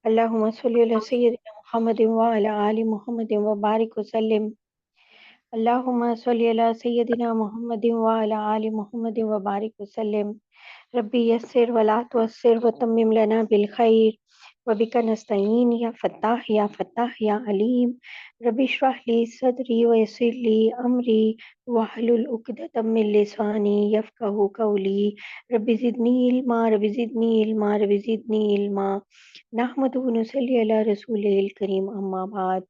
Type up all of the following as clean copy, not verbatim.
اللهم صل على سيدنا محمد وعلى آل محمد وبارك وسلم. اللهم صل على سيدنا محمد وعلى آل محمد وبارك وسلم. ربي يسر ولا تعسر وتمم لنا بالخير وبك نستعين يا فتاح يا فتاح يا عليم. ربي اشرح لي صدري ويسر لي أمري واحلل عقدة من لساني يفقهوا قولي. ربي زدني علما ربي زدني علما ربي زدني علما. نحمد ونصلي علی رسول الکریم اما بعد.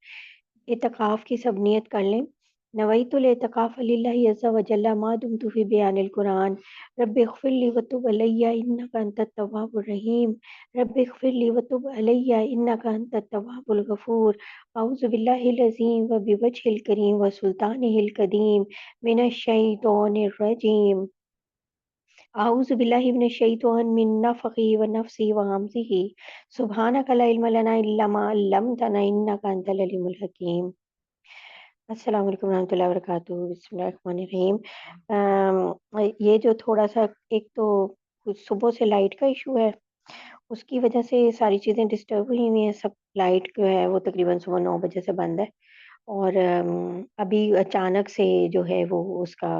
اعتکاف کی سب نیت کر لیں. نویت الاعتکاف للہ عز وجل ما دمت فی بیان القرآن. رب اغفر لی وتب علی انک انت التواب الرحیم. رب اغفر لی وتب علی انک انت التواب الغفور. اعوذ باللہ العظیم وبوجہ الکریم وسلطانہ القدیم من الشیطان الرجیم. اعوذ باللہ من الشیطان من نفخہ ونفسہ وہمزہ. سبحانک لا علم لنا الا ما علمتنا انک انت العلیم الحکیم. السلام علیکم ورحمۃ اللہ وبرکاتہ. بسم اللہ الرحمن الرحیم. یہ جو تھوڑا سا ایک تو صبح سے لائٹ کا ایشو ہے، اس کی وجہ سے ساری چیزیں ڈسٹرب ہوئی ہوئی ہیں. سب لائٹ جو ہے وہ تقریباً صبح 9 بجے سے بند ہے، اور ابھی اچانک سے جو ہے وہ اس کا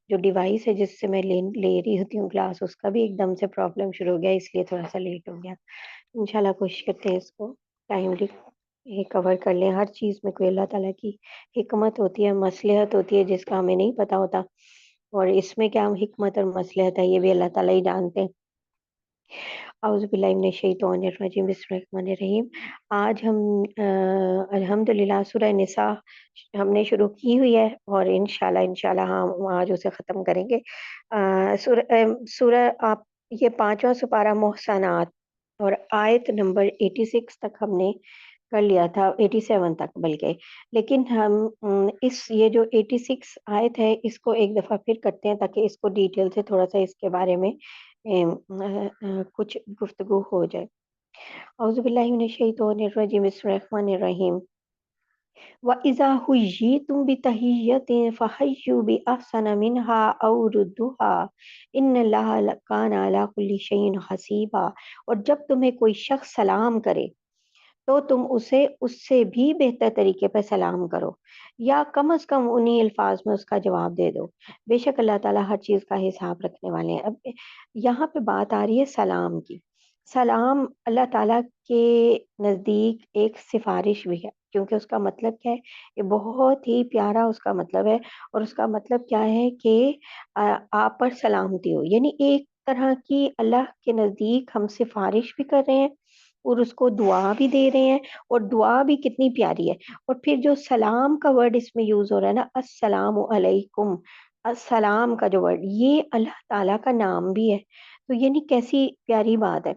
جو ڈیوائس ہے جس سے میں لے رہی ہوتی ہوں کلاس، اس کا بھی ایک دم سے پرابلم شروع ہو گیا، اس لیے تھوڑا سا لیٹ ہو گیا. انشاءاللہ کوشش کرتے ہیں اس کو ٹائملی یہ کور کر لیں. ہر چیز میں کوئی اللہ تعالیٰ کی حکمت ہوتی ہے، مصلحت ہوتی ہے جس کا ہمیں نہیں پتہ ہوتا، اور اس میں کیا حکمت اور مصلحت ہے یہ بھی اللہ تعالیٰ ہی جانتے ہیں. اعوذ باللہ من الشیطان الرجیم. بسم اللہ الرحمن الرحیم. آج ہم الحمدللہ سورہ نساء ہم نے شروع کی ہوئی ہے، اور انشاءاللہ ہم آج اسے ختم کریں گے. سورہ آپ یہ 5واں سپارہ محسنات، اور آیت نمبر 86 تک ہم نے کر لیا تھا، 87 تک بلکہ. لیکن ہم یہ جو 86 آیت ہے اس کو ایک دفعہ پھر کرتے ہیں تاکہ اس کو ڈیٹیل سے تھوڑا سا اس کے بارے میں کچھ گفتگو ہو جائے. اعوذ باللہ من الشیطان الرجیم. بسم اللہ الرحمن الرحیم. وَإِذَا حُيِّيتُم بِتَحِيَّةٍ فَحَيُّوا بِأَحْسَنَ مِنْهَا أَوْ رُدُّوهَا إِنَّ اللَّهَ كَانَ عَلَى كُلِّ شَيْءٍ حَسِيبًا. اور جب تمہیں کوئی شخص سلام کرے تو تم اسے اس سے بھی بہتر طریقے پہ سلام کرو، یا کم از کم انہی الفاظ میں اس کا جواب دے دو. بے شک اللہ تعالیٰ ہر چیز کا حساب رکھنے والے ہیں. اب یہاں پہ بات آ رہی ہے سلام کی. سلام اللہ تعالیٰ کے نزدیک ایک سفارش بھی ہے، کیونکہ اس کا مطلب کیا ہے، یہ بہت ہی پیارا اس کا مطلب ہے. اور اس کا مطلب کیا ہے کہ آپ پر سلامتی ہو، یعنی ایک طرح کی اللہ کے نزدیک ہم سفارش بھی کر رہے ہیں اور اس کو دعا بھی دے رہے ہیں، اور دعا بھی کتنی پیاری ہے. اور پھر جو سلام کا ورڈ اس میں یوز ہو رہا ہے نا، السلام علیکم، السلام کا جو ورڈ یہ اللہ تعالیٰ کا نام بھی ہے. تو یعنی کیسی پیاری بات ہے.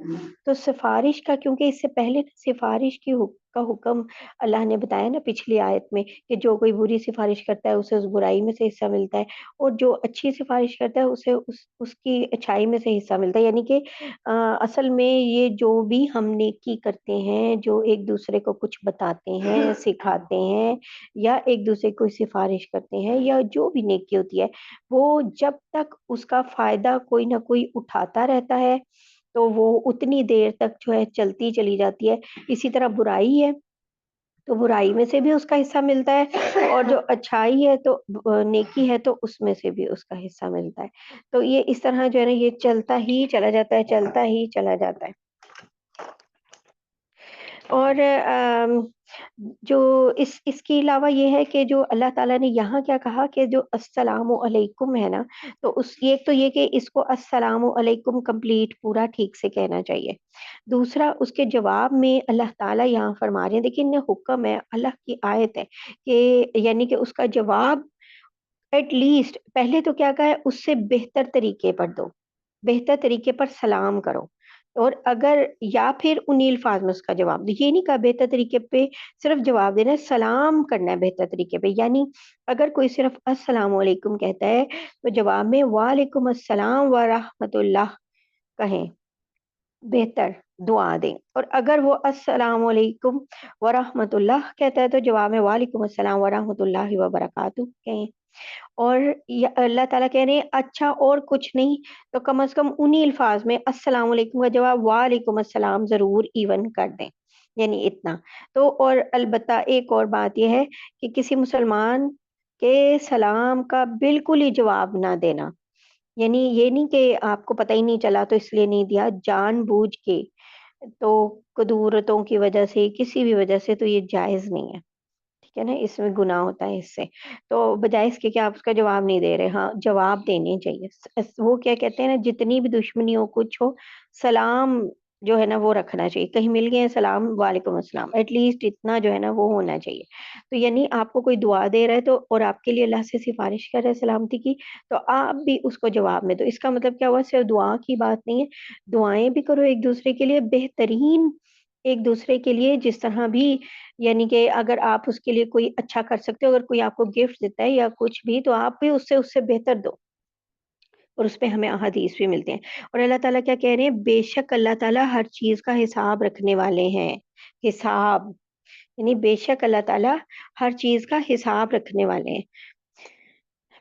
تو سفارش کا، کیونکہ اس سے پہلے سفارش کا حکم اللہ نے بتایا نا پچھلی آیت میں، کہ جو کوئی بری سفارش کرتا ہے اسے اس برائی میں سے حصہ ملتا ہے، اور جو اچھی سفارش کرتا ہے اسے اس کی اچھائی میں سے حصہ ملتا ہے. یعنی کہ اصل میں یہ جو بھی ہم نیکی کرتے ہیں، جو ایک دوسرے کو کچھ بتاتے ہیں، سکھاتے ہیں، یا ایک دوسرے کو سفارش کرتے ہیں، یا جو بھی نیکی ہوتی ہے، وہ جب تک اس کا فائدہ کوئی نہ کوئی اٹھاتا رہتا ہے تو وہ اتنی دیر تک جو ہے چلتی چلی جاتی ہے. اسی طرح برائی ہے تو برائی میں سے بھی اس کا حصہ ملتا ہے، اور جو اچھائی ہے تو نیکی ہے تو اس میں سے بھی اس کا حصہ ملتا ہے. تو یہ اس طرح جو ہے نا یہ چلتا ہی چلا جاتا ہے، چلتا ہی چلا جاتا ہے. اور جو اس کے علاوہ یہ ہے کہ جو اللہ تعالیٰ نے یہاں کیا کہا کہ جو السلام علیکم ہے نا، تو ایک تو یہ کہ اس کو السلام علیکم کمپلیٹ پورا ٹھیک سے کہنا چاہیے. دوسرا اس کے جواب میں اللہ تعالیٰ یہاں فرما رہے ہیں، لیکن حکم ہے، اللہ کی آیت ہے کہ یعنی کہ اس کا جواب ایٹ لیسٹ پہلے تو کیا کہا ہے، اس سے بہتر طریقے پر دو، بہتر طریقے پر سلام کرو. اور اگر یا پھر انہی الفاظ میں اس کا جواب دو. یہ نہیں کہا بہتر طریقے پہ صرف جواب دینا ہے، سلام کرنا ہے بہتر طریقے پہ. یعنی اگر کوئی صرف السلام علیکم کہتا ہے تو جواب میں وعلیکم السلام ورحمۃ اللہ کہیں، بہتر دعا دیں. اور اگر وہ السلام علیکم ورحمۃ اللہ کہتا ہے تو جواب میں وعلیکم السلام ورحمۃ اللہ وبرکاتہ کہیں. اور اللہ تعالیٰ کہہ رہے ہیں اچھا اور کچھ نہیں تو کم از کم انہی الفاظ میں السلام علیکم کا جواب وعلیکم السلام ضرور ایون کر دیں، یعنی اتنا تو۔ اور البتہ ایک اور بات یہ ہے کہ کسی مسلمان کے سلام کا بالکل ہی جواب نہ دینا، یعنی یہ نہیں کہ آپ کو پتہ ہی نہیں چلا تو اس لیے نہیں دیا، جان بوجھ کے تو قدورتوں کی وجہ سے کسی بھی وجہ سے تو یہ جائز نہیں ہے، ٹھیک ہے نا، اس میں گناہ ہوتا ہے اس سے۔ تو بجائے اس کے کہ آپ اس کا جواب نہیں دے رہے، ہاں جواب دینے چاہیے۔ وہ کیا کہتے ہیں نا، جتنی بھی دشمنی ہو کچھ ہو، سلام جو ہے نا وہ رکھنا چاہیے۔ کہیں مل گئے ہیں سلام وعلیکم السلام، ایٹ لیسٹ اتنا جو ہے نا وہ ہونا چاہیے۔ تو یعنی آپ کو کوئی دعا دے رہا ہے تو اور آپ کے لیے اللہ سے سفارش کر رہا ہے سلامتی کی، تو آپ بھی اس کو جواب میں دو۔ اس کا مطلب کیا ہوا، صرف دعا کی بات نہیں ہے، دعائیں بھی کرو ایک دوسرے کے لیے، بہترین ایک دوسرے کے لیے جس طرح بھی، یعنی کہ اگر آپ اس کے لیے کوئی اچھا کر سکتے ہو، اگر کوئی آپ کو گفٹ دیتا ہے یا کچھ بھی، تو آپ بھی اس سے بہتر دو، اور اس پہ ہمیں احادیث بھی ملتے ہیں۔ اور اللہ تعالیٰ کیا کہہ رہے ہیں، بے شک اللہ تعالیٰ ہر چیز کا حساب رکھنے والے ہیں، حساب، یعنی بے شک اللہ تعالیٰ ہر چیز کا حساب رکھنے والے ہیں۔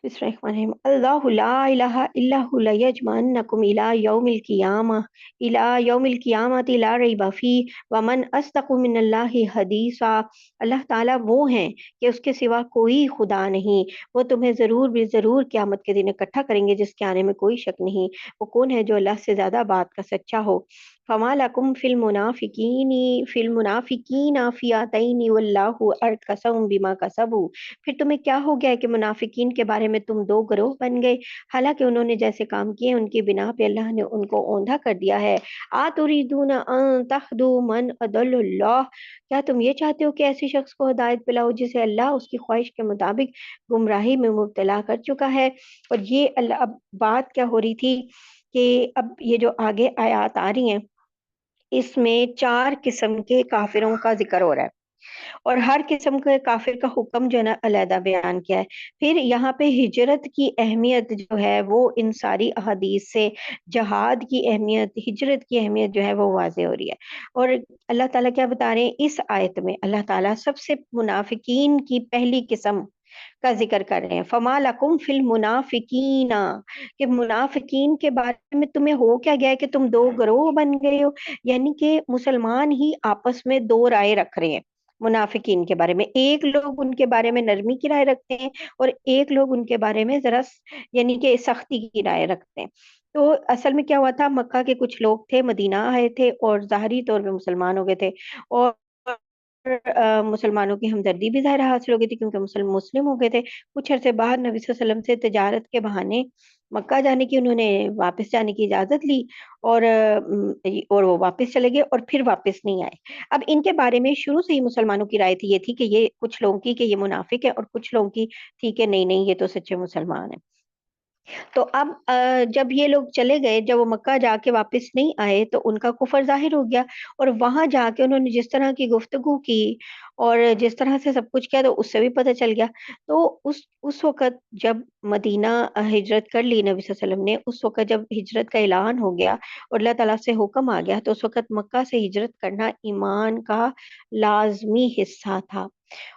بسم اللہ الرحمن الرحیم، اللہ لا الہ الا هو لیجمعنکم الی یوم القیامہ، الی یوم القیامۃ لا ریب فیہ ومن اصدق من اللہ حدیثا۔ اللہ تعالیٰ وہ ہیں کہ اس کے سوا کوئی خدا نہیں، وہ تمہیں ضرور بھی ضرور قیامت کے دن اکٹھا کریں گے جس کے آنے میں کوئی شک نہیں۔ وہ کون ہے جو اللہ سے زیادہ بات کا سچا ہو۔ فما لکم فی المنافقین فئتین واللہ ارکسہم بما کسبوا۔ پھر تمہیں کیا ہو گیا ہے کہ منافقین کے بارے میں تم دو گروہ بن گئے، حالانکہ انہوں نے جیسے کام کیے ان کی بنا پہ اللہ نے ان کو اوندھا کر دیا ہے۔ آتریدون ان تہدوا من اضل اللہ، کیا تم یہ چاہتے ہو کہ ایسی شخص کو ہدایت پلاؤ جسے اللہ اس کی خواہش کے مطابق گمراہی میں مبتلا کر چکا ہے۔ اور یہ اللہ، اب بات کیا ہو رہی تھی کہ اب یہ جو آگے آیات آ رہی ہیں اس میں 4 قسم کے کافروں کا ذکر ہو رہا ہے، اور ہر قسم کے کافر کا حکم جو ہے نا علیحدہ بیان کیا ہے۔ پھر یہاں پہ ہجرت کی اہمیت جو ہے وہ ان ساری احادیث سے جہاد کی اہمیت، ہجرت کی اہمیت جو ہے وہ واضح ہو رہی ہے۔ اور اللہ تعالیٰ کیا بتا رہے ہیں اس آیت میں، اللہ تعالیٰ سب سے منافقین کی پہلی قسم کا ذکر کر رہے ہیں، فما لکم فی المنافقین، کہ منافقین کے بارے میں تمہیں ہو کیا گیا ہے کہ تم دو گروہ بن گئے ہو، یعنی کہ مسلمان ہی آپس میں دو رائے رکھ رہے ہیں منافقین کے بارے میں۔ ایک لوگ ان کے بارے میں نرمی کی رائے رکھتے ہیں، اور ایک لوگ ان کے بارے میں ذرا یعنی کہ سختی کی رائے رکھتے ہیں۔ تو اصل میں کیا ہوا تھا، مکہ کے کچھ لوگ تھے، مدینہ آئے تھے اور ظاہری طور پہ مسلمان ہو گئے تھے، اور مسلمانوں کی ہمدردی بھی ظاہر حاصل ہو گئی تھی کیونکہ مسلم ہو گئے تھے۔ کچھ عرصے بعد نبی صلی اللہ علیہ وسلم سے تجارت کے بہانے مکہ جانے کی انہوں نے واپس جانے کی اجازت لی، اور وہ واپس چلے گئے اور پھر واپس نہیں آئے۔ اب ان کے بارے میں شروع سے ہی مسلمانوں کی رائے تھی، یہ تھی کہ یہ کچھ لوگوں کی کہ یہ منافق ہے، اور کچھ لوگوں کی تھی کہ نہیں نہیں یہ تو سچے مسلمان ہیں۔ تو اب جب یہ لوگ چلے گئے، جب وہ مکہ جا کے واپس نہیں آئے تو ان کا کفر ظاہر ہو گیا، اور وہاں جا کے انہوں نے جس طرح کی گفتگو کی اور جس طرح سے سب کچھ کیا تو اس سے بھی پتہ چل گیا۔ تو اس وقت جب مدینہ ہجرت کر لی نبی صلی اللہ علیہ وسلم نے، اس وقت جب ہجرت کا اعلان ہو گیا اور اللہ تعالیٰ سے حکم آ گیا، تو اس وقت مکہ سے ہجرت کرنا ایمان کا لازمی حصہ تھا۔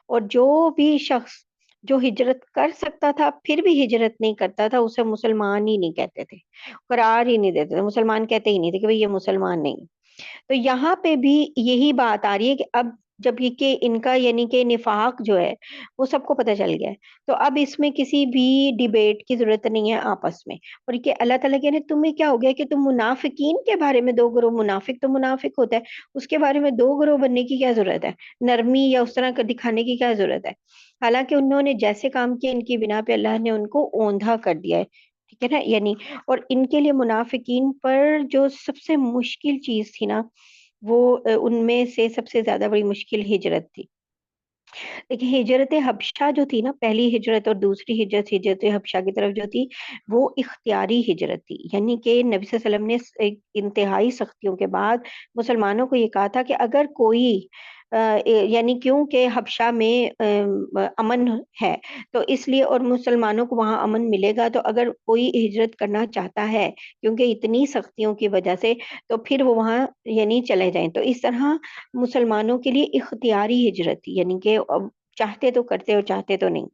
اور جو بھی شخص جو ہجرت کر سکتا تھا پھر بھی ہجرت نہیں کرتا تھا، اسے مسلمان ہی نہیں کہتے تھے، قرار ہی نہیں دیتے تھے، مسلمان کہتے ہی نہیں تھے کہ بھئی یہ مسلمان نہیں۔ تو یہاں پہ بھی یہی بات آ رہی ہے کہ اب جب یہ کہ ان کا یعنی کہ نفاق جو ہے وہ سب کو پتہ چل گیا ہے، تو اب اس میں کسی بھی ڈیبیٹ کی ضرورت نہیں ہے آپس میں۔ اور کہ اللہ تعالیٰ کہہ رہے ہیں تمہیں کیا ہو گیا کہ تم منافقین کے بارے میں دو گروہ، منافق تو منافق ہوتا ہے، اس کے بارے میں دو گروہ بننے کی کیا ضرورت ہے، نرمی یا اس طرح کا دکھانے کی کیا ضرورت ہے، حالانکہ انہوں نے جیسے کام کیے ان کی بنا پہ اللہ نے ان کو اوندھا کر دیا ہے، ٹھیک ہے نا یعنی۔ اور ان کے لیے منافقین پر جو سب سے مشکل چیز تھی نا، وہ ان میں سے سب سے زیادہ بڑی مشکل ہجرت تھی۔ لیکن ہجرت حبشہ جو تھی نا، پہلی ہجرت اور دوسری ہجرت، ہجرت حبشہ کی طرف جو تھی وہ اختیاری ہجرت تھی، یعنی کہ نبی صلی اللہ علیہ وسلم نے ایک انتہائی سختیوں کے بعد مسلمانوں کو یہ کہا تھا کہ اگر کوئی یعنی کیونکہ حبشہ میں امن ہے تو اس لیے، اور مسلمانوں کو وہاں امن ملے گا، تو اگر کوئی ہجرت کرنا چاہتا ہے کیونکہ اتنی سختیوں کی وجہ سے، تو پھر وہ وہاں یعنی چلے جائیں۔ تو اس طرح مسلمانوں کے لیے اختیاری ہجرت تھی، یعنی کہ چاہتے تو کرتے اور چاہتے تو نہیں۔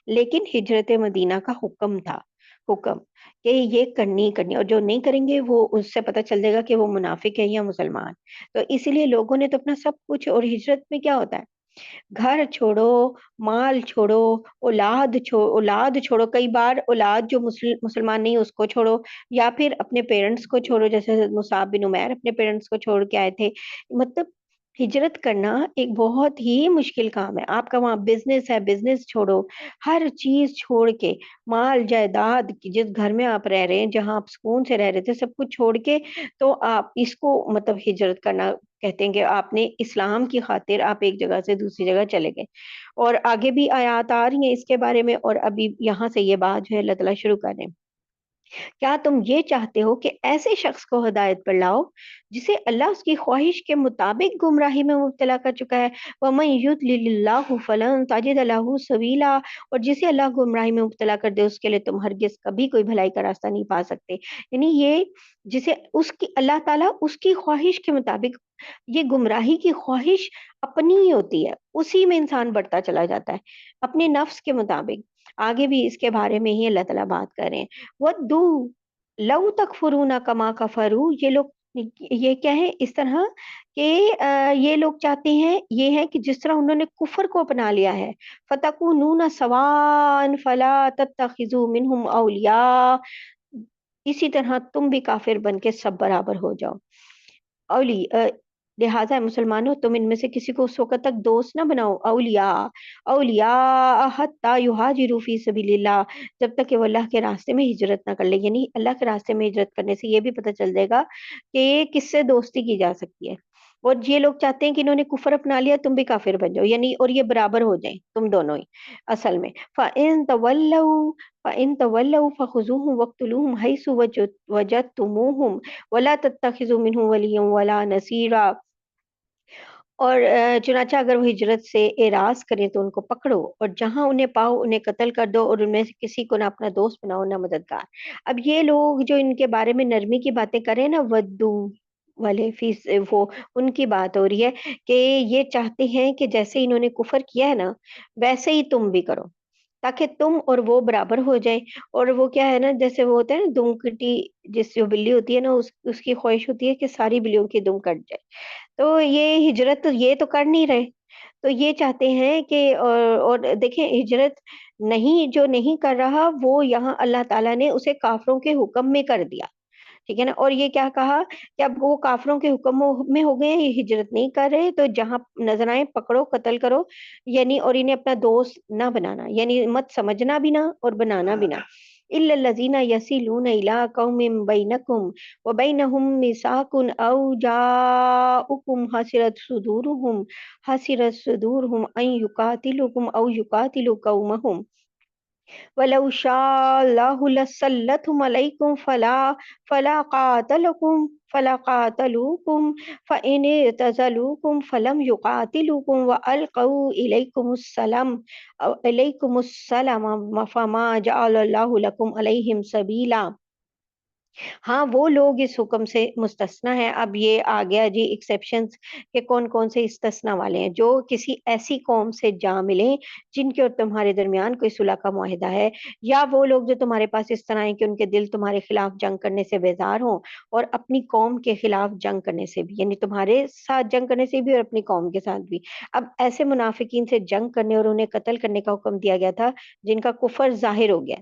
لیکن ہجرت مدینہ کا حکم تھا، حکم کہ یہ کرنی کرنی، اور جو نہیں کریں گے وہ اس سے پتہ چل جائے گا کہ وہ منافق ہے یا مسلمان۔ تو اسی لیے لوگوں نے تو اپنا سب کچھ، اور ہجرت میں کیا ہوتا ہے، گھر چھوڑو، مال چھوڑو، اولاد چھوڑو، کئی بار اولاد جو مسلمان نہیں اس کو چھوڑو، یا پھر اپنے پیرنٹس کو چھوڑو، جیسے حضرت مصعب بن عمیر اپنے پیرنٹس کو چھوڑ کے آئے تھے۔ مطلب ہجرت کرنا ایک بہت ہی مشکل کام ہے۔ آپ کا وہاں بزنس ہے، بزنس چھوڑو، ہر چیز چھوڑ کے، مال جائیداد جس گھر میں آپ رہ رہے ہیں، جہاں آپ سکون سے رہ رہے تھے، سب کچھ چھوڑ کے تو آپ اس کو مطلب ہجرت کرنا کہتے ہیں، کہ آپ نے اسلام کی خاطر آپ ایک جگہ سے دوسری جگہ چلے گئے۔ اور آگے بھی آیات آ رہی ہیں اس کے بارے میں، اور ابھی یہاں سے یہ بات جو ہے اللہ تعالیٰ شروع کر رہے ہیں۔ کیا تم یہ چاہتے ہو کہ ایسے شخص کو ہدایت پر لاؤ جسے اللہ اس کی خواہش کے مطابق گمراہی میں مبتلا کر چکا ہے؟ وَمَن يُضْلِلِ اللَّهُ فَلَن تَجِدَ لَهُ سَبِيلًا، اور جسے اللہ گمراہی میں مبتلا کر دے اس کے لیے تم ہرگز کبھی کوئی بھلائی کا راستہ نہیں پا سکتے۔ یعنی یہ جسے اس کی اللہ تعالیٰ اس کی خواہش کے مطابق، یہ گمراہی کی خواہش اپنی ہی ہوتی ہے، اسی میں انسان بڑھتا چلا جاتا ہے اپنے نفس کے مطابق۔ آگے بھی اس کے بارے میں ہی اللہ تعالیٰ بات کر رہے ہیں۔ وَدُّوا لَوْ تَكْفُرُونَ كَمَا كَفَرُوا، یہ لوگ یہ کیا ہے اس طرح کہ یہ لوگ چاہتے ہیں، یہ ہے کہ جس طرح انہوں نے کفر کو اپنا لیا ہے، فَتَكُونُونَ سَوَاءً فَلَا تَتَّخِذُوا مِنْهُمْ أَوْلِيَاءَ، اسی طرح تم بھی کافر بن کے سب برابر ہو جاؤ۔ لہٰذا مسلمانوں تم ان میں سے کسی کو اس وقت تک دوست نہ بناؤ، اولیاء حتی یہاجروا فی سبیل اللہ، جب تک کہ وہ اللہ کے راستے میں ہجرت نہ کر لے۔ یعنی اللہ کے راستے میں ہجرت کرنے سے یہ بھی پتہ چل جائے گا کہ کس سے دوستی کی جا سکتی ہے۔ اور یہ لوگ چاہتے ہیں کہ انہوں نے کفر اپنا لیا، تم بھی کافر بن جاؤ، یعنی اور یہ برابر ہو جائیں تم دونوں ہی اصل میں۔ فَإِن تَوَلَّوْا فَخُذُوهُمْ وَاقْتُلُوهُمْ حَيْثُ وَجَدتُّمُوهُمْ وَلَا تَتَّخِذُوا مِنْهُمْ وَلِيًّا وَلَا نَصِيرًا، اور چنانچہ اگر وہ ہجرت سے اعراض کریں تو ان کو پکڑو، اور جہاں انہیں پاؤ انہیں قتل کر دو، اور ان میں سے کسی کو نہ اپنا دوست بناؤ نہ مددگار۔ اب یہ لوگ جو ان کے بارے میں نرمی کی باتیں کریں نا، ودو والے فیس، وہ ان کی بات ہو رہی ہے کہ یہ چاہتے ہیں کہ جیسے انہوں نے کفر کیا ہے نا، ویسے ہی تم بھی کرو، تاکہ تم اور وہ برابر ہو جائیں۔ اور وہ کیا ہے نا، جیسے وہ ہوتا ہے نا دم کٹی، جس جو بلی ہوتی ہے نا، اس کی خواہش ہوتی ہے کہ ساری بلیوں کی دم کٹ جائے۔ تو یہ ہجرت یہ تو کر نہیں رہے، تو یہ چاہتے ہیں کہ اور دیکھیں ہجرت نہیں، جو نہیں کر رہا وہ یہاں اللہ تعالیٰ نے اسے کافروں کے حکم میں کر دیا، ٹھیک ہے نا۔ اور یہ کیا کہا کہ اب وہ کافروں کے حکم میں ہو گئے ہیں، یہ ہجرت نہیں کر رہے، تو جہاں نظر آئے پکڑو قتل کرو، یعنی اور انہیں اپنا دوست نہ بنانا، یعنی مت سمجھنا بھی نہ اور بنانا بھی نہ۔ إِلَّا الَّذِينَ يَصِلُونَ إِلَىٰ قَوْمٍ بَيْنَكُمْ وَبَيْنَهُم مِّيثَاقٌ أَوْ جَاءُوكُمْ حَسِرَتْ صُدُورُهُمْ أَن يُقَاتِلُوكُمْ أَوْ يُقَاتِلُوا قَوْمَهُمْ وَلَوْ شَاءَ اللَّهُ لَسَلَّطَهُمْ عَلَيْكُمْ فَلَا قَاتَلُوكُمْ فَإِنِ اعْتَزَلُوكُمْ فَلَمْ يُقَاتِلُوكُمْ وَأَلْقَوْا إِلَيْكُمُ السَّلَامَ فَمَا جَعَلَ اللَّهُ لَكُمْ عَلَيْهِمْ سَبِيلًا۔ ہاں وہ لوگ اس حکم سے مستثنا ہیں۔ اب یہ آ گیا جی ایکسیپشنز کہ کون کون سے استثنا والے ہیں، جو کسی ایسی قوم سے جا ملیں جن کے اور تمہارے درمیان کوئی صلح کا معاہدہ ہے، یا وہ لوگ جو تمہارے پاس اس طرح ہیں کہ ان کے دل تمہارے خلاف جنگ کرنے سے بیزار ہوں، اور اپنی قوم کے خلاف جنگ کرنے سے بھی، یعنی تمہارے ساتھ جنگ کرنے سے بھی اور اپنی قوم کے ساتھ بھی۔ اب ایسے منافقین سے جنگ کرنے اور انہیں قتل کرنے کا حکم دیا گیا تھا جن کا کفر ظاہر ہو گیا۔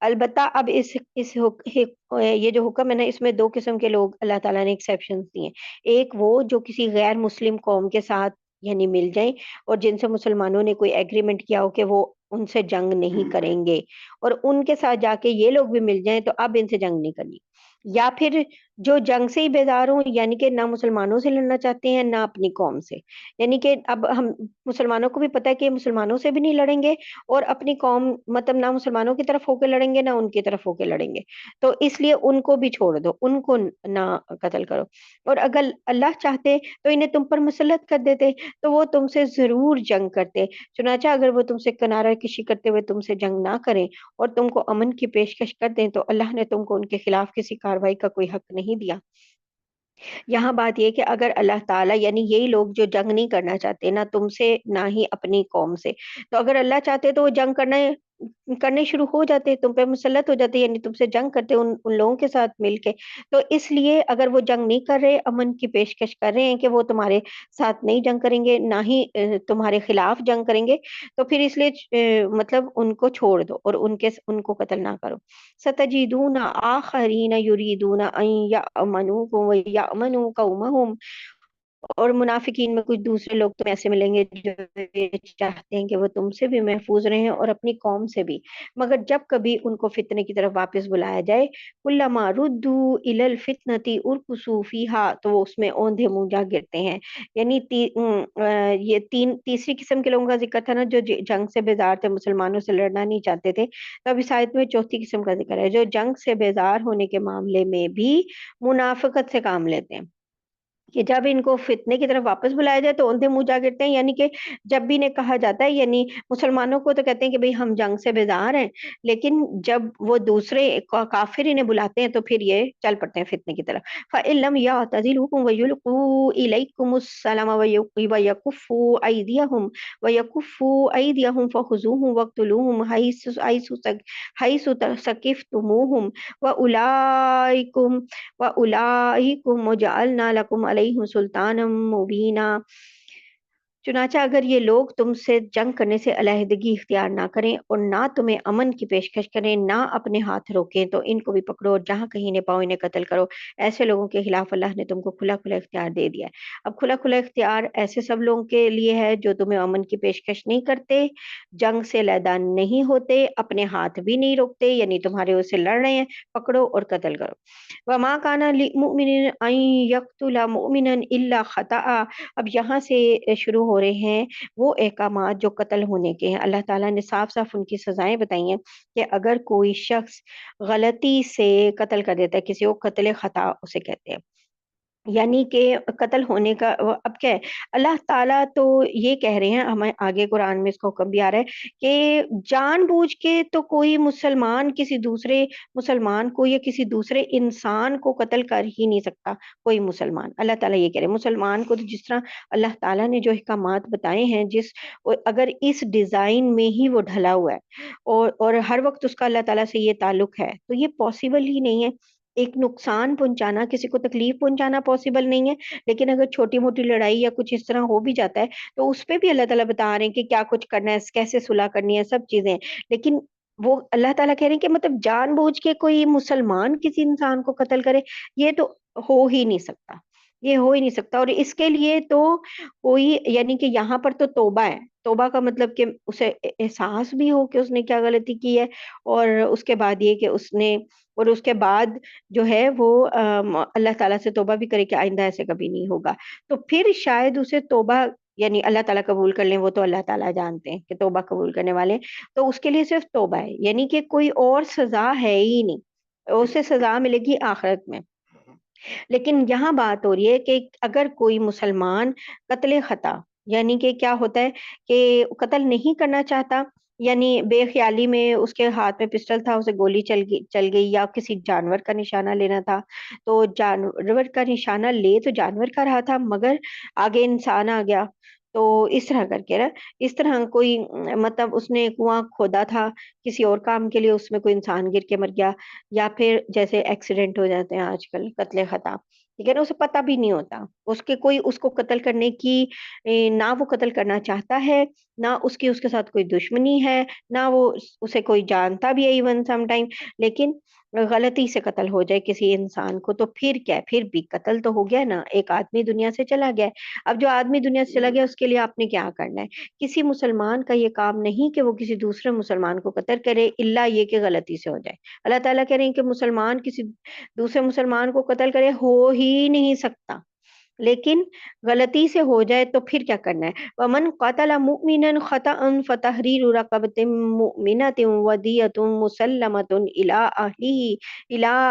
البتہ اب یہ جو حکم ہے نا، اس میں دو قسم کے لوگ اللہ تعالیٰ نے ایکسیپشنز دیے ہیں۔ ایک وہ جو کسی غیر مسلم قوم کے ساتھ یعنی مل جائیں، اور جن سے مسلمانوں نے کوئی ایگریمنٹ کیا ہو کہ وہ ان سے جنگ نہیں کریں گے، اور ان کے ساتھ جا کے یہ لوگ بھی مل جائیں تو اب ان سے جنگ نہیں کرنی۔ یا پھر جو جنگ سے ہی بیزار ہوں، یعنی کہ نہ مسلمانوں سے لڑنا چاہتے ہیں نہ اپنی قوم سے، یعنی کہ اب ہم مسلمانوں کو بھی پتہ ہے کہ مسلمانوں سے بھی نہیں لڑیں گے، اور اپنی قوم مطلب نہ مسلمانوں کی طرف ہو کے لڑیں گے نہ ان کی طرف ہو کے لڑیں گے، تو اس لیے ان کو بھی چھوڑ دو، ان کو نہ قتل کرو۔ اور اگر اللہ چاہتے تو انہیں تم پر مسلط کر دیتے، تو وہ تم سے ضرور جنگ کرتے، چنانچہ اگر وہ تم سے کنارہ کشی کرتے ہوئے تم سے جنگ نہ کریں اور تم کو امن کی پیشکش کر دیں، تو اللہ نے تم کو ان کے خلاف کسی کارروائی کا کوئی حق نہیں دیا۔ یہاں بات یہ کہ اگر اللہ تعالیٰ، یعنی یہی لوگ جو جنگ نہیں کرنا چاہتے نہ تم سے نہ ہی اپنی قوم سے، تو اگر اللہ چاہتے تو وہ جنگ کرنا کرنے شروع ہو جاتے، تم پہ مسلط ہو جاتے، یعنی تم سے جنگ کرتے ان لوگوں کے ساتھ مل کے. تو اس لیے اگر وہ جنگ نہیں کر رہے، امن کی پیشکش کر رہے ہیں کہ وہ تمہارے ساتھ نہیں جنگ کریں گے، نہ ہی تمہارے خلاف جنگ کریں گے، تو پھر اس لیے مطلب ان کو چھوڑ دو اور ان کو قتل نہ کرو. ستجدون آخرین یریدون ان یأمنوکم ویأمنوا قومہم. اور منافقین میں کچھ دوسرے لوگ تمہیں ایسے ملیں گے جو یہ چاہتے ہیں کہ وہ تم سے بھی محفوظ رہیں اور اپنی قوم سے بھی، مگر جب کبھی ان کو فتنے کی طرف واپس بلایا جائے، کلما ردوا الی الفتنۃ ارکسوا فیہا، تو وہ اس میں اوندھے منہ جا گرتے ہیں. یعنی یہ تیسری قسم کے لوگوں کا ذکر تھا نا، جو جنگ سے بیزار تھے، مسلمانوں سے لڑنا نہیں چاہتے تھے. تو اب اس آیت میں چوتھی قسم کا ذکر ہے، جو جنگ سے بیزار ہونے کے معاملے میں بھی منافقت سے کام لیتے ہیں، کہ جب ان کو فتنے کی طرف واپس بلایا جائے تو اوندھے منہ جا گرتے ہیں. یعنی کہ جب بھی انہیں کہا جاتا ہے، یعنی مسلمانوں کو تو کہتے ہیں کہ بھئی ہم جنگ سے بیزار ہیں، لیکن جب وہ دوسرے کافر انہیں بلاتے ہیں تو پھر یہ چل پڑتے ہیں فتنے کی طرف. فَإِن لَّمْ يَعْتَزِلُوكُمْ وَيُلْقُوا إِلَيْكُمُ السَّلَامَ وَيَكُفُّوا أَيْدِيَهُمْ فَخُذُوهُمْ وَاقْتُلُوهُمْ حَيْثُ ثَقِفْتُمُوهُمْ وَأُولَٰئِكُمْ وَجَعَلْنَا لَكُمْ عَلَيْهِمْ سُلْطَانًا مُّبِينًا. چنانچہ اگر یہ لوگ تم سے جنگ کرنے سے علیحدگی اختیار نہ کریں اور نہ تمہیں امن کی پیشکش کریں، نہ اپنے ہاتھ روکیں، تو ان کو بھی پکڑو اور جہاں کہیں نے پاؤ انہیں قتل کرو. ایسے لوگوں کے خلاف اللہ نے تم کو کھلا کھلا اختیار دے دیا ہے. اب کھلا کھلا اختیار ایسے سب لوگوں کے لیے ہے جو تمہیں امن کی پیشکش نہیں کرتے، جنگ سے علیحدہ نہیں ہوتے، اپنے ہاتھ بھی نہیں روکتے، یعنی تمہارے اسے لڑ رہے ہیں، پکڑو اور قتل کرو. وَمَا كَانَ لِمُؤْمِنٍ أَن يَقْتُلَ مُؤْمِنًا إِلَّا خَطَأً. اب یہاں سے شروع ہو رہے ہیں وہ احکامات جو قتل ہونے کے ہیں. اللہ تعالیٰ نے صاف صاف ان کی سزائیں بتائی ہیں کہ اگر کوئی شخص غلطی سے قتل کر دیتا ہے کسی کو، قتل خطا اسے کہتے ہیں. یعنی کہ قتل ہونے کا اب کیا ہے، اللہ تعالیٰ تو یہ کہہ رہے ہیں، ہمیں آگے قرآن میں اس کا حکم بھی آ رہا ہے کہ جان بوجھ کے تو کوئی مسلمان کسی دوسرے مسلمان کو یا کسی دوسرے انسان کو قتل کر ہی نہیں سکتا. کوئی مسلمان، اللہ تعالیٰ یہ کہہ رہے ہیں مسلمان کو تو جس طرح اللہ تعالیٰ نے جو احکامات بتائے ہیں، اگر اس ڈیزائن میں ہی وہ ڈھلا ہوا ہے اور ہر وقت اس کا اللہ تعالیٰ سے یہ تعلق ہے، تو یہ پاسبل ہی نہیں ہے. ایک نقصان پہنچانا، کسی کو تکلیف پہنچانا پاسبل نہیں ہے، لیکن اگر چھوٹی موٹی لڑائی یا کچھ اس طرح ہو بھی جاتا ہے تو اس پہ بھی اللہ تعالیٰ بتا رہے ہیں کہ کیا کچھ کرنا ہے، کیسے صلح کرنی ہے، سب چیزیں. لیکن وہ اللہ تعالیٰ کہہ رہے ہیں کہ مطلب جان بوجھ کے کوئی مسلمان کسی انسان کو قتل کرے، یہ تو ہو ہی نہیں سکتا، یہ ہو ہی نہیں سکتا. اور اس کے لیے تو کوئی، یعنی کہ یہاں پر تو توبہ ہے. توبہ کا مطلب کہ اسے احساس بھی ہو کہ اس نے کیا غلطی کی ہے، اور اس کے بعد یہ کہ اس کے بعد جو ہے وہ اللہ تعالیٰ سے توبہ بھی کرے کہ آئندہ ایسے کبھی نہیں ہوگا. تو پھر شاید اسے توبہ یعنی اللہ تعالیٰ قبول کر لیں. وہ تو اللہ تعالیٰ جانتے ہیں کہ توبہ قبول کرنے والے، تو اس کے لیے صرف توبہ ہے، یعنی کہ کوئی اور سزا ہے ہی نہیں. اسے سزا ملے گی آخرت میں. لیکن یہاں بات ہو رہی ہے کہ اگر کوئی مسلمان قتل خطا، یعنی کہ کیا ہوتا ہے کہ قتل نہیں کرنا چاہتا، یعنی بے خیالی میں اس کے ہاتھ میں پسٹل تھا، اسے گولی چل گئی، یا کسی جانور کا نشانہ لینا تھا تو جانور کا نشانہ لے تو جانور کا رہا تھا، مگر آگے انسان آ گیا. تو اس طرح کر کے نا، اس طرح کوئی مطلب اس نے کنواں کھودا تھا کسی اور کام کے لیے، اس میں کوئی انسان گر کے مر گیا، یا پھر جیسے ایکسیڈنٹ ہو جاتے ہیں آج کل، قتل خطا، ٹھیک ہے نا، اسے پتہ بھی نہیں ہوتا، اس کو قتل کرنے کی نہ وہ قتل کرنا چاہتا ہے، نہ اس کے ساتھ کوئی دشمنی ہے، نہ وہ اسے کوئی جانتا بھی ہے ایون سم ٹائم، لیکن غلطی سے قتل ہو جائے کسی انسان کو، تو پھر کیا ہے، پھر بھی قتل تو ہو گیا نا، ایک آدمی دنیا سے چلا گیا ہے. اب جو آدمی دنیا سے چلا گیا اس کے لیے آپ نے کیا کرنا ہے؟ کسی مسلمان کا یہ کام نہیں کہ وہ کسی دوسرے مسلمان کو قتل کرے، الا یہ کہ غلطی سے ہو جائے. اللہ تعالیٰ کہہ رہے ہیں کہ مسلمان کسی دوسرے مسلمان کو قتل کرے، ہو ہی نہیں سکتا، لیکن غلطی سے ہو جائے تو پھر کیا کرنا ہے؟ وَمَنْ قَتَلَ مُؤْمِنًا خَطَأً فَتَحْرِيرُ رَقَبَةٍ مُؤْمِنَةٍ وَدِيَةٌ مُسَلَّمَةٌ إِلَىٰ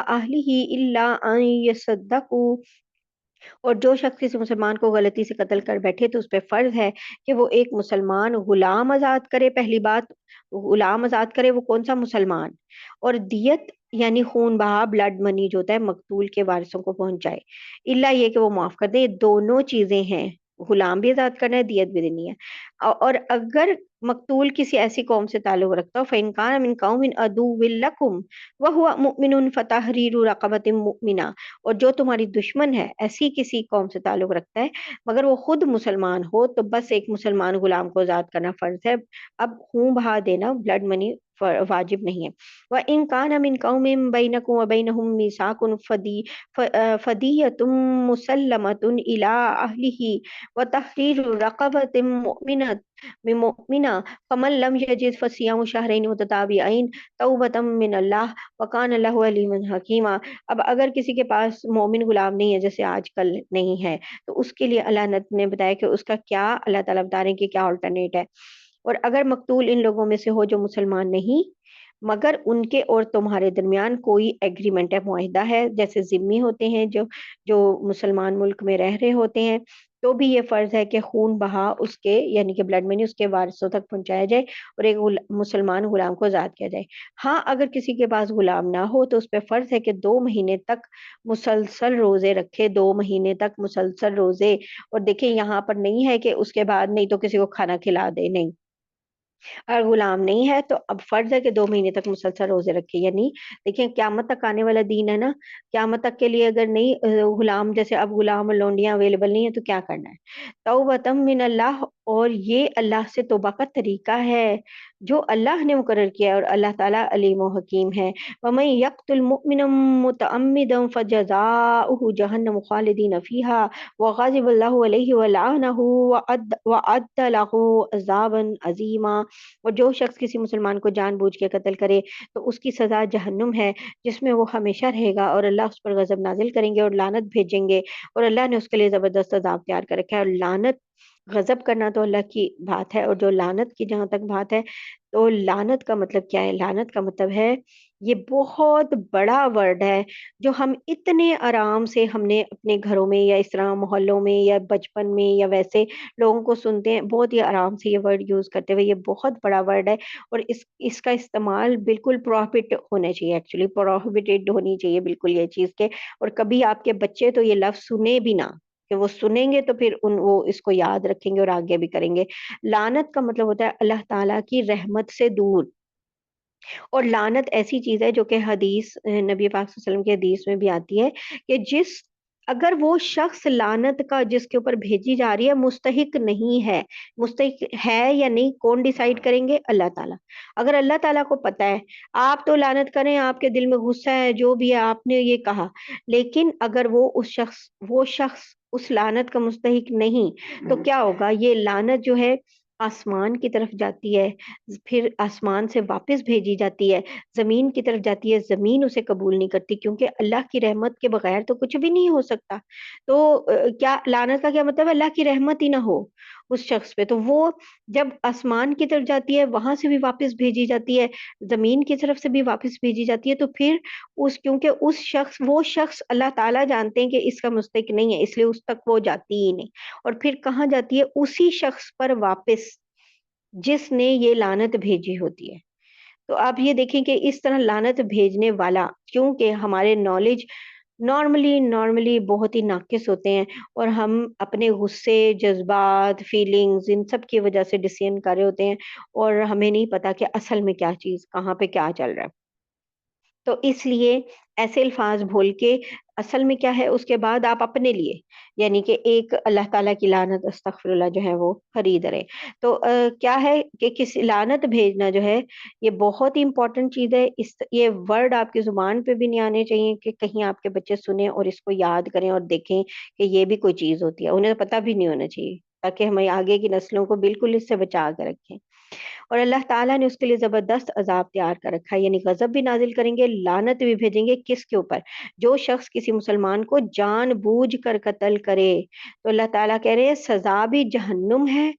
أَهْلِهِ إِلَّا أَن يَصَّدَّقُوا. اور جو شخص کسی مسلمان کو غلطی سے قتل کر بیٹھے تو اس پہ فرض ہے کہ وہ ایک مسلمان غلام آزاد کرے. پہلی بات، غلام آزاد کرے، وہ کون سا مسلمان، اور دیت یعنی خون بہا، بلڈ منی جو ہوتا ہے، مقتول کے وارثوں کو پہنچائے، اللہ یہ کہ وہ معاف کر دے. یہ دونوں چیزیں ہیں، غلام بھی آزاد کرنا ہے، دیت بھی دینی ہے. اور اگر مقتول کسی ایسی قوم سے تعلق رکھتا ہو، فَإِنْ كَانَ مِنْ قَوْمٍ عَدُوٍّ لَكُمْ وَهُوَ مُؤْمِنٌ فَتَحْرِيرُ رَقَبَةٍ مُؤْمِنَةٍ، اور جو تمہاری دشمن ہے ایسی کسی قوم سے تعلق رکھتا ہے مگر وہ خود مسلمان ہو، تو بس ایک مسلمان غلام کو آزاد کرنا فرض ہے، اب خون بہا دینا بلڈ منی واجب نہیں ہے۔ وَإِنْ كَانَ مِنْ قَوْمٍ بَيْنَكُمْ وَبَيْنَهُمْ مِيثَاقٌ فَدِيَّةٌ مُسَلَّمَةٌ إِلَىٰ أَهْلِهِ وَتَحْرِيرُ رَقَبَةٍ مُؤْمِنَةٍ فَمَن لَّمْ يَجِدْ فَصِيَامُ شَهْرَيْنِ مُتَتَابِعَيْنِ تَوْبَةً مِّنَ اللَّهِ وَكَانَ اللَّهُ عَلِيمًا حَكِيمًا۔ اب اگر کسی کے پاس مومن غلام نہیں ہے، جیسے آج کل نہیں ہے، تو اس کے لیے اللہ نے بتایا کہ اس کا کیا، اللہ تعالیٰ بتا رہے ہیں کہ کیا آلٹرنیٹ ہے۔ اور اگر مقتول ان لوگوں میں سے ہو جو مسلمان نہیں، مگر ان کے اور تمہارے درمیان کوئی ایگریمنٹ ہے، معاہدہ ہے، جیسے ذمی ہوتے ہیں جو مسلمان ملک میں رہ رہے ہوتے ہیں، تو بھی یہ فرض ہے کہ خون بہا اس کے یعنی کہ بلڈ منی اس کے وارثوں تک پہنچایا جائے اور ایک مسلمان غلام کو آزاد کیا جائے۔ ہاں اگر کسی کے پاس غلام نہ ہو تو اس پہ فرض ہے کہ 2 مہینے تک مسلسل روزے رکھے، 2 مہینے تک مسلسل روزے، اور دیکھیں یہاں پر نہیں ہے کہ اس کے بعد نہیں تو کسی کو کھانا کھلا دے، نہیں، اگر غلام نہیں ہے تو اب فرض ہے کہ 2 مہینے تک مسلسل روزے رکھے، یعنی دیکھیں قیامت تک آنے والا دین ہے نا، قیامت تک کے لیے اگر نہیں غلام، جیسے اب غلام اور لونڈیاں اویلیبل نہیں ہے تو کیا کرنا ہے؟ توبۃ من اللہ، اور یہ اللہ سے توبہ کا طریقہ ہے جو اللہ نے مقرر کیا ہے، اور اللہ تعالیٰ علیم و حکیم ہے۔ وَمَن يَقْتُلْ مُؤْمِنًا مُتَعَمِّدًا فَجَزَاؤُهُ جَهَنَّمُ خَالِدِينَ فِيهَا وَغَضِبَ اللَّهُ عَلَيْهِ وَلَعَنَهُ وَأَعَدَّ لَهُ عَذَابًا عَظِيمًا، اور جو شخص کسی مسلمان کو جان بوجھ کے قتل کرے تو اس کی سزا جہنم ہے جس میں وہ ہمیشہ رہے گا، اور اللہ اس پر غضب نازل کریں گے اور لعنت بھیجیں گے، اور اللہ نے اس کے لیے زبردست عذاب تیار کر رکھا ہے۔ اور لعنت، غضب کرنا تو اللہ کی بات ہے، اور جو لعنت کی جہاں تک بات ہے تو لعنت کا مطلب کیا ہے؟ لعنت کا مطلب ہے، یہ بہت بڑا ورڈ ہے جو ہم اتنے آرام سے ہم نے اپنے گھروں میں یا اس طرح محلوں میں یا بچپن میں یا ویسے لوگوں کو سنتے ہیں، بہت ہی آرام سے یہ ورڈ یوز کرتے ہوئے، یہ بہت بڑا ورڈ ہے، اور اس کا استعمال بالکل پروہبٹ ہونا چاہیے، ایکچولی پروہبٹڈ ہونی چاہیے بالکل یہ چیز کے، اور کبھی آپ کے بچے تو یہ لفظ سنے بھی نہ، کہ وہ سنیں گے تو پھر وہ اس کو یاد رکھیں گے اور آگے بھی کریں گے۔ لعنت کا مطلب ہوتا ہے اللہ تعالیٰ کی رحمت سے دور، اور لعنت ایسی چیز ہے جو کہ حدیث نبی پاک صلی اللہ علیہ وسلم کی حدیث میں بھی آتی ہے کہ اگر وہ شخص لعنت کا جس کے اوپر بھیجی جا رہی ہے مستحق نہیں ہے، مستحق ہے یا نہیں کون ڈیسائیڈ کریں گے؟ اللہ تعالیٰ۔ اگر اللہ تعالیٰ کو پتہ ہے، آپ تو لعنت کریں، آپ کے دل میں غصہ ہے جو بھی ہے آپ نے یہ کہا، لیکن اگر وہ شخص اس لعنت کا مستحق نہیں تو کیا ہوگا؟ یہ لعنت جو ہے آسمان کی طرف جاتی ہے، پھر آسمان سے واپس بھیجی جاتی ہے، زمین کی طرف جاتی ہے، زمین اسے قبول نہیں کرتی، کیونکہ اللہ کی رحمت کے بغیر تو کچھ بھی نہیں ہو سکتا۔ تو کیا لعنت کا کیا مطلب ہے؟ اللہ کی رحمت ہی نہ ہو اس شخص پہ، تو وہ جب آسمان کی طرف جاتی ہے وہاں سے بھی واپس بھیجی جاتی ہے، زمین کی طرف سے بھی واپس بھیجی جاتی ہے، تو پھر کیونکہ وہ شخص اللہ تعالیٰ جانتے ہیں کہ اس کا مستحق نہیں ہے، اس لیے اس تک وہ جاتی ہی نہیں، اور پھر کہاں جاتی ہے؟ اسی شخص پر واپس جس نے یہ لعنت بھیجی ہوتی ہے۔ تو آپ یہ دیکھیں کہ اس طرح لعنت بھیجنے والا، کیونکہ ہمارے نالج نارملی بہت ہی ناقص ہوتے ہیں، اور ہم اپنے غصے، جذبات، فیلنگز، ان سب کی وجہ سے ڈسین کر رہے ہوتے ہیں، اور ہمیں نہیں پتا کہ اصل میں کیا چیز کہاں پہ کیا چل رہا ہے۔ تو اس لیے ایسے الفاظ بول کے اصل میں کیا ہے اس کے بعد آپ اپنے لیے یعنی کہ ایک اللہ تعالیٰ کی لعنت استغفر اللہ جو ہے وہ خرید رہے، تو کیا ہے کہ کسی لعنت بھیجنا جو ہے یہ بہت ہی امپورٹنٹ چیز ہے، یہ ورڈ آپ کی زبان پہ بھی نہیں آنے چاہیے کہ کہیں آپ کے بچے سنیں اور اس کو یاد کریں اور دیکھیں کہ یہ بھی کوئی چیز ہوتی ہے، انہیں پتہ بھی نہیں ہونا چاہیے، تاکہ ہمیں آگے کی نسلوں کو بالکل اس سے بچا کے رکھیں۔ اور اللہ تعالیٰ نے اس کے لیے زبردست عذاب تیار کر رکھا ہے، یعنی غضب بھی نازل کریں گے، لعنت بھی بھیجیں گے، کس کے اوپر؟ جو شخص کسی مسلمان کو جان بوجھ کر قتل کرے، تو اللہ تعالیٰ کہہ رہے ہیں سزا بھی جہنم ہے،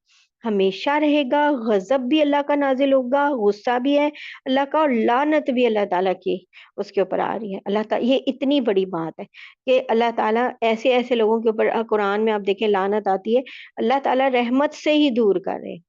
ہمیشہ رہے گا، غضب بھی اللہ کا نازل ہوگا، غصہ بھی ہے اللہ کا، اور لعنت بھی اللہ تعالیٰ کی اس کے اوپر آ رہی ہے۔ اللہ تعالیٰ یہ اتنی بڑی بات ہے کہ اللہ تعالیٰ ایسے ایسے لوگوں کے اوپر قرآن میں آپ دیکھیں لعنت آتی ہے، اللہ تعالیٰ رحمت سے ہی دور کر رہے ہیں۔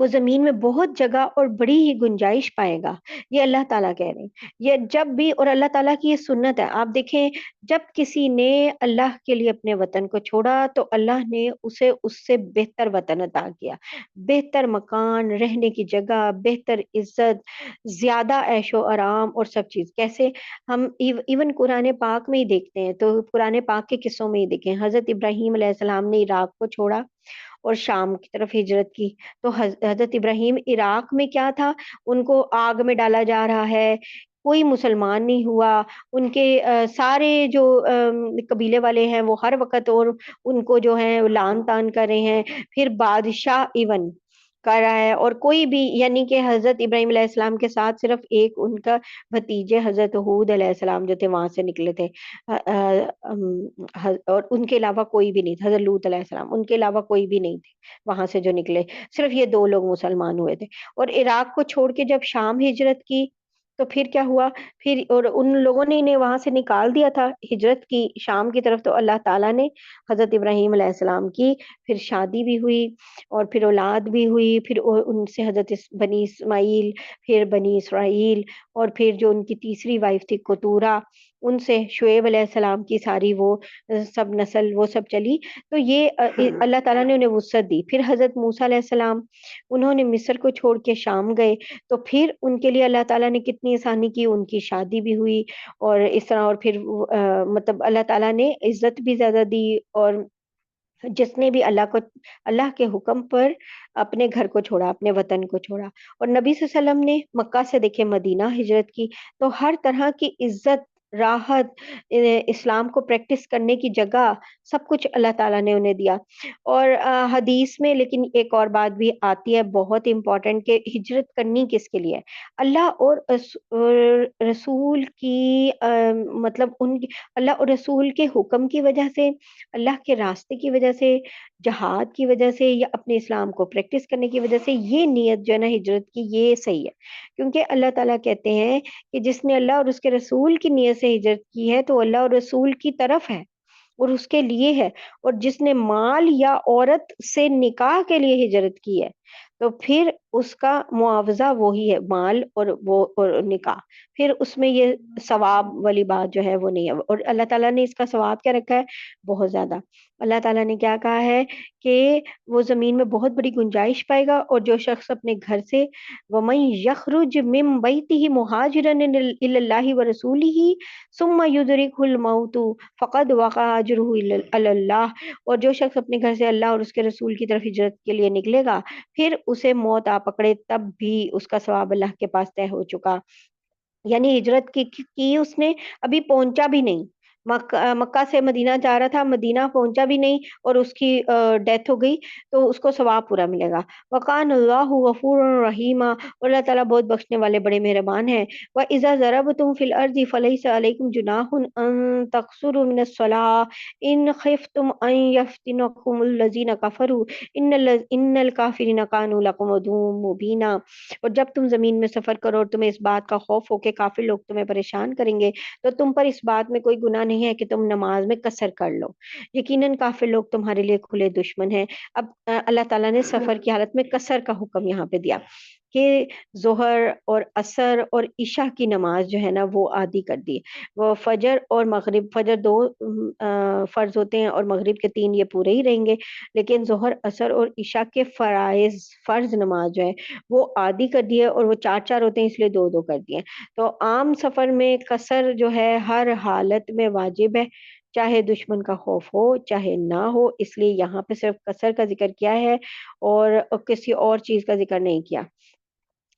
وہ زمین میں بہت جگہ اور بڑی ہی گنجائش پائے گا، یہ اللہ تعالیٰ کہہ رہے ہیں۔ یہ جب بھی، اور اللہ تعالیٰ کی یہ سنت ہے، آپ دیکھیں جب کسی نے اللہ کے لیے اپنے وطن کو چھوڑا تو اللہ نے اسے اس سے بہتر وطن عطا کیا، بہتر مکان، رہنے کی جگہ، بہتر عزت، زیادہ عیش و آرام اور سب چیز۔ کیسے؟ ہم ایون قرآن پاک میں ہی دیکھتے ہیں، تو قرآن پاک کے قصوں میں ہی دیکھیں، حضرت ابراہیم علیہ السلام نے عراق کو چھوڑا اور شام کی طرف ہجرت کی، تو حضرت ابراہیم عراق میں کیا تھا، ان کو آگ میں ڈالا جا رہا ہے، کوئی مسلمان نہیں ہوا، ان کے سارے جو قبیلے والے ہیں وہ ہر وقت اور ان کو جو ہے لعن طعن کر رہے ہیں، پھر بادشاہ ایون کر رہا ہے، اور کوئی بھی، یعنی کہ حضرت ابراہیم علیہ السلام کے ساتھ صرف ایک ان کا بھتیجے حضرت ہود علیہ السلام جو تھے وہاں سے نکلے تھے، اور ان کے علاوہ کوئی بھی نہیں تھا، حضرت لوط علیہ السلام، ان کے علاوہ کوئی بھی نہیں تھے وہاں سے جو نکلے، صرف یہ دو لوگ مسلمان ہوئے تھے۔ اور عراق کو چھوڑ کے جب شام ہجرت کی تو پھر کیا ہوا، پھر اور ان لوگوں نے انہیں وہاں سے نکال دیا تھا ہجرت کی شام کی طرف، تو اللہ تعالیٰ نے حضرت ابراہیم علیہ السلام کی پھر شادی بھی ہوئی اور پھر اولاد بھی ہوئی، پھر ان سے حضرت بنی اسماعیل، پھر بنی اسرائیل، اور پھر جو ان کی تیسری وائف تھی قطورہ، ان سے شعیب علیہ السلام کی ساری وہ سب نسل وہ سب چلی۔ تو یہ اللہ تعالیٰ نے انہیں وسعت دی۔ پھر حضرت موسیٰ علیہ السلام، انہوں نے مصر کو چھوڑ کے شام گئے، تو پھر ان کے لیے اللہ تعالیٰ نے کتنی آسانی کی، ان کی شادی بھی ہوئی اور اس طرح، اور پھر مطلب اللہ تعالیٰ نے عزت بھی زیادہ دی، اور جس نے بھی اللہ کے حکم پر اپنے گھر کو چھوڑا، اپنے وطن کو چھوڑا، اور نبی صلی اللہ علیہ وسلم نے مکہ سے دیکھے مدینہ ہجرت کی، تو ہر طرح کی عزت، راحت، اسلام کو پریکٹس کرنے کی جگہ، سب کچھ اللہ تعالیٰ نے انہیں دیا۔ اور حدیث میں لیکن ایک اور بات بھی آتی ہے بہت امپورٹنٹ، کہ ہجرت کرنی کس کے لیے ہے؟ اللہ اور رسول کی مطلب اللہ اور رسول کے حکم کی وجہ سے، اللہ کے راستے کی وجہ سے، جہاد کی وجہ سے، یا اپنے اسلام کو پریکٹس کرنے کی وجہ سے، یہ نیت جو ہے نا ہجرت کی، یہ صحیح ہے۔ کیونکہ اللہ تعالیٰ کہتے ہیں کہ جس نے اللہ اور اس کے رسول کی نیت سے ہجرت کی ہے تو اللہ اور رسول کی طرف ہے اور اس کے لیے ہے، اور جس نے مال یا عورت سے نکاح کے لیے ہجرت کی ہے تو پھر اس کا معاوضہ وہی ہے، مال اور نکاح، پھر اس میں یہ ثواب والی بات جو ہے وہ نہیں ہے۔ اور اللہ تعالیٰ نے اس کا ثواب کیا رکھا ہے؟ بہت زیادہ۔ اللہ تعالیٰ نے کیا کہا ہے کہ وہ زمین میں بہت بڑی گنجائش پائے گا، اور جو شخص اپنے گھر سے وَمَن يَخْرُجْ مِن بَيْتِهِ مُهَاجِرًا إِلَى اللَّهِ وَرَسُولِهِ ثُمَّ يُدْرِكْهُ الْمَوْتُ فَقَدْ وَقَعَ أَجْرُهُ إِلَى اللَّهِ، اور جو شخص اپنے گھر سے اللہ اور اس کے رسول کی طرف ہجرت کے لیے نکلے گا، پھر اسے موت آ پکڑے، تب بھی اس کا ثواب اللہ کے پاس طے ہو چکا۔ یعنی ہجرت کی اس نے، ابھی پہنچا بھی نہیں، مکہ سے مدینہ جا رہا تھا، مدینہ پہنچا بھی نہیں اور اس کی ڈیتھ ہو گئی، تو اس کو ثواب پورا ملے گا۔ وَقَانَ اللَّهُ غَفُورًا رَحِيمًا، اور اللہ تعالیٰ بہت بخشنے والے بڑے مہربان ہیں۔ وَإِذَا ضَرَبْتُمْ فِي الْأَرْضِ فَلَيْسَ عَلَيْكُمْ جُنَاحٌ أَن تَقْصُرُوا مِنَ الصَّلَاةِ إِنْ خِفْتُمْ أَن يَفْتِنَكُمُ الَّذِينَ كَفَرُوا إِنَّ الْكَافِرِينَ كَانُوا لَكُمْ عَدُوًّا مُّبِينًا، اور جب تم زمین میں سفر کرو اور تمہیں اس بات کا خوف ہو کہ کافر لوگ تمہیں پریشان کریں گے، تو تم پر اس بات میں کوئی گناہ نہیں ہے کہ تم نماز میں قصر کر لو، یقیناً کافر لوگ تمہارے لیے کھلے دشمن ہیں۔ اب اللہ تعالیٰ نے سفر کی حالت میں قصر کا حکم یہاں پہ دیا کہ ظہر اور عصر اور عشاء کی نماز جو ہے نا وہ عادی کر دی۔ وہ فجر اور مغرب، فجر دو فرض ہوتے ہیں اور مغرب کے تین، یہ پورے ہی رہیں گے، لیکن ظہر، عصر اور عشاء کے فرض نماز جو ہے وہ عادی کر دی ہے، اور وہ چار چار ہوتے ہیں اس لیے دو دو کر دیے۔ تو عام سفر میں قصر جو ہے ہر حالت میں واجب ہے، چاہے دشمن کا خوف ہو چاہے نہ ہو، اس لیے یہاں پہ صرف قصر کا ذکر کیا ہے اور کسی اور چیز کا ذکر نہیں کیا۔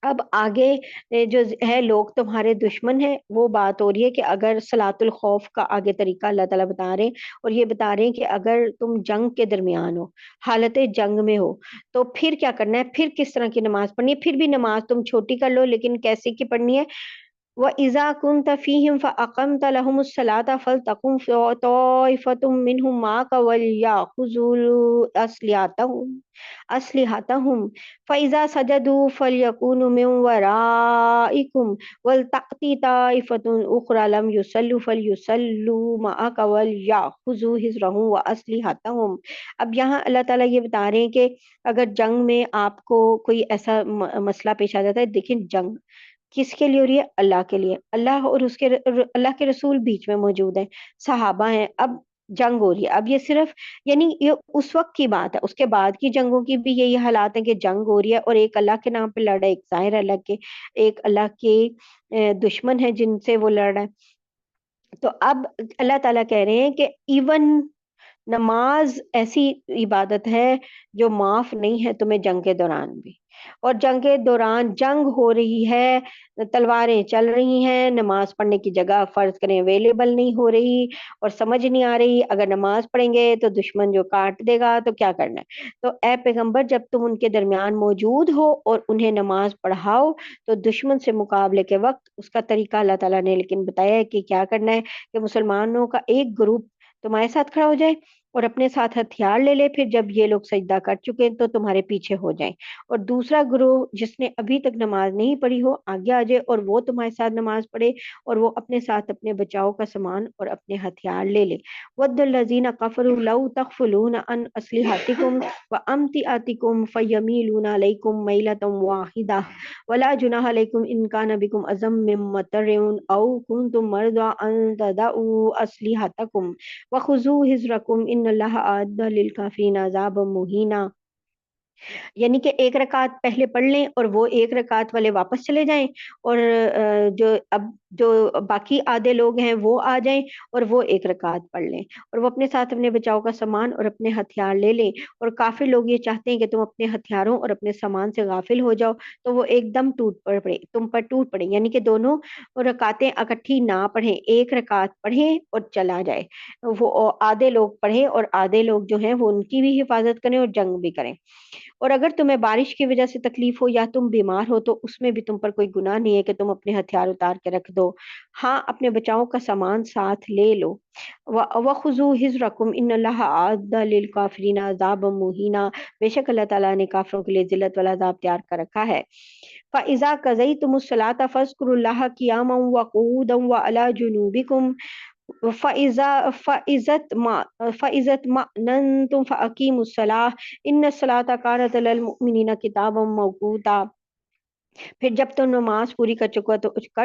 اب آگے جو ہے لوگ تمہارے دشمن ہیں، وہ بات ہو رہی ہے کہ اگر صلاۃ الخوف کا آگے طریقہ اللہ تعالیٰ بتا رہے ہیں، اور یہ بتا رہے ہیں کہ اگر تم جنگ کے درمیان ہو، حالت جنگ میں ہو، تو پھر کیا کرنا ہے، پھر کس طرح کی نماز پڑھنی ہے۔ پھر بھی نماز تم چھوٹی کر لو، لیکن کیسے کی پڑھنی ہے؟ وَإِذَا كُنْتَ فِيهِمْ فَأَقَمْتَ لَهُمُ الصَّلَاةَ فَلْتَقُمْ طَائِفَةٌ مِّنْهُمْ مَعَكَ وَلْيَأْخُذُوا أَسْلِحَتَهُمْ فَإِذَا سَجَدُوا فَلْيَكُونُوا مِنْ وَرَائِكُمْ وَلْتَأْتِ طَائِفَةٌ أُخْرَى لَمْ يُصَلُّوا فَلْيُصَلُّوا مَعَكَ وَلْيَأْخُذُوا حِذْرَهُمْ وَأَسْلِحَتَهُمْ۔ اب یہاں اللہ تعالیٰ یہ بتا رہے ہیں کہ اگر جنگ میں آپ کو کوئی ایسا مسئلہ پیش آ جاتا ہے، دیکھیں جنگ کس کے لیے ہو رہی ہے؟ اللہ کے لیے، اللہ اور اس کے اللہ کے رسول بیچ میں موجود ہیں، صحابہ ہیں، اب جنگ ہو رہی ہے۔ اب یہ صرف یعنی یہ اس وقت کی بات ہے، اس کے بعد کی جنگوں کی بھی یہی حالات ہیں کہ جنگ ہو رہی ہے اور ایک اللہ کے نام پہ لڑ رہا ہے، ایک ظاہر اللہ کے، ایک اللہ کے دشمن ہے جن سے وہ لڑ رہا ہے۔ تو اب اللہ تعالیٰ کہہ رہے ہیں کہ ایون نماز ایسی عبادت ہے جو معاف نہیں ہے تمہیں جنگ کے دوران بھی، اور جنگ کے دوران جنگ ہو رہی ہے، تلواریں چل رہی ہیں، نماز پڑھنے کی جگہ فرض کریں اویلیبل نہیں ہو رہی اور سمجھ نہیں آ رہی، اگر نماز پڑھیں گے تو دشمن جو کاٹ دے گا تو کیا کرنا ہے؟ تو اے پیغمبر جب تم ان کے درمیان موجود ہو اور انہیں نماز پڑھاؤ تو دشمن سے مقابلے کے وقت اس کا طریقہ اللہ تعالیٰ نے لیکن بتایا ہے کہ کیا کرنا ہے، کہ مسلمانوں کا ایک گروپ تمہارے ساتھ کھڑا ہو جائے اور اپنے ساتھ ہتھیار لے لے، پھر جب یہ لوگ سجدہ کر چکے تو تمہارے پیچھے ہو جائیں، اور دوسرا گروہ جس نے ابھی تک نماز نہیں پڑھی ہو آگے آ جائے اور وہ تمہارے ساتھ نماز پڑھے اور وہ اپنے ساتھ اپنے بچاؤ کا سامان اور اپنے ہتھیار لے لے۔ وَدَّ الَّذِينَ كَفَرُوا لَوْ تَغْفُلُونَ عَنْ أَسْلِحَتِكُمْ وَأَمْتِعَتِكُمْ فَيَمِيلُونَ عَلَيْكُمْ مَيْلَةً وَاحِدَةً وَلَا جُنَاحَ عَلَيْكُمْ إِنْ كَانَ بِكُمْ أَذًى مِّن مَّطَرٍ أَوْ كُنتُم مَّرْضَىٰ أَن تَضَعُوا أَسْلِحَتَكُمْ وَخُذُوا حِذْرَكُمْ إِنَّ اللَّهَ أَعَدَّ لِلْكَافِرِينَ عَذَابًا مُّهِينًا۔ یعنی کہ ایک رکعت پہلے پڑھ لیں اور وہ ایک رکعت والے واپس چلے جائیں، اور جو باقی آدھے لوگ ہیں وہ آ جائیں اور وہ ایک رکعت پڑھ لیں اور وہ اپنے ساتھ اپنے بچاؤ کا سامان اور اپنے ہتھیار لے لیں، اور کافر لوگ یہ چاہتے ہیں کہ تم اپنے ہتھیاروں اور اپنے سامان سے غافل ہو جاؤ تو وہ ایک دم تم پر ٹوٹ پڑے، یعنی کہ دونوں رکعتیں اکٹھی نہ پڑھیں، ایک رکعت پڑھیں اور چلا جائے، وہ آدھے لوگ پڑھیں اور آدھے لوگ جو ہیں وہ ان کی بھی حفاظت کریں اور جنگ بھی کریں۔ اور اگر تمہیں بارش کی وجہ سے تکلیف ہو یا تم بیمار ہو تو اس میں بھی تم پر کوئی گناہ نہیں ہے کہ تم اپنے ہتھیار اتار کے رکھ دو، ہاں اپنے بچاؤ کا سامان ساتھ لے لو۔ وَخُذُوا حِذْرَكُمْ إِنَّ اللَّهَ أَعَدَّ لِلْكَافِرِينَ عَذَابًا مُّهِينًا، بے شک اللہ تعالیٰ نے کافروں کے لیے ذلت والا عذاب تیار کر رکھا ہے۔ فَإِذَا قَضَيْتُمُ الصَّلَاةَ فَاذْكُرُوا اللَّهَ قِيَامًا وَقُعُودًا وَعَلَىٰ جُنُوبِكُمْ فَإِذَا اطْمَأْنَنْتُمْ فَأَقِيمُوا الصَّلَاةَ إِنَّ الصَّلَاةَ كَانَتْ عَلَى الْمُؤْمِنِينَ كِتَابًا مَّوْقُوتًا۔ پھر جب تم نماز پوری کر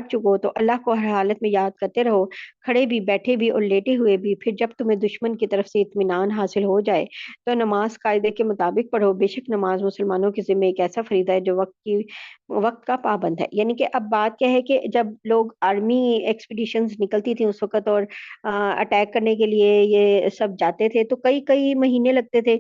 چکو تو اللہ کو ہر حالت میں یاد کرتے رہو، کھڑے بھی، بیٹھے بھی اور لیٹے ہوئے بھی۔ پھر جب تمہیں دشمن کی طرف سے اطمینان حاصل ہو جائے تو نماز قاعدے کے مطابق پڑھو، بے شک نماز مسلمانوں کے ذمہ ایک ایسا فریضہ ہے جو وقت کا پابند ہے۔ یعنی کہ اب بات کیا ہے کہ جب لوگ آرمی ایکسپیڈیشنز نکلتی تھیں اس وقت اور اٹیک کرنے کے لیے یہ سب جاتے تھے تو کئی کئی مہینے لگتے تھے،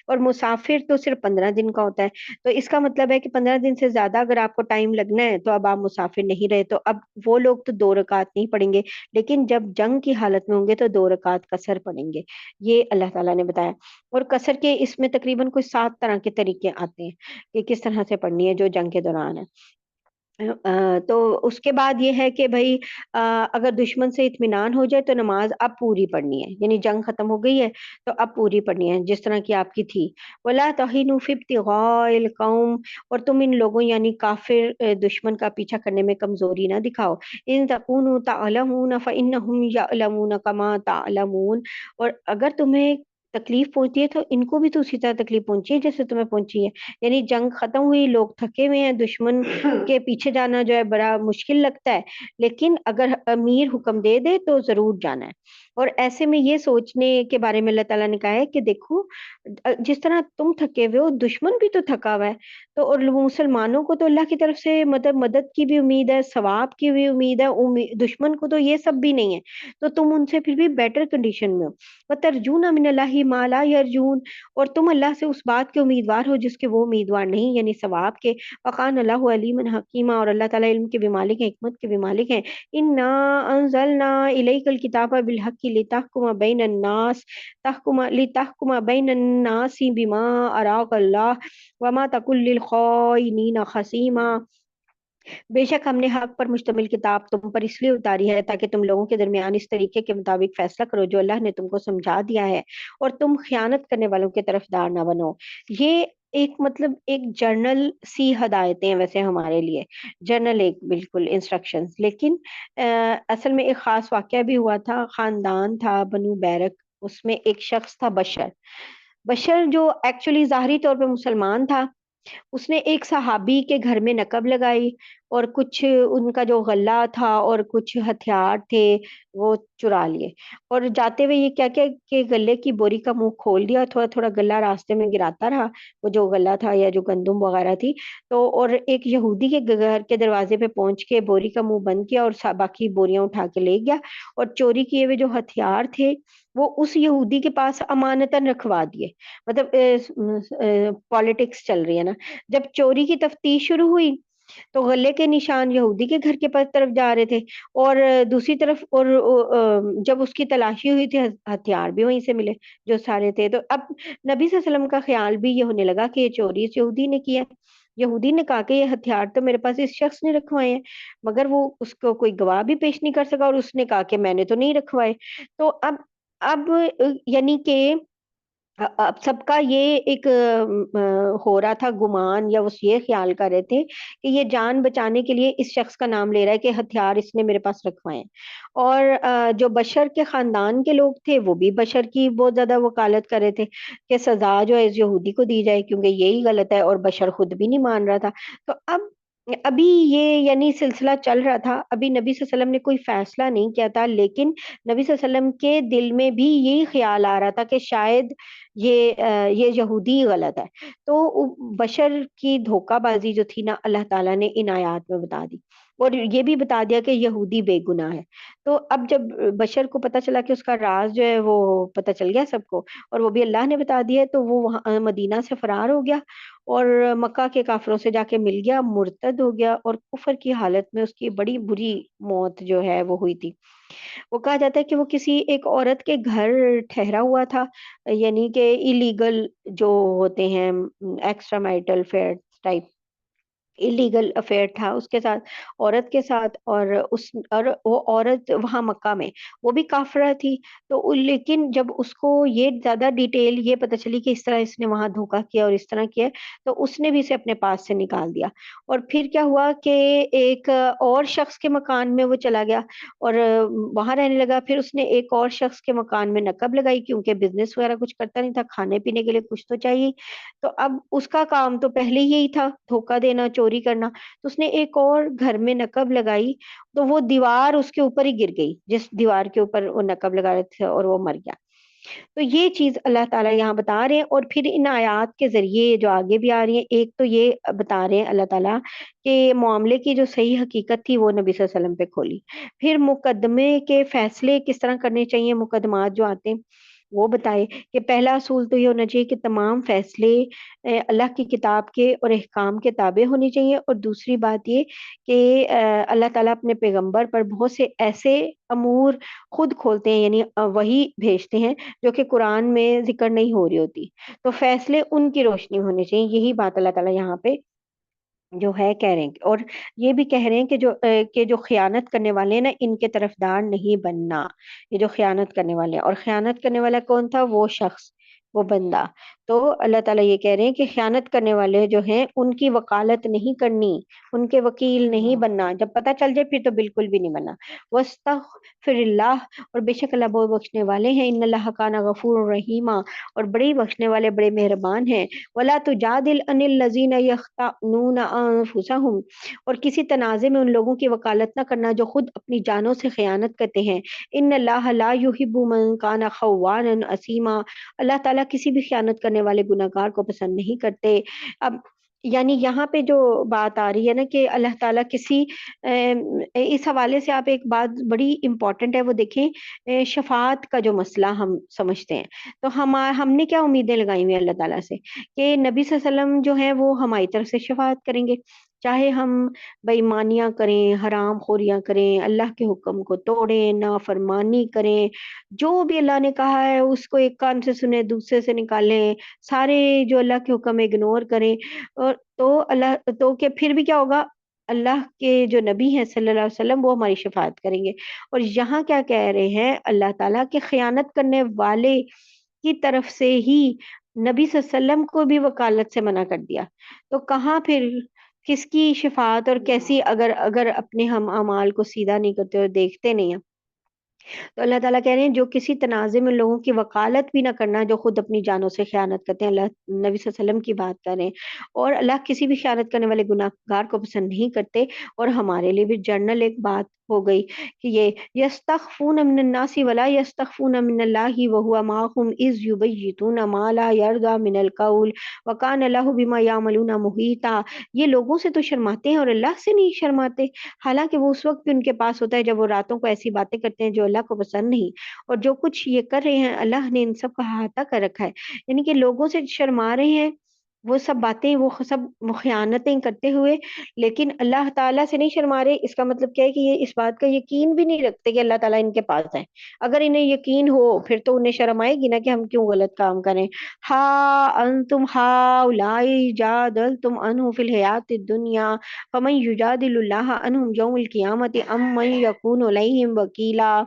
اور مسافر تو صرف 15 دن کا ہوتا ہے، تو اس کا مطلب ہے کہ 15 دن سے زیادہ اگر آپ کو ٹائم لگنا ہے تو اب آپ مسافر نہیں رہے، تو اب وہ لوگ تو 2 رکعت نہیں پڑھیں گے، لیکن جب جنگ کی حالت میں ہوں گے تو 2 رکعت قصر پڑھیں گے، یہ اللہ تعالیٰ نے بتایا۔ اور قصر کے اس میں تقریباً کوئی 7 طرح کے طریقے آتے ہیں کہ کس طرح سے پڑھنی ہے جو جنگ کے دوران ہے۔ تو اس کے بعد یہ ہے کہ بھائی اگر دشمن سے اطمینان ہو جائے تو نماز اب پوری پڑھنی ہے، یعنی جنگ ختم ہو گئی ہے تو اب پوری پڑھنی ہے جس طرح کی آپ کی تھی۔ وَلَا تَهِنُوا فِي ابْتِغَاءِ الْقَوْمِ، اور تم ان لوگوں یعنی کافر دشمن کا پیچھا کرنے میں کمزوری نہ دکھاؤ۔ إِن تَكُونُوا تَعْلَمُونَ فَإِنَّهُمْ يَعْلَمُونَ كَمَا تَعْلَمُونَ، اور اگر تمہیں تکلیف پہنچتی ہے تو ان کو بھی تو اسی طرح تکلیف پہنچی ہے جیسے تمہیں پہنچی ہے، یعنی جنگ ختم ہوئی، لوگ تھکے ہوئے ہیں، دشمن کے پیچھے جانا جو ہے بڑا مشکل لگتا ہے، لیکن اگر امیر حکم دے دے تو ضرور جانا ہے۔ اور ایسے میں یہ سوچنے کے بارے میں اللہ تعالیٰ نے کہا ہے کہ دیکھو جس طرح تم تھکے ہوئے ہو دشمن بھی تو تھکا ہوا ہے، تو اور مسلمانوں کو تو اللہ کی طرف سے مدد کی بھی امید ہے، ثواب کی بھی امید ہے، دشمن کو تو یہ سب بھی نہیں ہے، تو تم ان سے پھر بھی بیٹر کنڈیشن میں ہو۔ وَتَرْجُونَ مِنَ اللَّهِ مَا لَا يَرْجُونَ، اور تم اللہ سے اس بات کے امیدوار ہو جس کے وہ امیدوار نہیں، یعنی ثواب کے۔ وَقَانَ اللَّهُ عَلِيمًا حَكِيمًا، اور اللہ تعالیٰ علم کے بھی مالک ہیں، حکمت کے بھی مالک ہیں۔ إِنَّا أَنزَلْنَا إِلَيْكَ الْكِتَابَ بِالْحَقِّ لِتَحْكُمَ بَيْنَ النَّاسِ بِمَا أَرَاكَ اللَّهُ وَمَا تَكُن لِّلْخَائِنِينَ خَصِيمًا۔ بے شک ہم نے حق پر مشتمل کتاب تم پر اس لیے اتاری ہے تاکہ تم لوگوں کے درمیان اس طریقے کے مطابق فیصلہ کرو جو اللہ نے تم کو سمجھا دیا ہے، اور تم خیانت کرنے والوں کے طرفدار نہ بنو۔ یہ ایک مطلب ایک جرنل سی ہدایتیں ہیں ویسے ہمارے لیے، جرنل ایک بالکل انسٹرکشنز، لیکن اصل میں ایک خاص واقعہ بھی ہوا تھا، خاندان تھا بنو بیرک، اس میں ایک شخص تھا بشر، بشر جو ایکچولی ظاہری طور پہ مسلمان تھا، اس نے ایک صحابی کے گھر میں نقب لگائی اور کچھ ان کا جو غلہ تھا اور کچھ ہتھیار تھے وہ چرا لیے، اور جاتے ہوئے یہ کیا کیا کہ غلے کی بوری کا منہ کھول دیا، تھوڑا تھوڑا غلہ راستے میں گراتا رہا، وہ جو غلہ تھا یا جو گندم وغیرہ تھی، تو اور ایک یہودی کے گھر کے دروازے پہ پہنچ کے بوری کا منہ بند کیا اور باقی بوریاں اٹھا کے لے گیا، اور چوری کیے ہوئے جو ہتھیار تھے وہ اس یہودی کے پاس امانتاً رکھوا دیے۔ مطلب پالیٹکس چل رہی ہے نا، جب چوری کی تفتیش شروع ہوئی تو غلے کے نشان یہودی کے گھر کے طرف جا رہے تھے، اور دوسری طرف اور جب اس کی تلاشی ہوئی تھی ہتھیار بھی وہیں سے ملے جو سارے تھے، تو اب نبی صلی اللہ علیہ وسلم کا خیال بھی یہ ہونے لگا کہ یہ چوری اس یہودی نے کیا ہے۔ یہودی نے کہا کہ یہ ہتھیار تو میرے پاس اس شخص نے رکھوائے ہیں، مگر وہ اس کو کوئی گواہ بھی پیش نہیں کر سکا، اور اس نے کہا کہ میں نے تو نہیں رکھوائے۔ تو اب یعنی کہ اب سب کا یہ ایک ہو رہا تھا گمان، یا اس یہ خیال کر رہے تھے کہ یہ جان بچانے کے لیے اس شخص کا نام لے رہا ہے کہ ہتھیار اس نے میرے پاس رکھوائے ہیں، اور جو بشر کے خاندان کے لوگ تھے وہ بھی بشر کی بہت زیادہ وکالت کر رہے تھے کہ سزا جو ہے اس یہودی کو دی جائے کیونکہ یہی غلط ہے، اور بشر خود بھی نہیں مان رہا تھا۔ تو ابھی یہ یعنی سلسلہ چل رہا تھا، ابھی نبی صلی اللہ علیہ وسلم نے کوئی فیصلہ نہیں کیا تھا، لیکن نبی صلی اللہ علیہ وسلم کے دل میں بھی یہی خیال آ رہا تھا کہ شاید یہ یہودی غلط ہے۔ تو بشر کی دھوکہ بازی جو تھی نا، اللہ تعالیٰ نے ان آیات میں بتا دی، اور یہ بھی بتا دیا کہ یہودی بے گناہ ہے۔ تو اب جب بشر کو پتا چلا کہ اس کا راز جو ہے وہ پتا چل گیا سب کو، اور وہ بھی اللہ نے بتا دیا، تو وہ وہاں مدینہ سے فرار ہو گیا اور مکہ کے کافروں سے جا کے مل گیا، مرتد ہو گیا، اور کفر کی حالت میں اس کی بڑی بری موت جو ہے وہ ہوئی تھی۔ وہ کہا جاتا ہے کہ وہ کسی ایک عورت کے گھر ٹھہرا ہوا تھا، یعنی کہ ایلیگل جو ہوتے ہیں extra marital affair type, illegal affair تھا اس کے ساتھ، عورت کے ساتھ، اور وہ عورت وہاں مکہ میں وہ بھی کافرہ تھی۔ تو لیکن جب اس کو یہ زیادہ ڈیٹیل یہ پتہ چلی کہ اس طرح اس نے وہاں دھوکہ کیا اور اس طرح کیا، تو اس نے بھی اسے اپنے پاس سے نکال دیا، اور پھر کیا ہوا کہ ایک اور شخص کے مکان میں وہ چلا گیا اور وہاں رہنے لگا۔ پھر اس نے ایک اور شخص کے مکان میں نقب لگائی کیونکہ بزنس وغیرہ کچھ کرتا نہیں تھا، کھانے پینے کے لیے کچھ تو چاہیے، تو اب اس کا کام تو پہلے یہی تھا دھوکہ دینا، چوری کرنا، تو اس نے ایک اور گھر میں نقب لگائی، تو وہ دیوار اس کے اوپر ہی گر گئی جس دیوار کے اوپر وہ نقب لگا رہے تھے، اور وہ مر گیا۔ تو یہ چیز اللہ تعالیٰ یہاں بتا رہے ہیں، اور پھر ان آیات کے ذریعے جو آگے بھی آ رہی ہیں، ایک تو یہ بتا رہے ہیں اللہ تعالیٰ کہ معاملے کی جو صحیح حقیقت تھی وہ نبی صلی اللہ علیہ وسلم پہ کھولی، پھر مقدمے کے فیصلے کس طرح کرنے چاہیے، مقدمات جو آتے ہیں وہ بتائے کہ پہلا اصول تو یہ ہونا چاہیے کہ تمام فیصلے اللہ کی کتاب کے اور احکام کے تابع ہونے چاہیے، اور دوسری بات یہ کہ اللہ تعالیٰ اپنے پیغمبر پر بہت سے ایسے امور خود کھولتے ہیں، یعنی وہی بھیجتے ہیں جو کہ قرآن میں ذکر نہیں ہو رہی ہوتی، تو فیصلے ان کی روشنی ہونے چاہیے، یہی بات اللہ تعالیٰ یہاں پہ جو ہے کہہ رہے ہیں، اور یہ بھی کہہ رہے ہیں کہ جو خیانت کرنے والے ہیں نا ان کے طرفدار نہیں بننا، یہ جو خیانت کرنے والے ہیں، اور خیانت کرنے والا کون تھا؟ وہ شخص، وہ بندہ۔ تو اللہ تعالیٰ یہ کہہ رہے ہیں کہ خیانت کرنے والے جو ہیں ان کی وکالت نہیں کرنی، ان کے وکیل نہیں بننا، جب پتہ چل جائے پھر تو بالکل بھی نہیں بننا۔ وَاسْتَغْفِرِ اللَّهِ، اور بے شک اللہ بہت بخشنے والے ہیں، ان اللہ کان غفور الرحیم، اور بڑے بخشنے والے بڑے مہربان ہیں۔ وَلَا تُجَادِلْ عَنِ الَّذِينَ يَخْتَأْنُونَ أَنفُسَهُمْ، اور کسی تنازع میں ان لوگوں کی وکالت نہ کرنا جو خود اپنی جانوں سے خیانت کرتے ہیں۔ ان اللہ لا يحب من کان خوانا اثیما، اللہ تعالیٰ کسی بھی خیانت کرنے والے گناہ گار کو پسند نہیں کرتے۔ اب یعنی یہاں پہ جو بات آ رہی ہے نا کہ اللہ تعالیٰ کسی اس حوالے سے آپ ایک بات بڑی امپورٹنٹ ہے وہ دیکھیں، شفاعت کا جو مسئلہ ہم سمجھتے ہیں، تو ہم نے کیا امیدیں لگائی ہوئی ہیں اللہ تعالیٰ سے کہ نبی صلی اللہ علیہ وسلم جو ہیں وہ ہماری طرف سے شفاعت کریں گے، چاہے ہم بےایمانیاں کریں، حرام خوریاں کریں، اللہ کے حکم کو توڑیں، نافرمانی کریں، جو بھی اللہ نے کہا ہے اس کو ایک کان سے سنیں دوسرے سے نکالیں، سارے جو اللہ کے حکم اگنور کریں، اور تو اللہ تو کہ پھر بھی کیا ہوگا؟ اللہ کے جو نبی ہیں صلی اللہ علیہ وسلم وہ ہماری شفاعت کریں گے۔ اور یہاں کیا کہہ رہے ہیں اللہ تعالیٰ کہ خیانت کرنے والے کی طرف سے ہی نبی صلی اللہ علیہ وسلم کو بھی وکالت سے منع کر دیا، تو کہاں پھر کس کی شفاعت اور کیسی، اگر اگر اپنے ہم اعمال کو سیدھا نہیں کرتے اور دیکھتے نہیں ہیں، تو اللہ تعالیٰ کہہ رہے ہیں جو کسی تنازع میں لوگوں کی وکالت بھی نہ کرنا، جو خود اپنی جانوں سے خیانت کرتے ہیں، اللہ نبی صلی اللہ علیہ وسلم کی بات کر رہے ہیں، اور اللہ کسی بھی خیانت کرنے والے گناہ گار کو پسند نہیں کرتے۔ اور ہمارے لیے بھی جنرل ایک بات ہو گئی کہ یہ یستخفون من الناس ولا یستخفون من اللہ وهو معهم اذ یبیتون ما لا یرضى من القول وکان اللہ بما یعملون محیطا۔ یہ لوگوں سے تو شرماتے ہیں اور اللہ سے نہیں شرماتے، حالانکہ وہ اس وقت بھی ان کے پاس ہوتا ہے جب وہ راتوں کو ایسی باتیں کرتے ہیں جو اللہ کو پسند نہیں، اور جو کچھ یہ کر رہے ہیں اللہ نے ان سب کا احاطہ کر رکھا ہے، یعنی کہ لوگوں سے شرما رہے ہیں وہ سب باتیں، وہ سب خیانتیں کرتے ہوئے، لیکن اللہ تعالیٰ سے نہیں شرما رہے۔ اس کا مطلب کیا ہے کہ یہ اس بات کا یقین بھی نہیں رکھتے کہ اللہ تعالیٰ ان کے پاس ہے۔ اگر انہیں یقین ہو پھر تو انہیں شرم آئے گی نا کہ ہم کیوں غلط کام کریں۔ ہا انتم ہاؤلائی جادلتم عنہ فی الحیات الدنیا فمن یجادل اللہ عنہم یوم القیامت ام من یکون علیہم وکیلا۔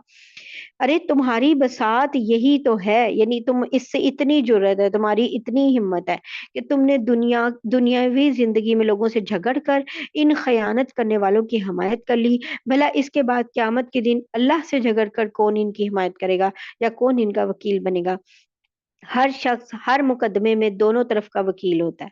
ارے تمہاری بساط یہی تو ہے، یعنی تم اس سے اتنی جرأت ہے، تمہاری اتنی ہمت ہے کہ تم نے دنیاوی زندگی میں لوگوں سے جھگڑ کر ان خیانت کرنے والوں کی حمایت کر لی، بھلا اس کے بعد قیامت کے دن اللہ سے جھگڑ کر کون ان کی حمایت کرے گا یا کون ان کا وکیل بنے گا؟ ہر شخص ہر مقدمے میں دونوں طرف کا وکیل ہوتا ہے۔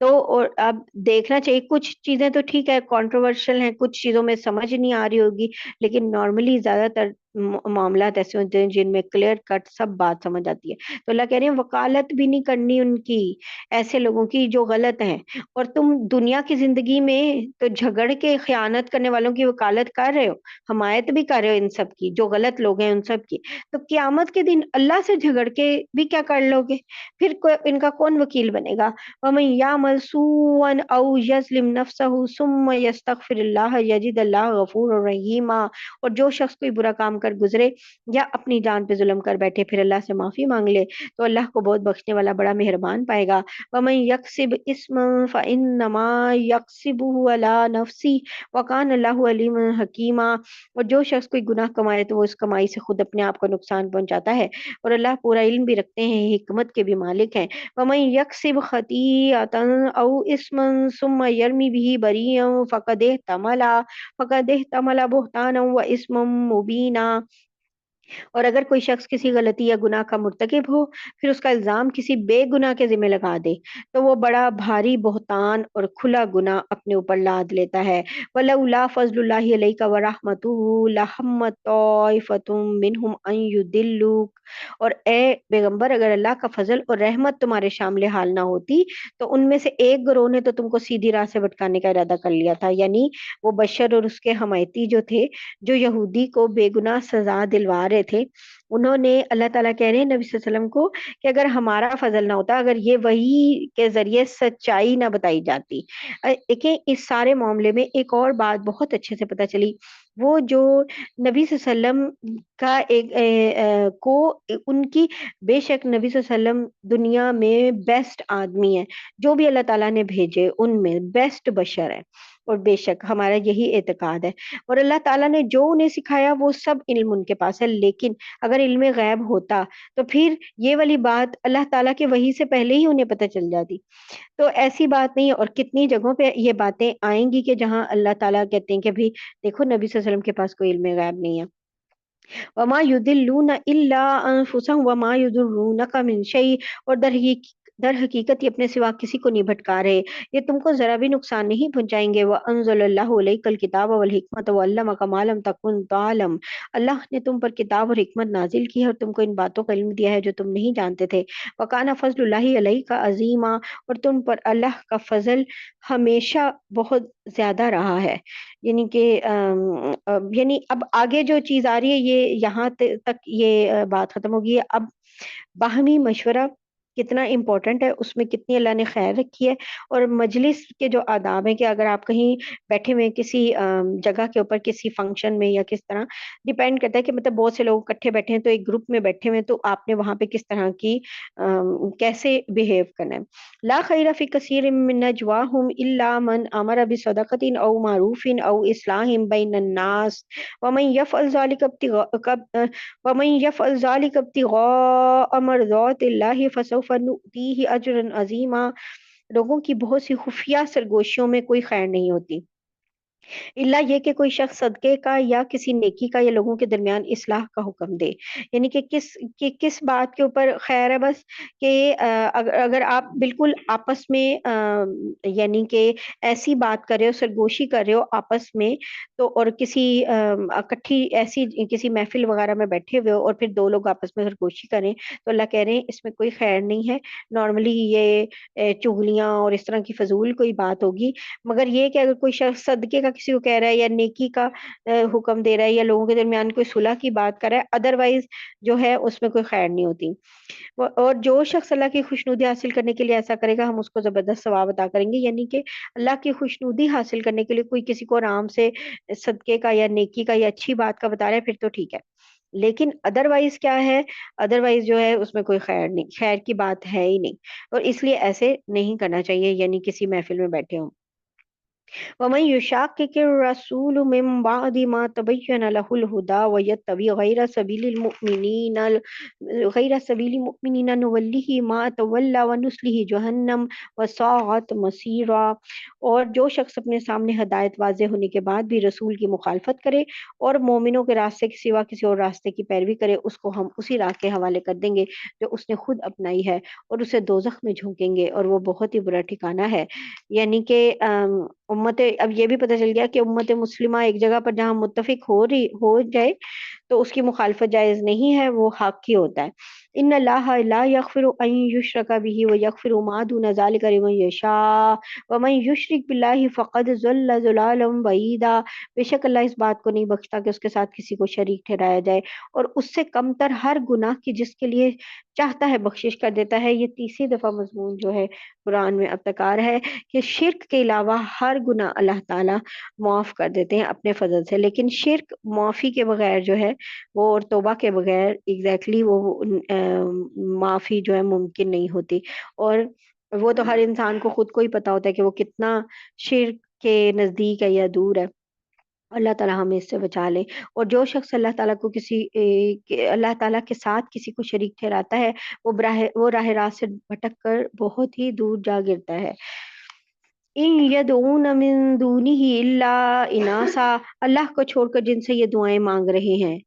تو اور اب دیکھنا چاہیے، کچھ چیزیں تو ٹھیک ہے کنٹروورشل ہیں، کچھ چیزوں میں سمجھ نہیں آ رہی ہوگی، لیکن نارملی زیادہ تر معاملات ایسے ہوتے ہیں جن میں کلیئر کٹ سب بات سمجھ آتی ہے۔ تو اللہ کہہ رہے ہیں وکالت بھی نہیں کرنی ان کی، ایسے لوگوں کی جو غلط ہیں، اور تم دنیا کی زندگی میں تو جھگڑ کے خیانت کرنے والوں کی وکالت کر رہے ہو، حمایت بھی کر رہے ہو ان سب کی، جو غلط لوگ ہیں ان سب کی، تو قیامت کے دن اللہ سے جھگڑ کے بھی کیا کر لو گے؟ پھر ان کا کون وکیل بنے گا؟ وَمَن يَعْمَلْ سُوءًا أَوْ يَظْلِمْ نَفْسَهُ ثُمَّ يَسْتَغْفِرِ اللَّهَ يَجِدْ اللَّهَ غَفُورًا رَحِيمًا۔ اور جو شخص کوئی برا کام کر گزرے یا اپنی جان پہ ظلم کر بیٹھے پھر اللہ سے معافی مانگ لے تو اللہ کو بہت بخشنے والا بڑا مہربان پائے گا۔ وَمَن يَكْسِبْ إِثْمًا فَإِنَّمَا يَكْسِبُهُ عَلَى نَفْسِهِ وَكَانَ اللَّهُ عَلِيمًا حَكِيمًا۔ اور جو شخص کوئی گناہ کمائے تو وہ اس کمائی سے خود اپنے آپ کو نقصان پہنچاتا ہے، اور اللہ پورا علم بھی رکھتے ہیں، حکمت کے بھی مالک ہیں۔ وَمَن يَكْسِبْ خَطِيئَةً أَوْ إِثْمًا ثُمَّ يَرْمِ بِهِ بَرِيئًا فَقَدِ احْتَمَلَ بُهْتَانًا وَإِثْمًا مُبِينًا۔ اور اگر کوئی شخص کسی غلطی یا گناہ کا مرتکب ہو پھر اس کا الزام کسی بے گناہ کے ذمہ لگا دے تو وہ بڑا بھاری بہتان اور کھلا گناہ اپنے اوپر لاد لیتا ہے۔ وَلَوْلَا فَضْلُ اللَّهِ عَلَيْكَ وَرَحْمَتُهُ لَهَمَّت طَائِفَةٌ مِّنْهُمْ أَن يُضِلُّوكَ۔ اور اے پیغمبر اگر اللہ کا فضل اور رحمت تمہارے شامل حال نہ ہوتی تو ان میں سے ایک گروہ نے تو تم کو سیدھی راہ سے بھٹکانے کا ارادہ کر لیا تھا، یعنی وہ بشر اور اس کے حمایتی جو تھے، جو یہودی کو بے گناہ سزا دلوا رہے تھے، انہوں نے، اللہ تعالیٰ کہہ رہے ہیں نبی صلی اللہ علیہ وسلم کو کہ اگر ہمارا فضل نہ ہوتا، اگر یہ وحی کے ذریعے سچائی نہ بتائی جاتی۔ دیکھیں اس سارے معاملے میں ایک اور بات بہت اچھے سے پتہ چلی، وہ جو نبی صلی اللہ علیہ وسلم کا ان کی، بے شک نبی صلی اللہ علیہ وسلم دنیا میں بیسٹ آدمی ہے، جو بھی اللہ تعالیٰ نے بھیجے ان میں بیسٹ بشر ہے، اور بے شک ہمارا یہی اعتقاد ہے، اور اللہ تعالیٰ نے جو انہیں سکھایا وہ سب علم ان کے پاس ہے۔ لیکن اگر علم غیب ہوتا تو پھر یہ والی بات اللہ تعالیٰ کے وحی سے پہلے ہی انہیں پتہ چل جاتی، تو ایسی بات نہیں ہے۔ اور کتنی جگہوں پہ یہ باتیں آئیں گی کہ جہاں اللہ تعالیٰ کہتے ہیں کہ بھی دیکھو نبی صلی اللہ علیہ وسلم کے پاس کوئی علم غیب نہیں ہے۔ وما يضلون الا انفسهم وما يضرونك من شيء۔ اور در حقیقت یہ اپنے سوا کسی کو نہیں بھٹکا رہے، یہ تم کو ذرا بھی نقصان نہیں پہنچائیں گے۔ وانزل اللہ علیک الکتاب والحکمت وعلمک ما لم تکن تعلم۔ اللہ نے تم پر کتاب اور حکمت نازل کی ہے اور تم کو ان باتوں کا علم دیا ہے جو تم نہیں جانتے تھے۔ وکان فضل اللہ علیک عظیما۔ اور تم پر اللہ کا فضل ہمیشہ بہت زیادہ رہا ہے، یعنی کہ یعنی اب آگے جو چیز آ رہی ہے یہ یہاں تک یہ بات ختم ہوگی۔ اب باہمی مشورہ کتنا امپورٹنٹ ہے، اس میں کتنی اللہ نے خیر رکھی ہے، اور مجلس کے جو آداب ہیں کہ اگر آپ کہیں بیٹھے ہوئے ہیں کسی جگہ کے اوپر، کسی فنکشن میں یا کس طرح، ڈیپینڈ کرتا ہے کہ مطلب بہت سے لوگ اکٹھے بیٹھے ہیں تو ایک گروپ میں بیٹھے ہوئے ہیں، تو آپ نے وہاں پہ کس طرح کی کیسے بیہیو کرنا ہے۔ لا خیر فی کثیر من نجواہم الا من امر بصدقۃ او معروف او اصلاح بین الناس ومن یفعل ذلک ومن يفعل ذلك ابتغاء مرضات اللہ فسوف نؤتیہ اجرا عظیما۔ لوگوں کی بہت سی خفیہ سرگوشیوں میں کوئی خیر نہیں ہوتی، اللہ یہ کہ کوئی شخص صدقے کا یا کسی نیکی کا یا لوگوں کے درمیان اصلاح کا حکم دے۔ یعنی کہ کس بات کے اوپر خیر ہے؟ بس کہ اگر آپ بالکل آپس میں یعنی کہ ایسی بات کر رہے ہو، سرگوشی کر رہے ہو آپس میں، تو اور کسی اکٹھی ایسی کسی محفل وغیرہ میں بیٹھے ہوئے ہو اور پھر دو لوگ آپس میں سرگوشی کریں، تو اللہ کہہ رہے ہیں اس میں کوئی خیر نہیں ہے۔ نارملی یہ چغلیاں اور اس طرح کی فضول کوئی بات ہوگی، مگر یہ کہ اگر کوئی شخص صدقے کا کسی کو کہہ رہا ہے یا نیکی کا حکم دے رہا ہے یا لوگوں کے درمیان کوئی صلح کی بات کر رہا ہے، ادروائز جو ہے اس میں کوئی خیر نہیں ہوتی۔ اور جو شخص اللہ کی خوشنودی حاصل کرنے کے لیے ایسا کرے گا، ہم اس کو زبردست ثواب عطا کریں گے۔ یعنی کہ اللہ کی خوشنودی حاصل کرنے کے لیے کوئی کسی کو آرام سے صدقے کا یا نیکی کا یا اچھی بات کا بتا رہا ہے، پھر تو ٹھیک ہے، لیکن ادروائز کیا ہے؟ ادروائز جو ہے اس میں کوئی خیر نہیں، خیر کی بات ہے ہی نہیں، اور اس لیے ایسے نہیں کرنا چاہیے، یعنی کسی محفل میں بیٹھے ہوں۔ ومن يشاقق الرسول من بعد ما تبين له الهدى ويتبع غير سبيل المؤمنين نوله ما تولى ونصله جهنم وساءت مصيرا۔ اور جو شخص اپنے سامنے ہدایت واضح ہونے کے بعد بھی رسول کی مخالفت کرے اور مومنوں کے راستے کے سوا کسی اور راستے کی پیروی کرے، اس کو ہم اسی راہ کے حوالے کر دیں گے جو اس نے خود اپنائی ہے، اور اسے دوزخ میں جھونکیں گے، اور وہ بہت ہی برا ٹھکانہ ہے۔ یعنی کہ امت، اب یہ بھی پتہ چل گیا کہ امت مسلمہ ایک جگہ پر جہاں متفق ہو جائے تو اس کی مخالفت جائز نہیں ہے، وہ حق ہی ہوتا ہے۔ ان اللہ لا یغفر ان یشرک بہ ویغفر ما دون ذلک لمن یشاء ومن یشرک باللہ فقد ضل ضلالا بعیدا۔ بے شک اللہ اس بات کو نہیں بخشتا کہ اس کے ساتھ کسی کو شریک ٹھہرایا جائے، اور اس سے کم تر ہر گناہ کی جس کے لیے چاہتا ہے بخشش کر دیتا ہے۔ یہ تیسری دفعہ مضمون جو ہے قرآن میں اب تک آ رہا ہے کہ شرک کے علاوہ ہر گناہ اللہ تعالیٰ معاف کر دیتے ہیں اپنے فضل سے، لیکن شرک معافی کے بغیر جو ہے وہ، اور توبہ کے بغیر ایگزیکٹلی وہ معافی جو ہے ممکن نہیں ہوتی، اور وہ تو ہر انسان کو خود کو ہی پتا ہوتا ہے کہ وہ کتنا شرک کے نزدیک ہے یا دور ہے۔ اللہ تعالیٰ ہمیں اس سے بچا لے۔ اور جو شخص اللہ تعالیٰ کو اللہ تعالیٰ کے ساتھ کسی کو شریک ٹھہراتا ہے، وہ راہ راست سے بھٹک کر بہت ہی دور جا گرتا ہے۔ ان یدعون من دونہ الا اناسا، اللہ کو چھوڑ کر جن سے یہ دعائیں مانگ رہے ہیں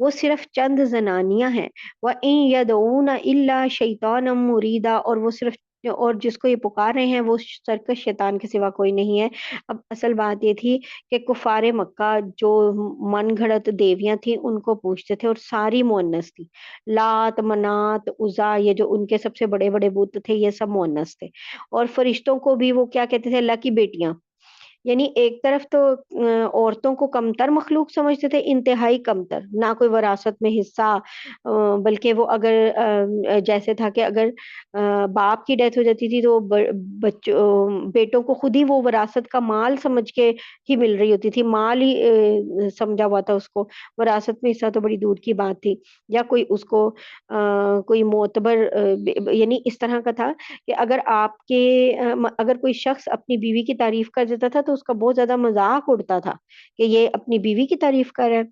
وہ صرف چند زنانیاں ہیں۔ وَإِن يَدْعُونَ إِلَّا شَيْطَانًا مُرِيدًا، اور وہ صرف، اور جس کو یہ پکار رہے ہیں وہ سرکش شیطان کے سوا کوئی نہیں ہے۔ اب اصل بات یہ تھی کہ کفار مکہ جو من گھڑت دیویاں تھیں ان کو پوچھتے تھے، اور ساری مؤنث تھی، لات منات عزا، یہ جو ان کے سب سے بڑے بڑے بت تھے یہ سب مؤنث تھے، اور فرشتوں کو بھی وہ کیا کہتے تھے؟ اللہ کی بیٹیاں۔ یعنی ایک طرف تو عورتوں کو کمتر مخلوق سمجھتے تھے، انتہائی کمتر، نہ کوئی وراثت میں حصہ، بلکہ وہ اگر جیسے تھا کہ اگر باپ کی ڈیتھ ہو جاتی تھی تو بیٹوں کو خود ہی وہ وراثت کا مال سمجھ کے ہی مل رہی ہوتی تھی، مال ہی سمجھا ہوا تھا اس کو، وراثت میں حصہ تو بڑی دور کی بات تھی، یا کوئی اس کو کوئی معتبر یعنی اس طرح کا تھا کہ اگر کوئی شخص اپنی بیوی کی تعریف کر دیتا تھا تو اس کا بہت زیادہ مذاق اڑتا تھا کہ یہ اپنی بیوی کی تعریف کر رہا ہے۔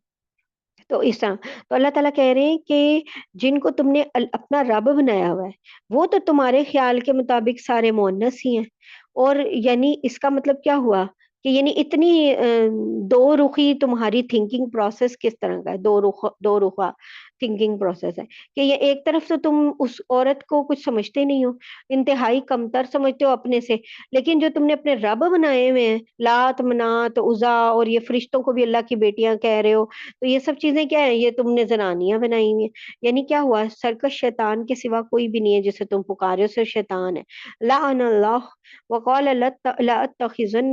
تو اس طرح تو اللہ تعالیٰ کہہ رہے ہیں کہ جن کو تم نے اپنا رب بنایا ہوا ہے وہ تو تمہارے خیال کے مطابق سارے مؤنث ہی ہیں، اور یعنی اس کا مطلب کیا ہوا کہ یعنی اتنی دو رخی تمہاری تھنکنگ پروسیس کس طرح کا ہے؟ دو رخا تھنکنگ پروسیس ہے کہ یہ ایک طرف تو تم اس عورت کو کچھ سمجھتے نہیں ہو، انتہائی کمتر سمجھتے ہو اپنے سے، لیکن جو تم نے اپنے رب بنائے ہوئے ہیں، لات منات عزا، اور یہ فرشتوں کو بھی اللہ کی بیٹیاں کہہ رہے ہو، تو یہ سب چیزیں کیا ہیں؟ یہ تم نے زنانیاں بنائی ہوئی ہیں۔ یعنی کیا ہوا؟ سرکش شیطان کے سوا کوئی بھی نہیں ہے جسے تم پکارے ہو، صرف شیطان ہے۔ لعن اللہ وقال لأتخذن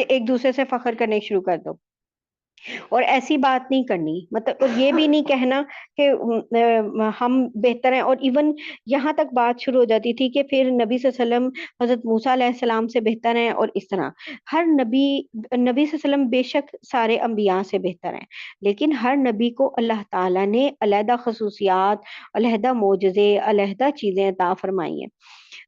کہ ایک دوسرے سے فخر کرنے شروع کر دو، اور ایسی بات نہیں کرنی، مطلب اور یہ بھی نہیں کہنا کہ ہم بہتر ہیں، اور ایون یہاں تک بات شروع ہو جاتی تھی کہ پھر نبی صلی اللہ علیہ وسلم حضرت موسیٰ علیہ السلام سے بہتر ہیں، اور اس طرح ہر نبی نبی صلی اللہ علیہ وسلم بے شک سارے انبیاء سے بہتر ہیں، لیکن ہر نبی کو اللہ تعالیٰ نے علیحدہ خصوصیات، علیحدہ معجزے، علیحدہ چیزیں عطا فرمائی ہیں۔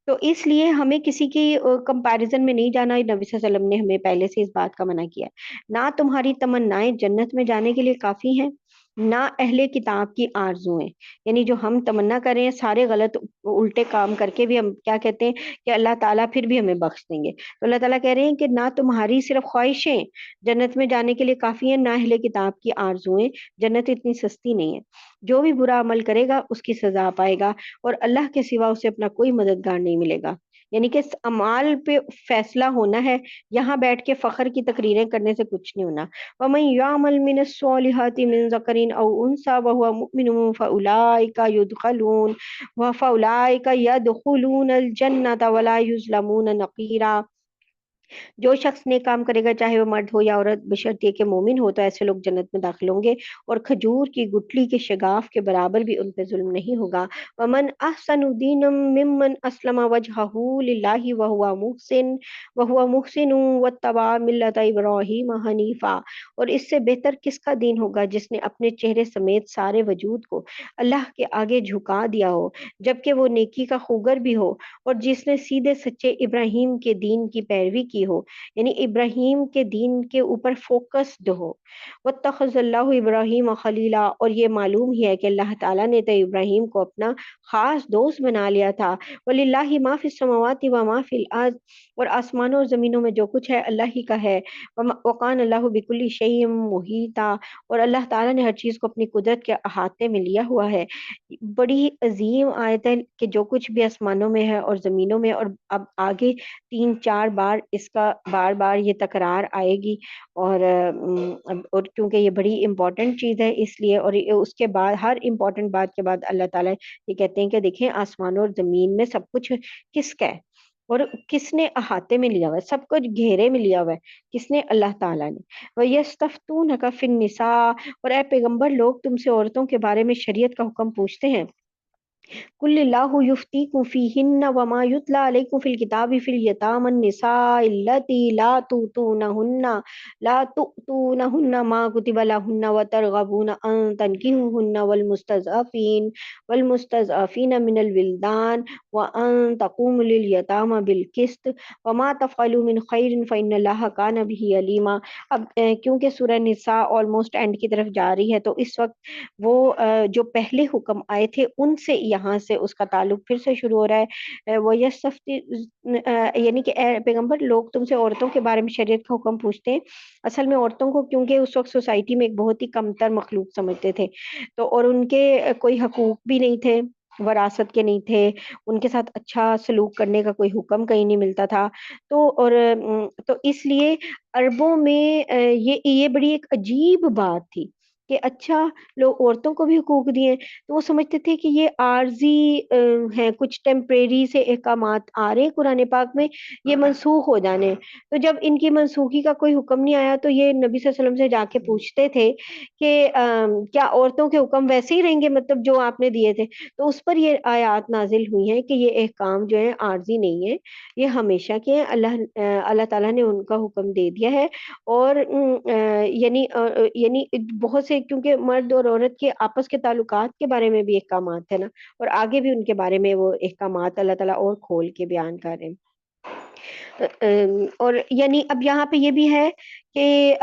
تو اس لیے ہمیں کسی کی کمپیریزن میں نہیں جانا، نبی صلی اللہ علیہ وسلم نے ہمیں پہلے سے اس بات کا منع کیا ہے۔ نہ تمہاری تمنائیں جنت میں جانے کے لیے کافی ہیں، نہ اہل کتاب کی آرزویں، یعنی جو ہم تمنا کر رہے ہیں سارے غلط الٹے کام کر کے بھی ہم کیا کہتے ہیں کہ اللہ تعالیٰ پھر بھی ہمیں بخش دیں گے، تو اللہ تعالیٰ کہہ رہے ہیں کہ نہ تمہاری صرف خواہشیں جنت میں جانے کے لیے کافی ہیں، نہ اہل کتاب کی آرزویں، جنت اتنی سستی نہیں ہے، جو بھی برا عمل کرے گا اس کی سزا پائے گا، اور اللہ کے سوا اسے اپنا کوئی مددگار نہیں ملے گا۔ یعنی کہ اعمال پہ فیصلہ ہونا ہے، یہاں بیٹھ کے فخر کی تقریریں کرنے سے کچھ نہیں ہونا۔ وَمَن يَعْمَلْ مِنَ الصَّالِحَاتِ مِن ذَكَرٍ أَوْ أُنثَىٰ وَهُوَ مُؤْمِنٌ فَأُولَٰئِكَ يَدْخُلُونَ الْجَنَّةَ وَلَا يُظْلَمُونَ نَقِيرًا۔ جو شخص نیک کام کرے گا چاہے وہ مرد ہو یا عورت، بشرط یہ کہ مومن ہو، تو ایسے لوگ جنت میں داخل ہوں گے، اور کھجور کی گٹلی کے شگاف کے برابر بھی ان پہ ظلم نہیں ہوگا۔ وَمَنْ أَحْسَنُ دِينًا مِّمَّنْ أَسْلَمَ وَجْهَهُ لِلَّهِ وَهُوَ مُحْسِنٌ وَاتَّبَعَ مِلَّةَ إِبْرَاهِيمَ حَنِيفًا۔ اور اس سے بہتر کس کا دین ہوگا جس نے اپنے چہرے سمیت سارے وجود کو اللہ کے آگے جھکا دیا ہو، جبکہ وہ نیکی کا خوگر بھی ہو، اور جس نے سیدھے سچے ابراہیم کے دین کی پیروی کی ہو، یعنی ابراہیم کے دین کے اوپر فوکسڈ ہو۔ واتخذ اللہ ابراہیم خلیلا، اور یہ معلوم ہی ہے کہ اللہ تعالیٰ نے تو ابراہیم کو اپنا خاص دوست بنا لیا تھا۔ وَلِلَّهِ مَا فِي السَّمَاوَاتِ وَمَا فِي الْأَرْضِ، اور آسمانوں اور زمینوں میں جو کچھ ہے اللہ ہی کا ہے۔ وَقَانَ اللَّهُ بِكُلِّ شَيْءٍ مُحِيطًا، اور اللہ تعالیٰ نے ہر چیز کو اپنی قدرت کے احاطے میں لیا ہوا ہے۔ بڑی عظیم آیت ہے کہ جو کچھ بھی آسمانوں میں ہے اور زمینوں میں، اور اب آگے 3-4 بار اس کا بار بار یہ تکرار آئے گی، اور کیونکہ یہ بڑی امپورٹنٹ چیز ہے اس لیے، اور اس کے بعد ہر امپورٹنٹ بات کے بعد اللہ تعالیٰ یہ کہتے ہیں کہ دیکھیں آسمانوں اور زمین میں سب کچھ کس کا ہے، اور کس نے احاطے میں لیا ہوا ہے، سب کچھ گھیرے میں لیا ہوا ہے، کس نے؟ اللہ تعالیٰ نے۔ وَيَسْتَفْتُونَكَ فِي النِّسَاءِ، اور اے پیغمبر لوگ تم سے عورتوں کے بارے میں شریعت کا حکم پوچھتے ہیں۔ قل اللہ یفتیکم فیہن وما یتلی علیکم فی الکتاب فی الیتامی النساء اللاتی لا تؤتونہن ما کتب لہن وترغبون ان تنکحوہن والمستضعفین من الولدان وان تقوموا لیلیتامی بالقسط وما تفعلوا من خیر فإن اللہ کان بہ علیما۔ اب کیونکہ سورہ نساء آلموسٹ اینڈ کی طرف جا رہی ہے، تو اس وقت وہ جو پہلے حکم آئے تھے ان سے یہاں سے اس کا تعلق پھر سے شروع ہو رہا ہے۔ وہ یعنی کہ اے پیغمبر لوگ تم سے عورتوں کے بارے میں شریعت کا حکم پوچھتے ہیں۔ اصل میں عورتوں کو کیونکہ اس وقت سوسائٹی میں ایک بہت ہی کمتر مخلوق سمجھتے تھے، تو اور ان کے کوئی حقوق بھی نہیں تھے، وراثت کے نہیں تھے، ان کے ساتھ اچھا سلوک کرنے کا کوئی حکم کہیں نہیں ملتا تھا، تو اس لیے عربوں میں یہ بڑی ایک عجیب بات تھی کہ اچھا لوگ عورتوں کو بھی حقوق دیے، تو وہ سمجھتے تھے کہ یہ عارضی ہیں، کچھ ٹیمپریری سے احکامات آ رہے ہیں قرآن پاک میں، یہ منسوخ ہو جانے ہیں۔ تو جب ان کی منسوخی کا کوئی حکم نہیں آیا تو یہ نبی صلی اللہ علیہ وسلم سے جا کے پوچھتے تھے کہ کیا عورتوں کے حکم ویسے ہی رہیں گے، مطلب جو آپ نے دیے تھے؟ تو اس پر یہ آیات نازل ہوئی ہیں کہ یہ احکام جو ہیں عارضی نہیں ہے، یہ ہمیشہ کے ہیں، اللہ تعالیٰ نے ان کا حکم دے دیا ہے، اور یعنی بہت سے کیونکہ مرد اور عورت کے آپس کے تعلقات کے بارے میں بھی احکامات ہیں نا، اور آگے بھی ان کے بارے میں وہ احکامات اللہ تعالیٰ اور کھول کے بیان کر رہے ہیں۔ اور یعنی اب یہاں پہ یہ بھی ہے کہ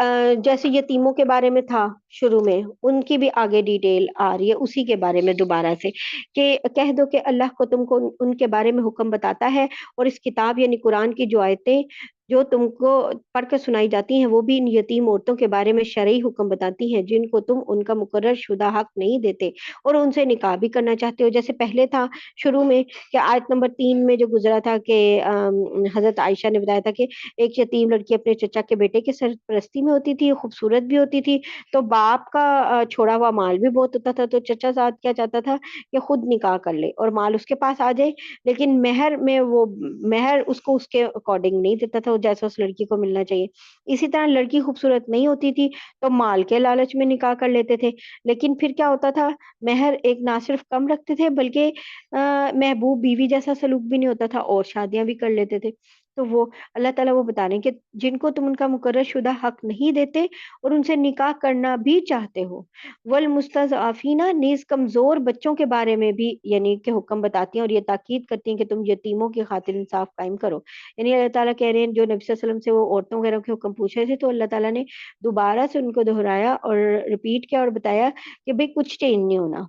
جیسے یتیموں کے بارے میں تھا شروع میں، ان کی بھی آگے ڈیٹیل آ رہی ہے اسی کے بارے میں دوبارہ سے، کہ کہہ دو کہ اللہ کو تم کو ان کے بارے میں حکم بتاتا ہے، اور اس کتاب یعنی قرآن کی جو آیتیں جو تم کو پڑھ کر سنائی جاتی ہیں وہ بھی ان یتیم عورتوں کے بارے میں شرعی حکم بتاتی ہیں جن کو تم ان کا مقرر شدہ حق نہیں دیتے اور ان سے نکاح بھی کرنا چاہتے ہو۔ جیسے پہلے تھا شروع میں کہ آیت نمبر 3 میں جو گزرا تھا کہ حضرت عائشہ نے بتایا تھا کہ ایک یتیم لڑکی اپنے چچا کے بیٹے کی سرپرستی میں ہوتی تھی، خوبصورت بھی ہوتی تھی، تو باپ کا چھوڑا ہوا مال بھی بہت ہوتا تھا، تو چچا صاحب کیا چاہتا تھا کہ خود نکاح کر لے اور مال اس کے پاس آ جائے، لیکن مہر میں وہ مہر اس کو اس کے اکارڈنگ نہیں دیتا تھا جیسا اس لڑکی کو ملنا چاہیے۔ اسی طرح لڑکی خوبصورت نہیں ہوتی تھی تو مال کے لالچ میں نکاح کر لیتے تھے، لیکن پھر کیا ہوتا تھا، مہر ایک نہ صرف کم رکھتے تھے بلکہ محبوب بیوی جیسا سلوک بھی نہیں ہوتا تھا اور شادیاں بھی کر لیتے تھے۔ تو وہ اللہ تعالیٰ وہ بتا رہے ہیں کہ جن کو تم ان کا مقرر شدہ حق نہیں دیتے اور ان سے نکاح کرنا بھی چاہتے ہو، والمستضعفین، نیز کمزور بچوں کے بارے میں بھی یعنی کہ حکم بتاتی ہیں اور یہ تاکید کرتی ہیں کہ تم یتیموں کی خاطر انصاف قائم کرو۔ یعنی اللہ تعالیٰ کہہ رہے ہیں جو نبی صلی اللہ علیہ وسلم سے وہ عورتوں وغیرہ کے حکم پوچھ رہے تھے تو اللہ تعالیٰ نے دوبارہ سے ان کو دہرایا اور ریپیٹ کیا اور بتایا کہ بھئی کچھ چینج نہیں ہونا،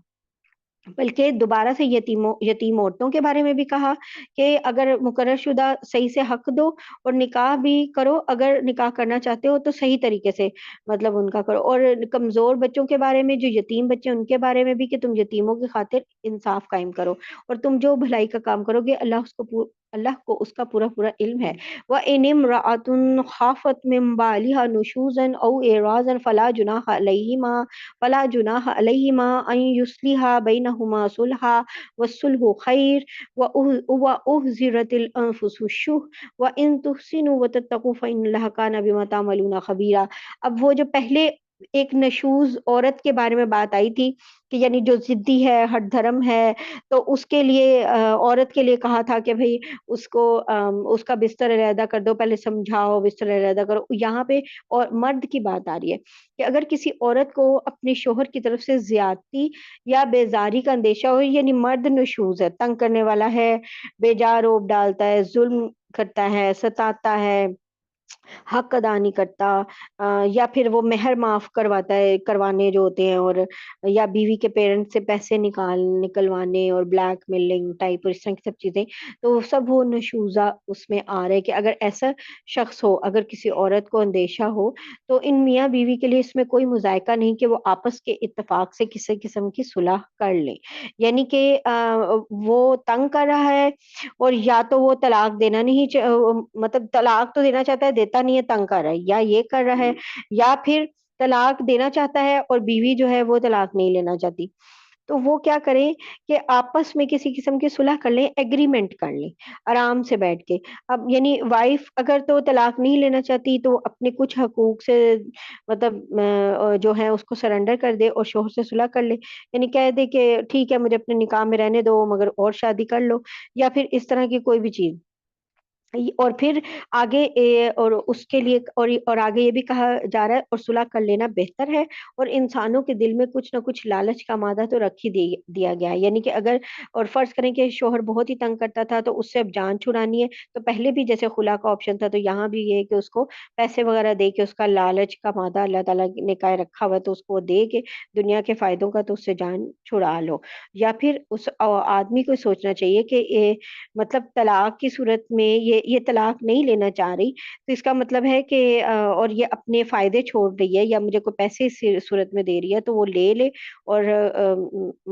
بلکہ دوبارہ سے یتیم عورتوں کے بارے میں بھی کہا کہ اگر مقرر شدہ صحیح سے حق دو اور نکاح بھی کرو، اگر نکاح کرنا چاہتے ہو تو صحیح طریقے سے مطلب ان کا کرو، اور کمزور بچوں کے بارے میں جو یتیم بچے ان کے بارے میں بھی کہ تم یتیموں کی خاطر انصاف قائم کرو، اور تم جو بھلائی کا کام کرو گے اللہ کو اس کا پورا پورا علم ہے۔ وَإِنِ امْرَأَةٌ خَافَتْ مِن بَعْلِهَا نُشُوزًا أَوْ إِعْرَاضًا فلا جناح علیہما ان یصلحا بینہما صلحا والصلح خیر واحضرت الانفس الشح وان تحسنوا وتتقوا فان اللہ کان بما تعملون خبیرا۔ اب وہ جو پہلے ایک نشوز عورت کے بارے میں بات آئی تھی کہ یعنی جو ضدی ہے، ہٹ دھرم ہے، تو اس کے لیے عورت کے لیے کہا تھا کہ بھئی اس کو اس کا بستر علیحدہ کر دو، پہلے سمجھاؤ بستر علیحدہ کرو۔ یہاں پہ اور مرد کی بات آ رہی ہے کہ اگر کسی عورت کو اپنے شوہر کی طرف سے زیادتی یا بیزاری کا اندیشہ ہو، یعنی مرد نشوز ہے، تنگ کرنے والا ہے، بے جا روب ڈالتا ہے، ظلم کرتا ہے، ستاتا ہے، حق ادا نہیں کرتا، یا پھر وہ مہر معاف کرواتا ہے، کروانے جو ہوتے ہیں، اور یا بیوی کے پیرنٹ سے پیسے نکلوانے اور بلیک میلنگ ٹائپ اور اس طرح کی سب چیزیں، تو سب وہ نشوزہ اس میں آ رہے کہ اگر ایسا شخص ہو، اگر کسی عورت کو اندیشہ ہو تو ان میاں بیوی کے لیے اس میں کوئی مذائقہ نہیں کہ وہ آپس کے اتفاق سے کسی قسم کی صلح کر لیں، یعنی کہ وہ تنگ کر رہا ہے اور یا تو وہ طلاق دینا نہیں مطلب طلاق تو دینا چاہتا ہے، دیتا نہیں ہے، تنگ کر رہا ہے، یا یہ کر رہا ہے، یا پھر طلاق دینا چاہتا ہے اور بیوی جو ہے وہ طلاق نہیں لینا چاہتی، تو وہ کیا کریں کہ آپس میں کسی قسم کی صلح کر لیں، ایگریمنٹ کر لیں آرام سے بیٹھ کے۔ اب یعنی وائف اگر تو طلاق نہیں لینا چاہتی تو اپنے کچھ حقوق سے مطلب جو ہے اس کو سرنڈر کر دے اور شوہر سے صلح کر لے، یعنی کہہ دے کہ ٹھیک ہے مجھے اپنے نکاح میں رہنے دو مگر اور شادی کر لو، یا پھر اس طرح کی کوئی بھی چیز۔ اور پھر آگے اور اس کے لیے اور آگے یہ بھی کہا جا رہا ہے اور صلح کر لینا بہتر ہے، اور انسانوں کے دل میں کچھ نہ کچھ لالچ کا مادہ تو رکھ ہی دیا گیا ہے، یعنی کہ اگر اور فرض کریں کہ شوہر بہت ہی تنگ کرتا تھا تو اس سے اب جان چھڑانی ہے تو پہلے بھی جیسے خلا کا آپشن تھا، تو یہاں بھی یہ ہے کہ اس کو پیسے وغیرہ دے کے اس کا لالچ کا مادہ اللہ تعالیٰ نے کا رکھا ہوا ہے تو اس کو دے کے دنیا کے فائدوں کا تو اس سے جان چھڑا لو، یا پھر اس آدمی کو سوچنا چاہیے کہ مطلب طلاق کی صورت میں یہ طلاق نہیں لینا چاہ رہی تو اس کا مطلب ہے کہ اور یہ اپنے فائدے چھوڑ رہی ہے یا مجھے کوئی پیسے اس صورت میں دے رہی ہے تو وہ لے لے اور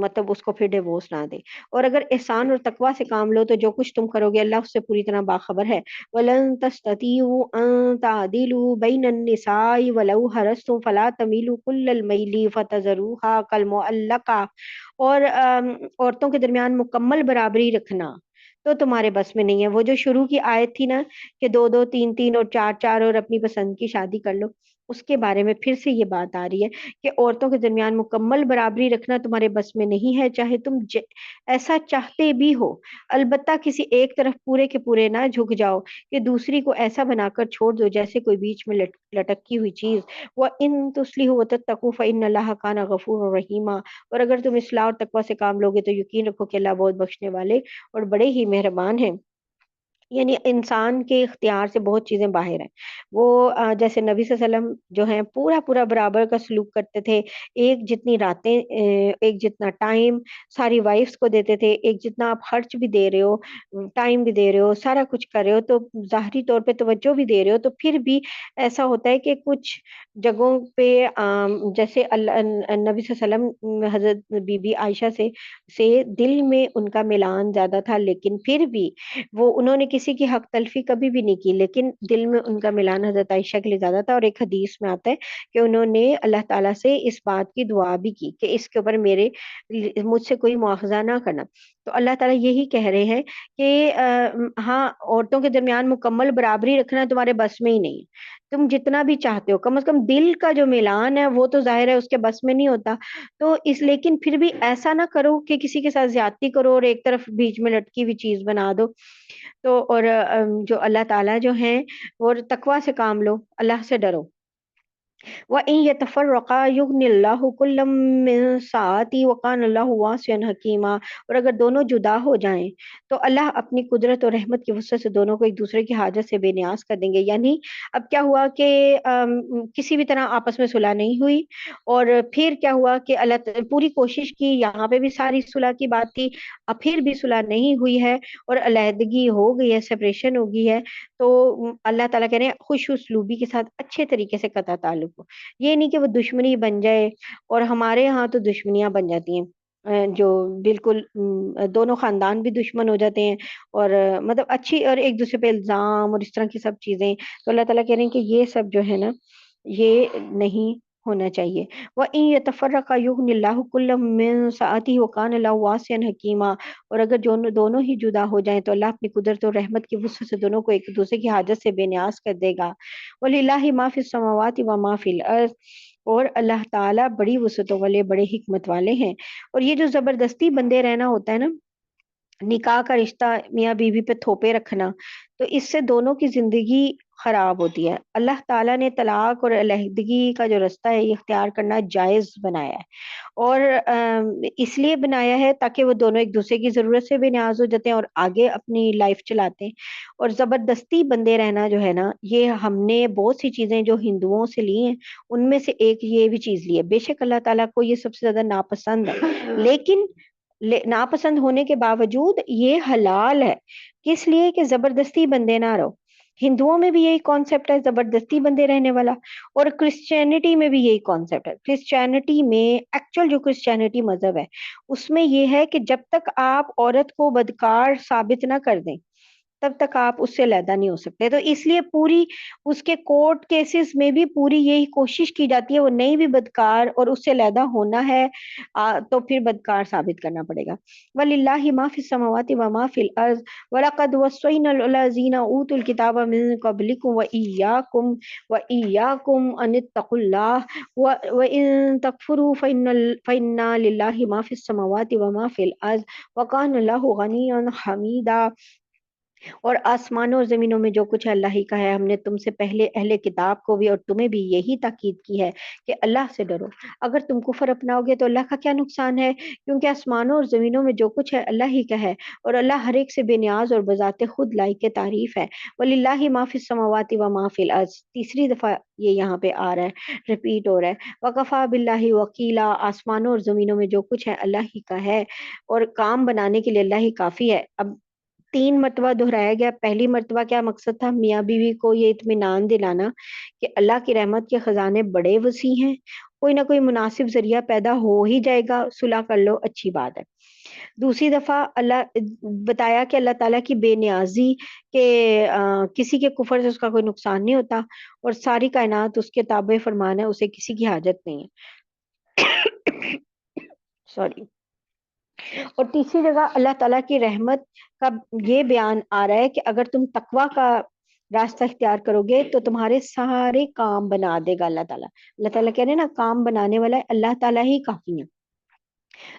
مطلب اس کو پھر ڈیورس نہ دے، اور اگر احسان اور تقوی سے کام لو تو جو کچھ تم کرو گے اللہ اس سے پوری طرح باخبر ہے۔ وَلَن تَسْتَطِيعُوا أَن تَعْدِلُوا بَيْنَ النِّسَاءِ وَلَوْ حَرَصْتُمْ فَلَا تَمِيلُوا كُلَّ الْمَيْلِ فَتَذَرُوهَا كَالْمُعَلَّقَةِ، اور عورتوں کے درمیان مکمل برابری رکھنا تو تمہارے بس میں نہیں ہے۔ وہ جو شروع کی آیت تھی نا کہ دو دو تین تین اور چار چار اور اپنی پسند کی شادی کر لو، اس کے بارے میں پھر سے یہ بات آ رہی ہے کہ عورتوں کے درمیان مکمل برابری رکھنا تمہارے بس میں نہیں ہے، چاہے تم ایسا چاہتے بھی ہو، البتہ کسی ایک طرف پورے کے پورے نہ جھک جاؤ کہ دوسری کو ایسا بنا کر چھوڑ دو جیسے کوئی بیچ میں لٹکی ہوئی چیز۔ وَإِن تُصْلِحُوا وَتَتَّقُوا فَإِنَّ اللَّهَ كَانَ غَفُورًا رَحِيمًا، اور اگر تم اصلاح اور تقوی سے کام لوگے تو یقین رکھو کہ اللہ بہت بخشنے والے اور بڑے ہی مہربان ہیں۔ یعنی انسان کے اختیار سے بہت چیزیں باہر ہیں، وہ جیسے نبی صلی اللہ علیہ وسلم جو ہیں پورا پورا برابر کا سلوک کرتے تھے، ایک جتنی راتیں ایک جتنا ٹائم ساری وائفس کو دیتے تھے، ایک جتنا آپ خرچ بھی دے رہے ہو، ٹائم بھی دے رہے ہو، سارا کچھ کر رہے ہو تو ظاہری طور پہ توجہ بھی دے رہے ہو، تو پھر بھی ایسا ہوتا ہے کہ کچھ جگہوں پہ جیسے نبی صلی اللہ علیہ وسلم حضرت بی بی عائشہ سے دل میں ان کا ملان زیادہ تھا، لیکن پھر بھی وہ انہوں نے کسی کی حق تلفی کبھی بھی نہیں کی، لیکن دل میں ان کا ملان حضرت عائشہ کے لیے زیادہ تھا، اور ایک حدیث میں آتا ہے کہ انہوں نے اللہ تعالیٰ سے اس بات کی دعا بھی کی کہ اس کے اوپر مجھ سے کوئی مواخذہ نہ کرنا۔ تو اللہ تعالیٰ یہی کہہ رہے ہیں کہ ہاں، عورتوں کے درمیان مکمل برابری رکھنا تمہارے بس میں ہی نہیں ہے، تم جتنا بھی چاہتے ہو، کم از کم دل کا جو ملان ہے وہ تو ظاہر ہے اس کے بس میں نہیں ہوتا، تو لیکن پھر بھی ایسا نہ کرو کہ کسی کے ساتھ زیادتی کرو اور ایک طرف بیچ میں لٹکی ہوئی چیز بنا دو۔ تو اور جو اللہ تعالیٰ جو ہیں، اور تقوی سے کام لو، اللہ سے ڈرو۔ وَإِن يَتَفَرَّقَا يُغْنِ اللَّهُ كُلًّا مِّن سَعَتِهِ وَكَانَ اللَّهُ وَاسِعًا حَكِيمًا، اور اگر دونوں جدا ہو جائیں تو اللہ اپنی قدرت اور رحمت کی وسعت سے دونوں کو ایک دوسرے کی حاجت سے بے نیاز کر دیں گے۔ یعنی اب کیا ہوا کہ کسی بھی طرح آپس میں صلح نہیں ہوئی، اور پھر کیا ہوا کہ پوری کوشش کی، یہاں پہ بھی ساری صلح کی بات تھی، اب پھر بھی صلح نہیں ہوئی ہے اور علیحدگی ہو گئی ہے، سپریشن ہو گئی ہے، تو اللہ تعالیٰ کہہ رہے ہیں خوش اسلوبی کے ساتھ اچھے طریقے سے قطع تعلق ہو، یہ نہیں کہ وہ دشمنی بن جائے، اور ہمارے ہاں تو دشمنیاں بن جاتی ہیں، جو بالکل دونوں خاندان بھی دشمن ہو جاتے ہیں، اور مطلب اچھی، اور ایک دوسرے پہ الزام اور اس طرح کی سب چیزیں، تو اللہ تعالیٰ کہہ رہے ہیں کہ یہ سب جو ہے نا، یہ نہیں ہونا چاہیے۔ وَإِن يَتَفَرَّقَا يُغْنِ اللَّهُ كُلًّا مِّن سَعَتِهِ وَكَانَ اللَّهُ وَاسِعًا حَكِيمًا، اور اگر دونوں ہی جدا ہو جائیں تو اللہ اپنی قدرت اور رحمت کی وسعت سے دونوں کو ایک دوسرے کی حاجت سے بے نیاز کر دے گا۔ وَلِلَّهِ مَا فِي السَّمَاوَاتِ وَمَا فِي الْأَرْضِ، اور اللہ تعالیٰ بڑی وسعتوں والے، بڑے حکمت والے ہیں۔ اور یہ جو زبردستی بندے رہنا ہوتا ہے نا، نکاح کا رشتہ، میاں بیوی پہ تھوپے رکھنا، تو اس سے دونوں کی زندگی خراب ہوتی ہے۔ اللہ تعالیٰ نے طلاق اور علیحدگی کا جو رستہ ہے یہ اختیار کرنا جائز بنایا ہے، اور اس لیے بنایا ہے تاکہ وہ دونوں ایک دوسرے کی ضرورت سے بھی نیاز ہو جاتے ہیں اور آگے اپنی لائف چلاتے ہیں۔ اور زبردستی بندے رہنا جو ہے نا، یہ ہم نے بہت سی چیزیں جو ہندوؤں سے لی ہیں، ان میں سے ایک یہ بھی چیز لی ہے۔ بے شک اللہ تعالیٰ کو یہ سب سے زیادہ ناپسند ہے، لیکن ناپسند ہونے کے باوجود یہ حلال ہے، کس لیے کہ زبردستی بندے نہ رہو۔ ہندوؤں میں بھی یہی کانسیپٹ ہے، زبردستی بندے رہنے والا، اور کرسچینٹی میں بھی یہی کانسیپٹ ہے۔ کرسچینٹی میں، ایکچوئل جو کرسچینٹی مذہب ہے، اس میں یہ ہے کہ جب تک آپ عورت کو بدکار ثابت نہ کر دیں تب تک آپ اس سے علیحدہ نہیں ہو سکتے، تو اس لیے پوری اس کے کورٹ کیسز میں بھی پوری یہی کوشش کی جاتی ہے، وہ نہیں بھی بدکار اور اس سے علیحدہ ہونا ہے تو پھر بدکار ثابت کرنا پڑے گا۔ وَلِلَّهِ مَا فِي السَّمَاوَاتِ وَمَا فِي الْأَرْضِ وَلَقَدْ وَصَّيْنَا الَّذِينَ أُوتُوا الْكِتَابَ مِن قَبْلِكُمْ وَإِيَّاكُمْ أَنِ اتَّقُوا اللَّهَ وَإِن تَكْفُرُوا فَإِنَّ لِلَّهِ مَا فِي السَّمَاوَاتِ وَمَا فِي الْأَرْضِ وَكَانَ اللَّهُ غَنِيًّا حَمِيدًا، اور آسمانوں اور زمینوں میں جو کچھ ہے اللہ ہی کا ہے۔ ہم نے تم سے پہلے اہل کتاب کو بھی اور تمہیں بھی یہی تاکید کی ہے کہ اللہ سے ڈرو، اگر تم کفر اپناؤ گے تو اللہ کا کیا نقصان ہے، کیونکہ آسمانوں اور زمینوں میں جو کچھ ہے اللہ ہی کا ہے، اور اللہ ہر ایک سے بے نیاز اور بذات خود لائق تعریف ہے۔ وَلِلَّهِ مَا فِي السَّمَاوَاتِ وَمَا فِي الْأَرْضِ، تیسری دفعہ یہ یہاں پہ آ رہا ہے، ریپیٹ ہو رہا ہے۔ وَكَفَىٰ بِاللَّهِ وَكِيلًا، آسمانوں اور زمینوں میں جو کچھ ہے اللہ ہی کا ہے، اور کام بنانے کے لیے اللہ ہی کافی ہے۔ اب 3 مرتبہ دہرایا گیا۔ پہلی مرتبہ کیا مقصد تھا؟ میاں بیوی کو یہ اطمینان دلانا کہ اللہ کی رحمت کے خزانے بڑے وسیع ہیں، کوئی نہ کوئی مناسب ذریعہ پیدا ہو ہی جائے گا، صلح کر لو، اچھی بات ہے۔ دوسری دفعہ اللہ بتایا کہ اللہ تعالیٰ کی بے نیازی، کہ کسی کے کفر سے اس کا کوئی نقصان نہیں ہوتا، اور ساری کائنات اس کے تابع فرمان ہے، اسے کسی کی حاجت نہیں ہے۔ سوری۔ اور تیسری جگہ اللہ تعالیٰ کی رحمت کا یہ بیان آ رہا ہے کہ اگر تم تقوی کا راستہ اختیار کرو گے تو تمہارے سارے کام بنا دے گا اللہ تعالیٰ۔ اللہ تعالیٰ کہہ رہے ہیں نا، کام بنانے والا ہے اللہ تعالیٰ ہی کافی ہے،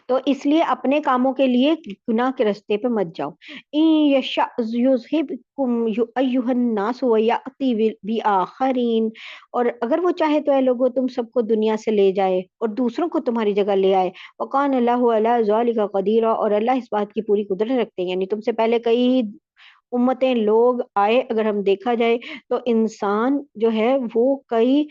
تو اس لیے اپنے کاموں کے لیے گناہ کے رستے پہ مت جاؤ۔ ان یشاء یذہبکم ایھا الناس ویأتی بآخرین، اور اگر وہ چاہے تو اے لوگو تم سب کو دنیا سے لے جائے اور دوسروں کو تمہاری جگہ لے آئے۔ وکان اللہ علی ذلک قدیر، اور اللہ اس بات کی پوری قدرت رکھتے ہیں، یعنی تم سے پہلے کئی امتیں لوگ آئے، اگر ہم دیکھا جائے تو انسان جو ہے وہ کئی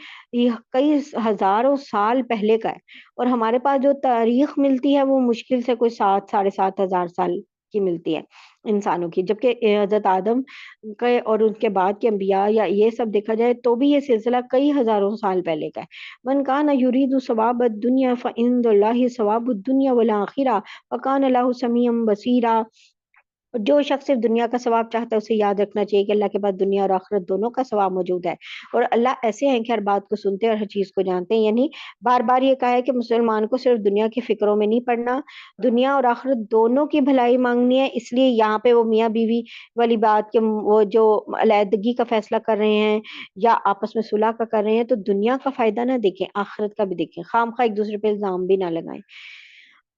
ہزاروں سال پہلے کا ہے، اور ہمارے پاس جو تاریخ ملتی ہے وہ مشکل سے کوئی 7 ساڑھے 7 ہزار سال کی ملتی ہے انسانوں کی، جبکہ حضرت آدم کے اور ان کے بعد کے انبیاء یا یہ سب دیکھا جائے تو بھی یہ سلسلہ کئی ہزاروں سال پہلے کا ہے۔ من کان یرید ثواب الدنیا فعند اللہ ثواب الدنیا والآخرہ وکان اللہ سمیعا بصیرا۔ اور جو شخص صرف دنیا کا ثواب چاہتا ہے اسے یاد رکھنا چاہیے کہ اللہ کے پاس دنیا اور آخرت دونوں کا ثواب موجود ہے، اور اللہ ایسے ہیں کہ ہر بات کو سنتے ہیں اور ہر چیز کو جانتے ہیں. یعنی بار بار یہ کہا ہے کہ مسلمان کو صرف دنیا کی فکروں میں نہیں پڑنا، دنیا اور آخرت دونوں کی بھلائی مانگنی ہے. اس لیے یہاں پہ وہ میاں بیوی والی بات کہ وہ جو علیحدگی کا فیصلہ کر رہے ہیں یا آپس میں صلح کا کر رہے ہیں، تو دنیا کا فائدہ نہ دیکھیں، آخرت کا بھی دیکھیں، خام خواہ ایک دوسرے پہ الزام بھی نہ لگائیں.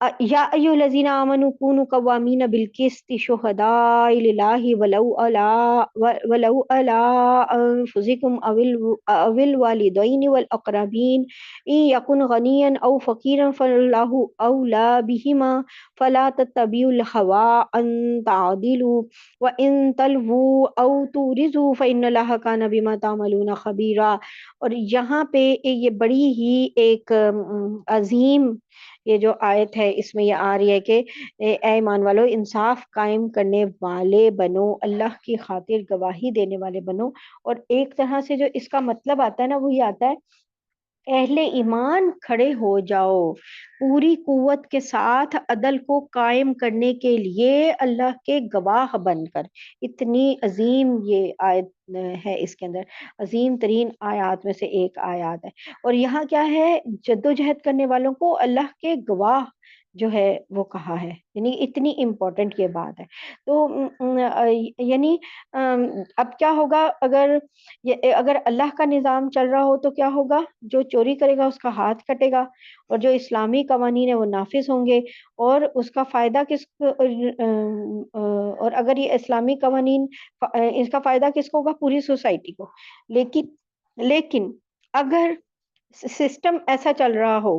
یا ایھا الذین آمنوا کونوا قوامین بالقسط شہداء للہ ولو علی انفسکم او الوالدین والاقربین ان یکن غنیا او فقیرا فاللہ اولی بہما فلا تتبعوا الہوی ان تعدلوا وان تلووا او تعرضوا فان اللہ کان بما تعملون خبیرا. اور یہاں پہ یہ بڑی ہی ایک عظیم یہ جو آیت ہے اس میں یہ آ رہی ہے کہ اے ایمان والو، انصاف قائم کرنے والے بنو، اللہ کی خاطر گواہی دینے والے بنو. اور ایک طرح سے جو اس کا مطلب آتا ہے نا، وہی آتا ہے اہل ایمان کھڑے ہو جاؤ پوری قوت کے ساتھ عدل کو قائم کرنے کے لیے اللہ کے گواہ بن کر. اتنی عظیم یہ آیت ہے، اس کے اندر عظیم ترین آیات میں سے ایک آیات ہے. اور یہاں کیا ہے، جدوجہد کرنے والوں کو اللہ کے گواہ جو ہے وہ کہا ہے، یعنی اتنی امپورٹنٹ یہ بات ہے. تو یعنی اب کیا ہوگا اگر اللہ کا نظام چل رہا ہو تو کیا ہوگا، جو چوری کرے گا اس کا ہاتھ کٹے گا، اور جو اسلامی قوانین ہیں وہ نافذ ہوں گے، اور اس کا فائدہ کس اور اگر یہ اسلامی قوانین اس کا فائدہ کس کو ہوگا، پوری سوسائٹی کو. لیکن اگر سسٹم ایسا چل رہا ہو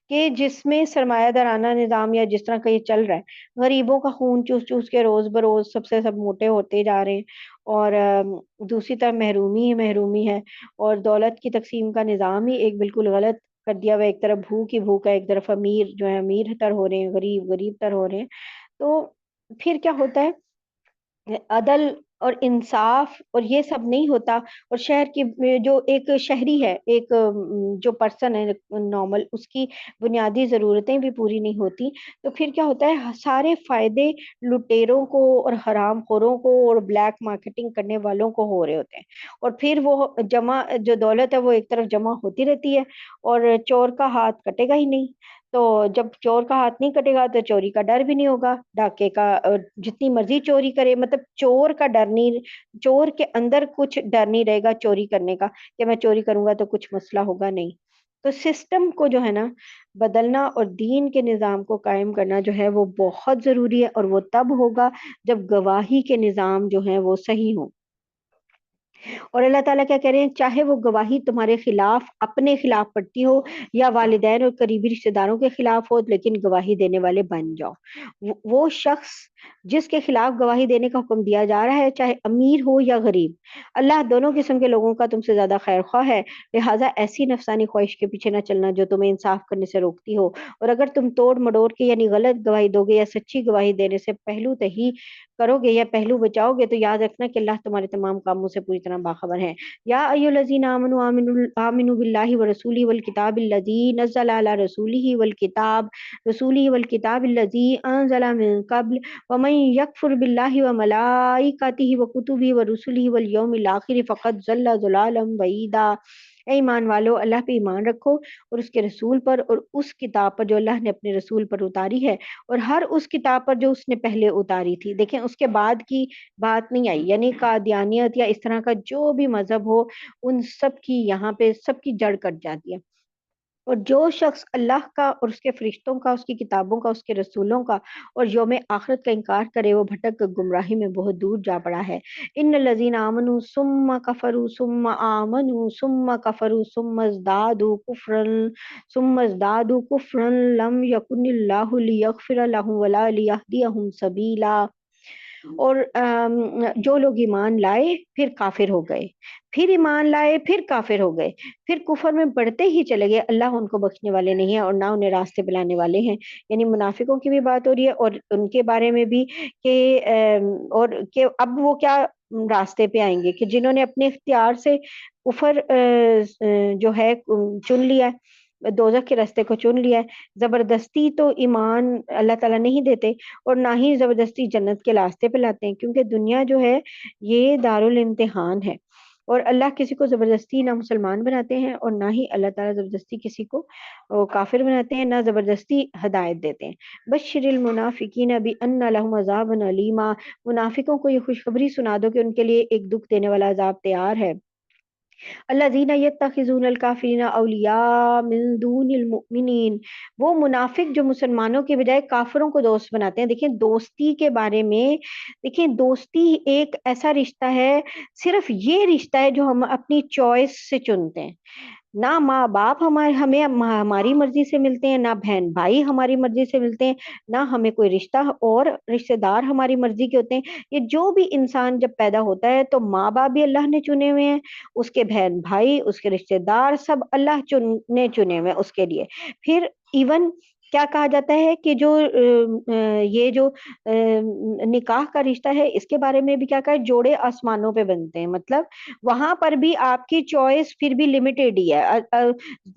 کہ جس میں سرمایہ دارانہ نظام یا جس طرح کا یہ چل رہا ہے، غریبوں کا خون چوس چوس کے روز بروز سب موٹے ہوتے جا رہے ہیں، اور دوسری طرف محرومی ہی محرومی ہے، اور دولت کی تقسیم کا نظام ہی ایک بالکل غلط کر دیا ہوا. ایک طرف بھوک ہی بھوک ہے، ایک طرف امیر جو ہے امیر تر ہو رہے ہیں، غریب غریب تر ہو رہے ہیں. تو پھر کیا ہوتا ہے، عدل اور انصاف اور یہ سب نہیں ہوتا. اور شہر کی جو ایک شہری ہے، ایک جو پرسن ہے نارمل، اس کی بنیادی ضرورتیں بھی پوری نہیں ہوتی. تو پھر کیا ہوتا ہے، سارے فائدے لٹیروں کو اور حرام خوروں کو اور بلیک مارکیٹنگ کرنے والوں کو ہو رہے ہوتے ہیں. اور پھر وہ جمع جو دولت ہے وہ ایک طرف جمع ہوتی رہتی ہے، اور چور کا ہاتھ کٹے گا ہی نہیں. تو جب چور کا ہاتھ نہیں کٹے گا تو چوری کا ڈر بھی نہیں ہوگا، ڈاکے کا جتنی مرضی چوری کرے، مطلب چور کا ڈر نہیں، چور کے اندر کچھ ڈر نہیں رہے گا چوری کرنے کا کہ میں چوری کروں گا تو کچھ مسئلہ ہوگا نہیں. تو سسٹم کو جو ہے نا بدلنا اور دین کے نظام کو قائم کرنا جو ہے وہ بہت ضروری ہے، اور وہ تب ہوگا جب گواہی کے نظام جو ہیں وہ صحیح ہوں. اور اللہ تعالیٰ کیا کہہ رہے ہیں، چاہے وہ گواہی تمہارے خلاف اپنے خلاف پڑتی ہو یا والدین اور قریبی رشتہ داروں کے خلاف ہو، لیکن گواہی دینے والے بن جاؤ. وہ شخص جس کے خلاف گواہی دینے کا حکم دیا جا رہا ہے، چاہے امیر ہو یا غریب، اللہ دونوں قسم کے لوگوں کا تم سے زیادہ خیر خواہ ہے. لہٰذا ایسی نفسانی خواہش کے پیچھے نہ چلنا جو تمہیں انصاف کرنے سے روکتی ہو. اور اگر تم توڑ مڑوڑ کے یعنی غلط گواہی دو گے یا سچی گواہی دینے سے پہلو تہی کرو گے یا پہلو بچاؤ گے، تو یاد رکھنا کہ اللہ تمہارے تمام کاموں سے پوری طرح باخبر ہے. یا ایھا الذین آمنوا آمنوا باللہ ورسولہ والکتاب الذی نزل علی رسولہ والکتاب الذی انزل من قبل ومن یکفر باللہ وملائکتہ وکتبہ ورسلہ والیوم الآخر فقد ضل ضلالا بعیدا. اے ایمان والو، اللہ پہ ایمان رکھو اور اس کے رسول پر اور اس کتاب پر جو اللہ نے اپنے رسول پر اتاری ہے، اور ہر اس کتاب پر جو اس نے پہلے اتاری تھی. دیکھیں اس کے بعد کی بات نہیں آئی، یعنی قادیانیت یا اس طرح کا جو بھی مذہب ہو، ان سب کی یہاں پہ سب کی جڑ کٹ جاتی ہے. اور جو شخص اللہ کا اور اس کے فرشتوں کا، اس کی کتابوں کا، اس کے رسولوں کا اور یوم آخرت کا انکار کرے، وہ بھٹک کر گمراہی میں بہت دور جا پڑا ہے. ان الذین آمنوا ثم کفروا ثم آمنوا ثم کفروا ثم ازدادوا کفرا لم یکن اللہ لیغفر لهم ولا لیہدیہم سبیلا. اور جو لوگ ایمان لائے پھر کافر ہو گئے، پھر ایمان لائے پھر کافر ہو گئے، پھر کفر میں بڑھتے ہی چلے گئے، اللہ ان کو بخشنے والے نہیں ہیں اور نہ انہیں راستے پلانے والے ہیں. یعنی منافقوں کی بھی بات ہو رہی ہے اور ان کے بارے میں بھی کہ اور کہ اب وہ کیا راستے پہ آئیں گے کہ جنہوں نے اپنے اختیار سے کفر جو ہے چن لیا ہے. دوزخ کے راستے کو چن لیا ہے۔ زبردستی تو ایمان اللہ تعالیٰ نہیں دیتے، اور نہ ہی زبردستی جنت کے راستے پہ لاتے ہیں، کیونکہ دنیا جو ہے یہ دارالامتحان ہے، اور اللہ کسی کو زبردستی نہ مسلمان بناتے ہیں، اور نہ ہی اللہ تعالیٰ زبردستی کسی کو کافر بناتے ہیں، نہ زبردستی ہدایت دیتے ہیں۔ بشر المنافقین بان لهم عذابا علیما، منافقوں کو یہ خوشخبری سنا دو کہ ان کے لیے ایک دکھ دینے والا عذاب تیار ہے۔ الذین یتخذون الکافرین اولیاء من دون المؤمنین، وہ منافق جو مسلمانوں کے بجائے کافروں کو دوست بناتے ہیں۔ دیکھیں دوستی کے بارے میں، دیکھیں دوستی ایک ایسا رشتہ ہے، صرف یہ رشتہ ہے جو ہم اپنی چوائس سے چنتے ہیں۔ نہ ماں باپ ہمیں ہماری مرضی سے ملتے ہیں، نہ بہن بھائی ہماری مرضی سے ملتے ہیں، نہ ہمیں کوئی رشتہ اور رشتہ دار ہماری مرضی کے ہوتے ہیں۔ یہ جو بھی انسان جب پیدا ہوتا ہے تو ماں باپ بھی اللہ نے چنے ہوئے ہیں، اس کے بہن بھائی، اس کے رشتہ دار، سب اللہ چنے ہوئے ہیں اس کے لیے۔ پھر ایون کیا کہا جاتا ہے کہ جو یہ جو نکاح کا رشتہ ہے، اس کے بارے میں بھی کیا کہا ہے، جوڑے آسمانوں پہ بنتے ہیں، مطلب وہاں پر بھی آپ کی چوائس پھر بھی لمیٹیڈ ہی ہے،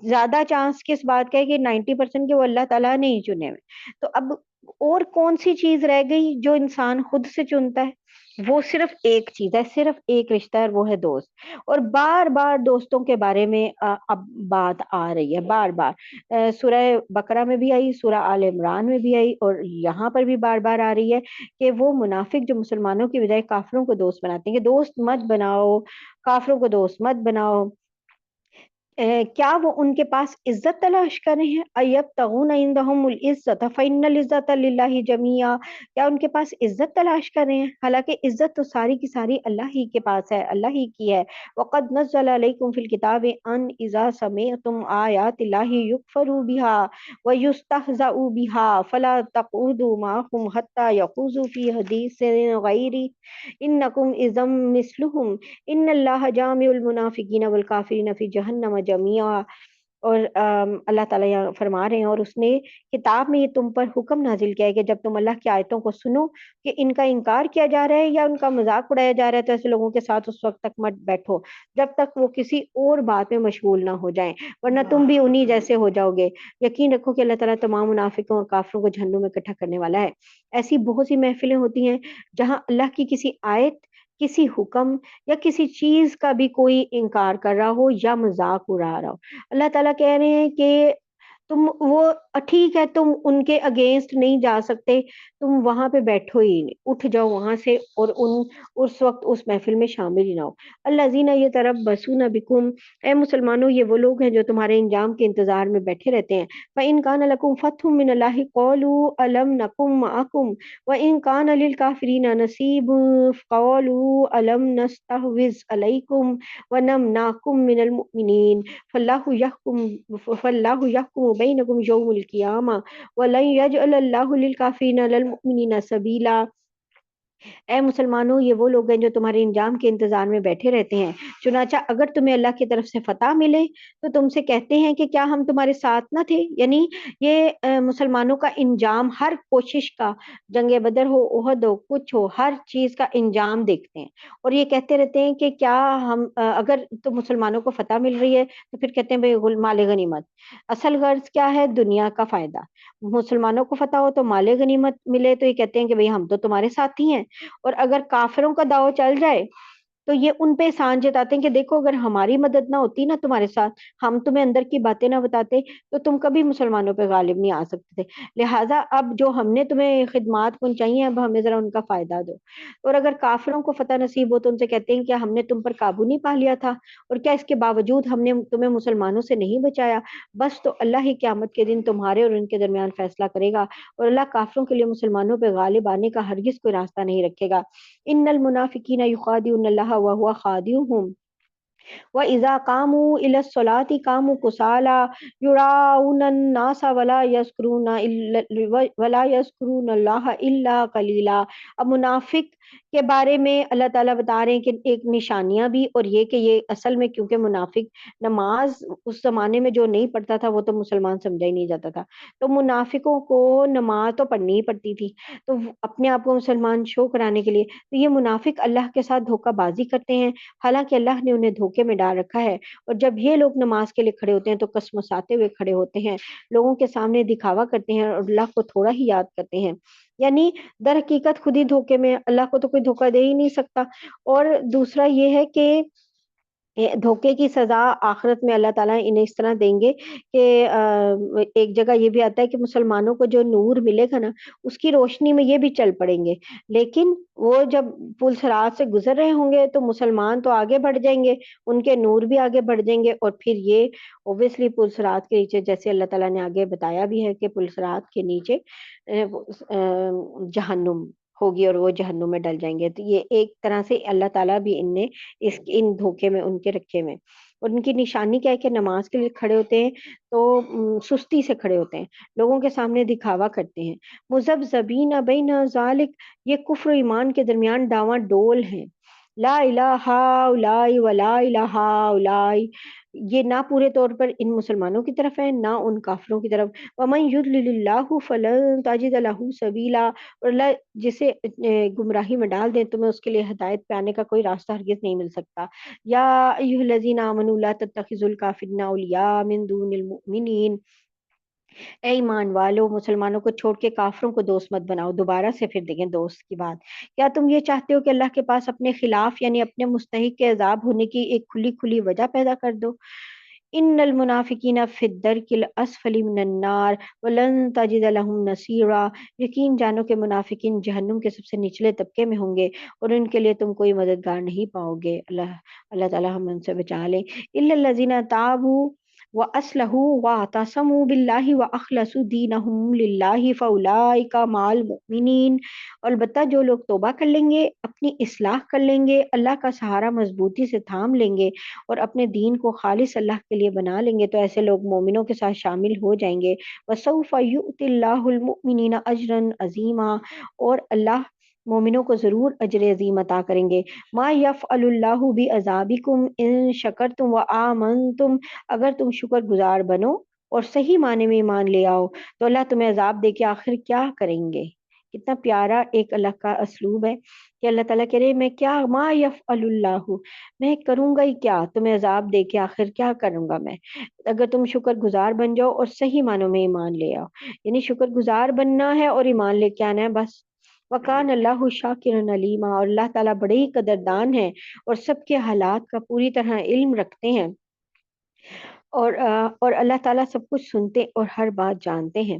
زیادہ چانس کس بات کا ہے کہ 90% کے وہ اللہ تعالیٰ نے ہی چنے ہوئے۔ تو اب اور کون سی چیز رہ گئی جو انسان خود سے چنتا ہے؟ وہ صرف ایک چیز ہے، صرف ایک رشتہ ہے، وہ ہے دوست۔ اور بار بار دوستوں کے بارے میں اب بات آ رہی ہے، بار بار سورہ بقرہ میں بھی آئی، سورہ آل عمران میں بھی آئی، اور یہاں پر بھی بار بار آ رہی ہے کہ وہ منافق جو مسلمانوں کی بجائے کافروں کو دوست بناتے ہیں کہ دوست مت بناؤ، کافروں کو دوست مت بناؤ۔ کیا وہ ان کے پاس عزت تلاش کر رہے ہیں؟ ایبتغون عندهم العزت فإن العزت للہ جميعا، کیا ان کے پاس عزت تلاش کر رہے ہیں؟ حالانکہ عزت تو ساری کی ساری اللہ ہی کے پاس ہے، اللہ ہی کی ہے۔ وقد نزل علیکم فی الکتاب ان اذا سمعتم آیات اللہ یکفر بها ویستہزأ بها فلا تقعدوا معهم حتى يخوضوا في حدیث غیرہ انکم اذا مثلهم ان اللہ جامع المنافقین والکافرین فی جہنم جمیعا۔ اور اللہ تعالیٰ یہاں فرما رہے ہیں، اور اس نے کتاب میں یہ تم پر حکم نازل کیا ہے کہ جب تم اللہ کی آیتوں کو سنو کہ ان کا انکار کیا جا رہا ہے یا ان کا مذاق اڑایا جا رہا ہے، تو ایسے لوگوں کے ساتھ اس وقت تک مت بیٹھو جب تک وہ کسی اور بات میں مشغول نہ ہو جائیں، ورنہ تم بھی انہی جیسے ہو جاؤ گے۔ یقین رکھو کہ اللہ تعالیٰ تمام منافقوں اور کافروں کو جہنم میں اکٹھا کرنے والا ہے۔ ایسی بہت سی محفلیں ہوتی ہیں جہاں اللہ کی کسی آیت، کسی حکم یا کسی چیز کا بھی کوئی انکار کر رہا ہو یا مذاق اڑا رہا ہو، اللہ تعالیٰ کہہ رہے ہیں کہ تم وہ ٹھیک ہے، تم ان کے اگینسٹ نہیں جا سکتے، تم وہاں پہ بیٹھو ہی نہیں، اٹھ جاؤ وہاں سے، اور اس وقت اس محفل میں شامل ہی نہ ہو۔ الذین یتربصون بکم، اے مسلمانوں یہ وہ لوگ ہیں جو تمہارے انجام کے انتظار میں بیٹھے رہتے ہیں۔ فإن کان لکم فتح من اللہ قالوا الم نکن معکم وإن کان للکافرین نصیب قالوا الم نستحوذ علیکم ونمنعکم من المؤمنین فاللہ یحکم بینکم یوم القیامہ ولن یجعل اللہ للکافرین علی المؤمنین سبیلا۔ اے مسلمانوں یہ وہ لوگ ہیں جو تمہارے انجام کے انتظار میں بیٹھے رہتے ہیں، چنانچہ اگر تمہیں اللہ کی طرف سے فتح ملے تو تم سے کہتے ہیں کہ کیا ہم تمہارے ساتھ نہ تھے؟ یعنی یہ مسلمانوں کا انجام، ہر کوشش کا، جنگ بدر ہو، احد ہو، کچھ ہو، ہر چیز کا انجام دیکھتے ہیں، اور یہ کہتے رہتے ہیں کہ کیا ہم اگر تو مسلمانوں کو فتح مل رہی ہے تو پھر کہتے ہیں بھائی مال غنیمت، اصل غرض کیا ہے؟ دنیا کا فائدہ۔ مسلمانوں کو فتح ہو تو مال غنیمت ملے تو یہ کہتے ہیں کہ بھئی ہم تو تمہارے ساتھ ہی ہیں، اور اگر کافروں کا داؤ چل جائے تو یہ ان پہ احسان جتاتے ہیں کہ دیکھو اگر ہماری مدد نہ ہوتی نا تمہارے ساتھ، ہم تمہیں اندر کی باتیں نہ بتاتے تو تم کبھی مسلمانوں پہ غالب نہیں آ سکتے تھے، لہٰذا اب جو ہم نے تمہیں خدمات پہنچائی ہیں اب ہمیں ذرا ان کا فائدہ دو۔ اور اگر کافروں کو فتح نصیب ہو تو ان سے کہتے ہیں کیا ہم نے تم پر قابو نہیں پا لیا تھا، اور کیا اس کے باوجود ہم نے تمہیں مسلمانوں سے نہیں بچایا؟ بس تو اللہ ہی قیامت کے دن تمہارے اور ان کے درمیان فیصلہ کرے گا، اور اللہ کافروں کے لیے مسلمانوں پہ غالب آنے کا ہرگز کوئی راستہ نہیں رکھے گا۔ ان المنافقین یخادعون اللہ وهو خادعهم وَإِذَا قَامُوا إِلَى الصَّلَاةِ قَامُوا كُسَالَىٰ يُرَاءُونَ النَّاسَ وَلَا يَذْكُرُونَ اللَّهَ إِلَّا قَلِيلًا۔ اب منافق کے بارے میں اللہ تعالیٰ بتا رہے ہیں کہ ایک نشانیاں بھی، اور یہ کہ یہ اصل میں کیونکہ منافق نماز اس زمانے میں جو نہیں پڑھتا تھا وہ تو مسلمان سمجھا ہی نہیں جاتا تھا، تو منافقوں کو نماز تو پڑھنی ہی پڑتی تھی، تو اپنے آپ کو مسلمان شو کرانے کے لیے تو یہ منافق اللہ کے ساتھ دھوکہ بازی کرتے ہیں، حالانکہ اللہ نے انہیں دھوکہ دھوکے میں ڈال رکھا ہے، اور جب یہ لوگ نماز کے لیے کھڑے ہوتے ہیں تو کسمساتے ہوئے کھڑے ہوتے ہیں، لوگوں کے سامنے دکھاوا کرتے ہیں اور اللہ کو تھوڑا ہی یاد کرتے ہیں۔ یعنی در حقیقت خود ہی دھوکے میں، اللہ کو تو کوئی دھوکہ دے ہی نہیں سکتا۔ اور دوسرا یہ ہے کہ دھوکے کی سزا آخرت میں اللہ تعالیٰ انہیں اس طرح دیں گے کہ ایک جگہ یہ بھی آتا ہے کہ مسلمانوں کو جو نور ملے گا نا، اس کی روشنی میں یہ بھی چل پڑیں گے، لیکن وہ جب پل صراط سے گزر رہے ہوں گے تو مسلمان تو آگے بڑھ جائیں گے، ان کے نور بھی آگے بڑھ جائیں گے، اور پھر یہ اوبیسلی پل صراط کے نیچے، جیسے اللہ تعالیٰ نے آگے بتایا بھی ہے کہ پل صراط کے نیچے جہنم ہوگی اور وہ جہنم میں ڈل جائیں گے۔ تو یہ ایک طرح سے اللہ تعالیٰ بھی ان دھوکے میں ان کے رکھے میں، اور ان کی نشانی کیا ہے کہ نماز کے لیے کھڑے ہوتے ہیں تو سستی سے کھڑے ہوتے ہیں، لوگوں کے سامنے دکھاوا کرتے ہیں۔ مذبذبین بین ذالک، یہ کفر و ایمان کے درمیان ڈاواں ڈول ہیں۔ لا الہ ہؤلاء ولا الہ ہؤلاء، یہ نہ پورے طور پر ان مسلمانوں کی طرف ہے نہ ان کافروں کی طرف۔ ومن یضلل اللہ فلن تجد له سبیلا، اور اللہ جسے گمراہی میں ڈال دیں تمہیں اس کے لیے ہدایت پہ آنے کا کوئی راستہ ہرگز نہیں مل سکتا۔ یا ایھا الذین آمنوا لا تتخذوا الکافرین اولیاء من دون المؤمنین، اے ایمان والو مسلمانوں کو چھوڑ کے کافروں کو دوست مت بناؤ۔ دوبارہ سے پھر دیکھیں دوست کی بات، کیا تم یہ چاہتے ہو کہ اللہ کے پاس اپنے خلاف یعنی اپنے مستحق کے عذاب ہونے کی ایک کھلی کھلی وجہ پیدا کر دو؟ ان المنافقین فی الدرک الاسفل من النار ولن تجد لهم نصیرا، یقین جانو کہ منافقین جہنم کے سب سے نچلے طبقے میں ہوں گے اور ان کے لیے تم کوئی مددگار نہیں پاؤ گے۔ اللہ تعالی ہم ان سے بچا لیں۔ الا الذین تابوا واصلحوا واعتصموا باللہ واخلصوا دینہم للہ فاولئک مع المؤمنین، اور البتہ جو لوگ توبہ کر لیں گے، اپنی اصلاح کر لیں گے، اللہ کا سہارا مضبوطی سے تھام لیں گے اور اپنے دین کو خالص اللہ کے لیے بنا لیں گے، تو ایسے لوگ مومنوں کے ساتھ شامل ہو جائیں گے۔ وَسَوْفَ يُؤْتِ اللَّهُ الْمُؤْمِنِينَ أَجْرًا عَظِيمًا، اور اللہ مومنوں کو ضرور اجر عظیم عطا کریں گے۔ مَا يَفْعَلُ اللَّهُ بِعَذَابِكُمْ إِن شَكَرْتُمْ وَآمَنْتُمْ، اگر تم شکر گزار بنو اور صحیح معنی میں ایمان لے آؤ تو اللہ تمہیں عذاب دے کے آخر کیا کریں گے۔ کتنا پیارا ایک اللہ کا اسلوب ہے کہ اللہ تعالیٰ کہہ رہے میں کیا، ما یفعل اللہ، میں کروں گا ہی کیا، تمہیں عذاب دے کے آخر کیا کروں گا میں، اگر تم شکر گزار بن جاؤ اور صحیح معنوں میں ایمان لے آؤ۔ یعنی شکر گزار بننا ہے اور ایمان لے کے آنا ہے بس۔ وَقَانَ اللَّهُ شَاكِرًا عَلِيمًا، اور اللہ تعالیٰ بڑے ہی قدردان ہیں اور سب کے حالات کا پوری طرح علم رکھتے ہیں، اور اللہ تعالیٰ سب کچھ سنتے اور ہر بات جانتے ہیں۔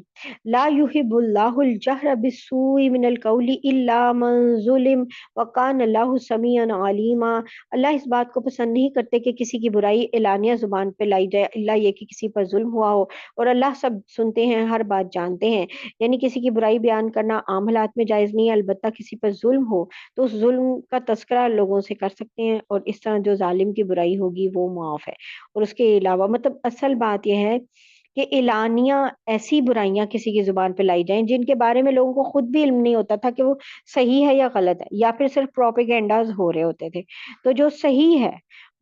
لا يحب اللہ الجہر بالسوء من القول الا من ظلم وکان اللہ سمیعا علیما، اللہ اس بات کو پسند نہیں کرتے کہ کسی کی برائی اعلانیہ زبان پہ لائی جائے اللہ یہ کہ کسی پر ظلم ہوا ہو، اور اللہ سب سنتے ہیں ہر بات جانتے ہیں۔ یعنی کسی کی برائی بیان کرنا عام حالات میں جائز نہیں ہے، البتہ کسی پر ظلم ہو تو اس ظلم کا تذکرہ لوگوں سے کر سکتے ہیں، اور اس طرح جو ظالم کی برائی ہوگی وہ معاف ہے۔ اور اس کے علاوہ مطلب اصل بات یہ ہے کہ اعلانیہ ایسی برائیاں کسی کی زبان پہ لائی جائیں جن کے بارے میں لوگوں کو خود بھی علم نہیں ہوتا تھا کہ وہ صحیح ہے یا غلط ہے، یا پھر صرف پروپیگنڈاز ہو رہے ہوتے تھے، تو جو صحیح ہے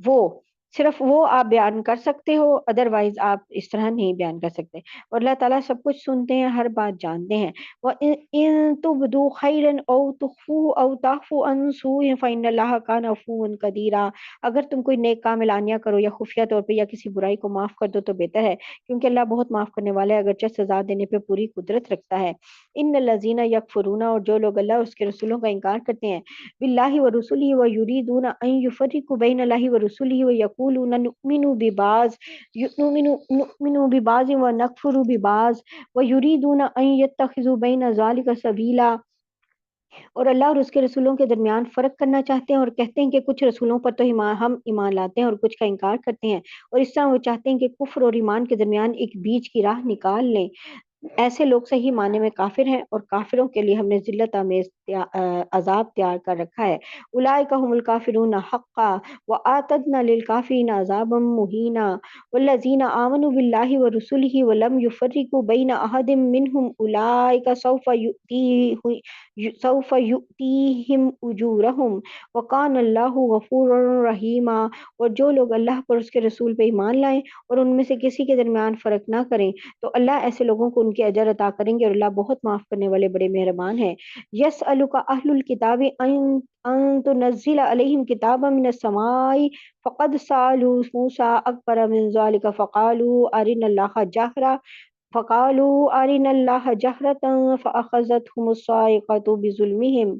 وہ صرف وہ آپ بیان کر سکتے ہو، ادروائز آپ اس طرح نہیں بیان کر سکتے، اور اللہ تعالیٰ سب کچھ سنتے ہیں ہر بات جانتے ہیں۔ وَإِن تُبْدُوا خَيْرًا أَوْ تُخْفُوهُ أَوْ تَعْفُوا عَن سُوءٍ فَإِنَّ اللَّهَ كَانَ عَفُوًّا قَدِيرًا، اگر تم کوئی نیک کام اعلانیہ کرو یا خفیہ طور پہ یا کسی برائی کو معاف کر دو تو بہتر ہے، کیونکہ اللہ بہت معاف کرنے والا ہے، اگرچہ سزا دینے پہ پوری قدرت رکھتا ہے۔ ان الذین یکفرون، اور جو لوگ اللہ اور اس کے رسولوں کا انکار کرتے ہیں، باللہ ورسلہ ویریدون ان یفرقوا بین اللہ ورسلہ ویقولون نؤمن ببعض ونکفر ببعض ویریدون ان یتخذوا بین ذلک سبیلا، اور اللہ اور اس کے رسولوں کے درمیان فرق کرنا چاہتے ہیں اور کہتے ہیں کہ کچھ رسولوں پر تو ہم ایمان لاتے ہیں اور کچھ کا انکار کرتے ہیں، اور اس طرح وہ چاہتے ہیں کہ کفر اور ایمان کے درمیان ایک بیچ کی راہ نکال لیں۔ ایسے لوگ صحیح معنی میں کافر ہیں، اور کافروں کے لیے ہم نے ذلت آمیز عذاب تیار کر رکھا ہے۔ اولئک هم الکافرون حقا واعتدنا للکافرین عذابا مہینا والذین آمنوا باللہ ورسلہ ولم یفرقوا بین احد منہم اولئک سوف یؤتیہم اجورہم وکان اللہ غفورا رحیما، اور جو لوگ اللہ پر اس کے رسول پہ ایمان لائیں اور ان میں سے کسی کے درمیان فرق نہ کریں تو اللہ ایسے لوگوں کو ان ان کے اجر عطا کریں گے، اور اللہ بہت معاف کرنے والے بڑے مہربان ہیں۔ یسألک اہل الکتاب ان تنزل علیہم کتابا من السماء فقد سألوا موسیٰ اکبر من ذلک فقالوا أرنا الله جهرة فأخذتهم الصاعقة بظلمهم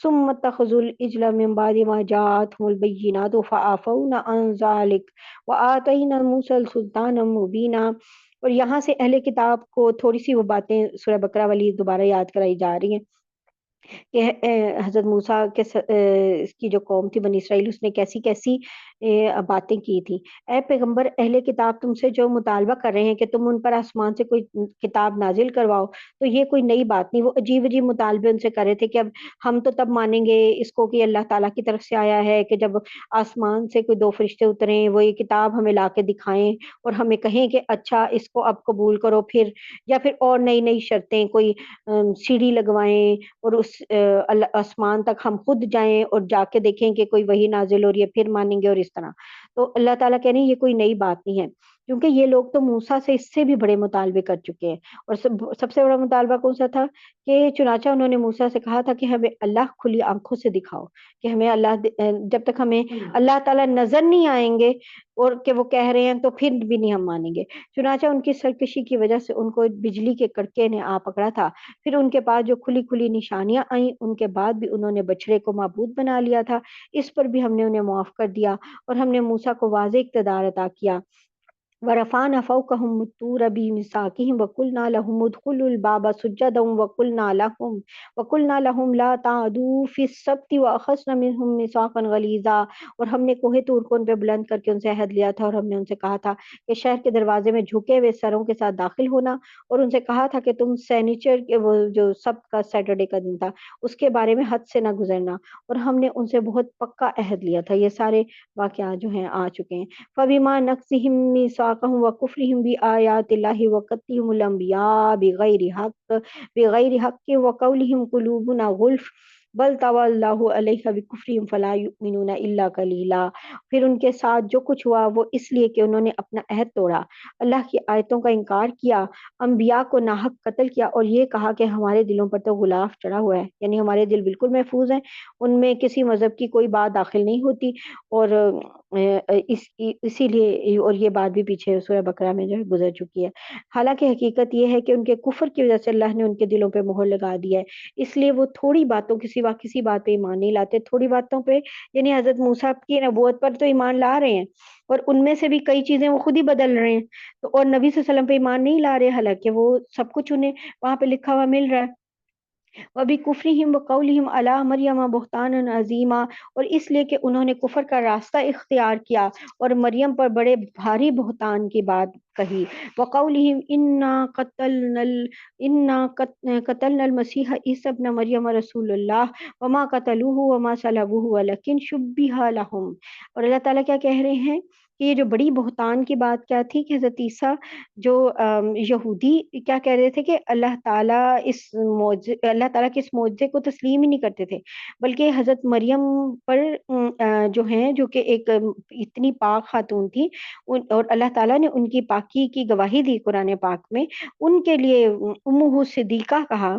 ثم اتخذوا العجل من بعد ما جاءتهم البينات فعفونا عن ذلك وآتينا موسى سلطانا مبينا۔ اور یہاں سے اہل کتاب کو تھوڑی سی وہ باتیں سورہ بقرہ والی دوبارہ یاد کرائی جا رہی ہیں کہ حضرت موسیٰ کے اس کی جو قوم تھی بنی اسرائیل، اس نے کیسی کیسی باتیں کی تھی۔ اے پیغمبر، اہل کتاب تم سے جو مطالبہ کر رہے ہیں کہ تم ان پر آسمان سے کوئی کتاب نازل کرواؤ، تو یہ کوئی نئی بات نہیں۔ وہ عجیب عجیب مطالبے ان سے کر رہے تھے کہ اب ہم تو تب مانیں گے اس کو کہ اللہ تعالیٰ کی طرف سے آیا ہے کہ جب آسمان سے کوئی 2 فرشتے اتریں، وہ یہ کتاب ہمیں لا کے دکھائیں اور ہمیں کہیں کہ اچھا اس کو اب قبول کرو، پھر یا پھر اور نئی نئی شرطیں، کوئی سیڑھی لگوائیں اور اس آسمان تک ہم خود جائیں اور جا کے دیکھیں کہ کوئی وحی نازل ہو رہی ہے، پھر مانیں گے، اور اس طرح۔ تو اللہ تعالیٰ کہہ رہے ہیں یہ کوئی نئی بات نہیں ہے، کیونکہ یہ لوگ تو موسیٰ سے اس سے بھی بڑے مطالبے کر چکے ہیں۔ اور سب سے بڑا مطالبہ کون سا تھا کہ چنانچہ انہوں نے موسیٰ سے کہا تھا کہ ہمیں اللہ کھلی آنکھوں سے دکھاؤ، کہ ہمیں اللہ جب تک ہمیں اللہ تعالیٰ نظر نہیں آئیں گے اور کہ وہ کہہ رہے ہیں تو پھر بھی نہیں ہم مانیں گے۔ چنانچہ ان کی سرکشی کی وجہ سے ان کو بجلی کے کڑکے نے آ پکڑا تھا، پھر ان کے پاس جو کھلی کھلی نشانیاں آئیں، ان کے بعد بھی انہوں نے بچڑے کو معبود بنا لیا تھا۔ اس پر بھی ہم نے انہیں معاف کر دیا اور ہم نے موسیٰ کو واضح اقتدار عطا کیا۔ وَرَفَعْنَا فَوْقَهُمُ الطُّورَ بِمِيثَاقِهِمْ وَقُلْنَا لَهُمُ ادْخُلُوا الْبَابَ سُجَّدًا وَقُلْنَا لَهُمْ لَا تَعْدُوا فِي السَّبْتِ وَأَخَذْنَا مِنْهُمْ مِيثَاقًا غَلِيظًا۔ اور ہم نے کوہ طور کو ان پہ بلند کر کے ان سے عہد لیا تھا، اور ہم نے ان سے کہا تھا کہ شہر کے دروازے میں جھکے ہوئے سروں کے ساتھ داخل ہونا، اور ان سے کہا تھا کہ تم سینیچر کے وہ جو سبت کا سیٹرڈے کا دن تھا اس کے بارے میں حد سے نہ گزرنا، اور ہم نے ان سے بہت پکا عہد لیا تھا۔ یہ سارے واقعات جو ہیں آ چکے ہیں۔ فَبِمَا نَقْضِهِم مِّيثَاقَهُمْ وَكُفْرِهِم بِآيَاتِ اللَّهِ وَقَتْلِهِمُ الْأَنبِيَاءَ بِغَيْرِ حَقٍّ وَقَوْلِهِمْ قُلُوبُنَا غُلْفٌ بَلْ طَبَعَ اللَّهُ عَلَيْهَا بِكُفْرِهِمْ فَلَا يُؤْمِنُونَ إِلَّا قَلِيلًا۔ پھر ان کے ساتھ جو کچھ ہوا وہ اس لیے کہ انہوں نے اپنا عہد توڑا، اللہ کی آیتوں کا انکار کیا، انبیاء کو ناحق قتل کیا، اور یہ کہا کہ ہمارے دلوں پر تو غلاف چڑھا ہوا ہے، یعنی ہمارے دل بالکل محفوظ ہیں، ان میں کسی مذہب کی کوئی بات داخل نہیں ہوتی، اور اسی لیے، اور یہ بات بھی پیچھے سورہ بقرہ میں جو ہے گزر چکی ہے۔ حالانکہ حقیقت یہ ہے کہ ان کے کفر کی وجہ سے اللہ نے ان کے دلوں پہ مہر لگا دی ہے، اس لیے وہ تھوڑی باتوں کسی بات پہ ایمان نہیں لاتے، تھوڑی باتوں پہ، یعنی حضرت موسیٰ کی نبوت پر تو ایمان لا رہے ہیں، اور ان میں سے بھی کئی چیزیں وہ خود ہی بدل رہے ہیں، تو اور نبی صلی اللہ علیہ وسلم پہ ایمان نہیں لا رہے، حالانکہ وہ سب کچھ انہیں وہاں پہ لکھا ہوا مل رہا ہے۔ وَبِكُفْرِهِمْ وَقَوْلِهِمْ عَلَىٰ مَرْيَمَ بُهْتَانًا عَظِيمًا، اور اس لیے کہ انہوں نے کفر کا راستہ اختیار کیا اور مریم پر بڑے بھاری بہتان کی بات کہی۔ وَقَوْلِهِمْ إِنَّا قَتَلْنَا الْمَسِيحَ عِيسَى ابْنَ مَرْيَمَ رَسُولَ اللَّهِ وَمَا قَتَلُوهُ وَمَا صَلَبُوهُ وَلَكِنْ شُبِّهَ لَهُمْ۔ اور اللہ تعالیٰ کیا کہہ رہے ہیں کہ یہ جو بڑی بہتان کی بات کیا تھی کہ حضرت عیسیٰ جو یہودی کیا کہہ رہے تھے کہ اللہ تعالیٰ کے اس معجزے کو تسلیم ہی نہیں کرتے تھے، بلکہ حضرت مریم پر جو ہیں، جو کہ ایک اتنی پاک خاتون تھی، اور اللہ تعالیٰ نے ان کی پاکی کی گواہی دی قرآن پاک میں، ان کے لیے امہ صدیقہ کہا،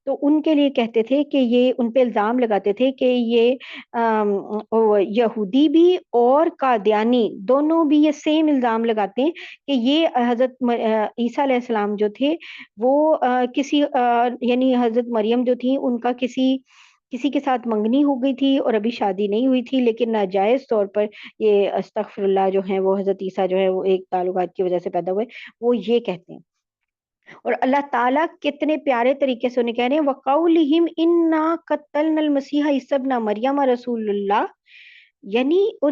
تو ان کے لیے کہتے تھے کہ یہ ان پہ الزام لگاتے تھے کہ یہ یہودی بھی اور قادیانی دونوں بھی یہ سیم الزام لگاتے ہیں کہ یہ حضرت عیسیٰ علیہ السلام جو تھے وہ کسی یعنی حضرت مریم جو تھی ان کا کسی کے ساتھ منگنی ہو گئی تھی اور ابھی شادی نہیں ہوئی تھی، لیکن ناجائز طور پر یہ استغفر اللہ جو ہیں وہ حضرت عیسیٰ جو ہے وہ ایک تعلقات کی وجہ سے پیدا ہوئے، وہ یہ کہتے ہیں۔ اور اللہ تعالیٰ کتنے پیارے طریقے سے انہیں کہہ رہے ہیں وَقَوْلِهِمْ إِنَّا قَتَّلْنَا الْمَسِيحَ عِيسَى ابْنَ مَرْيَمَ رَسُولَ اللَّهِ، یعنی اور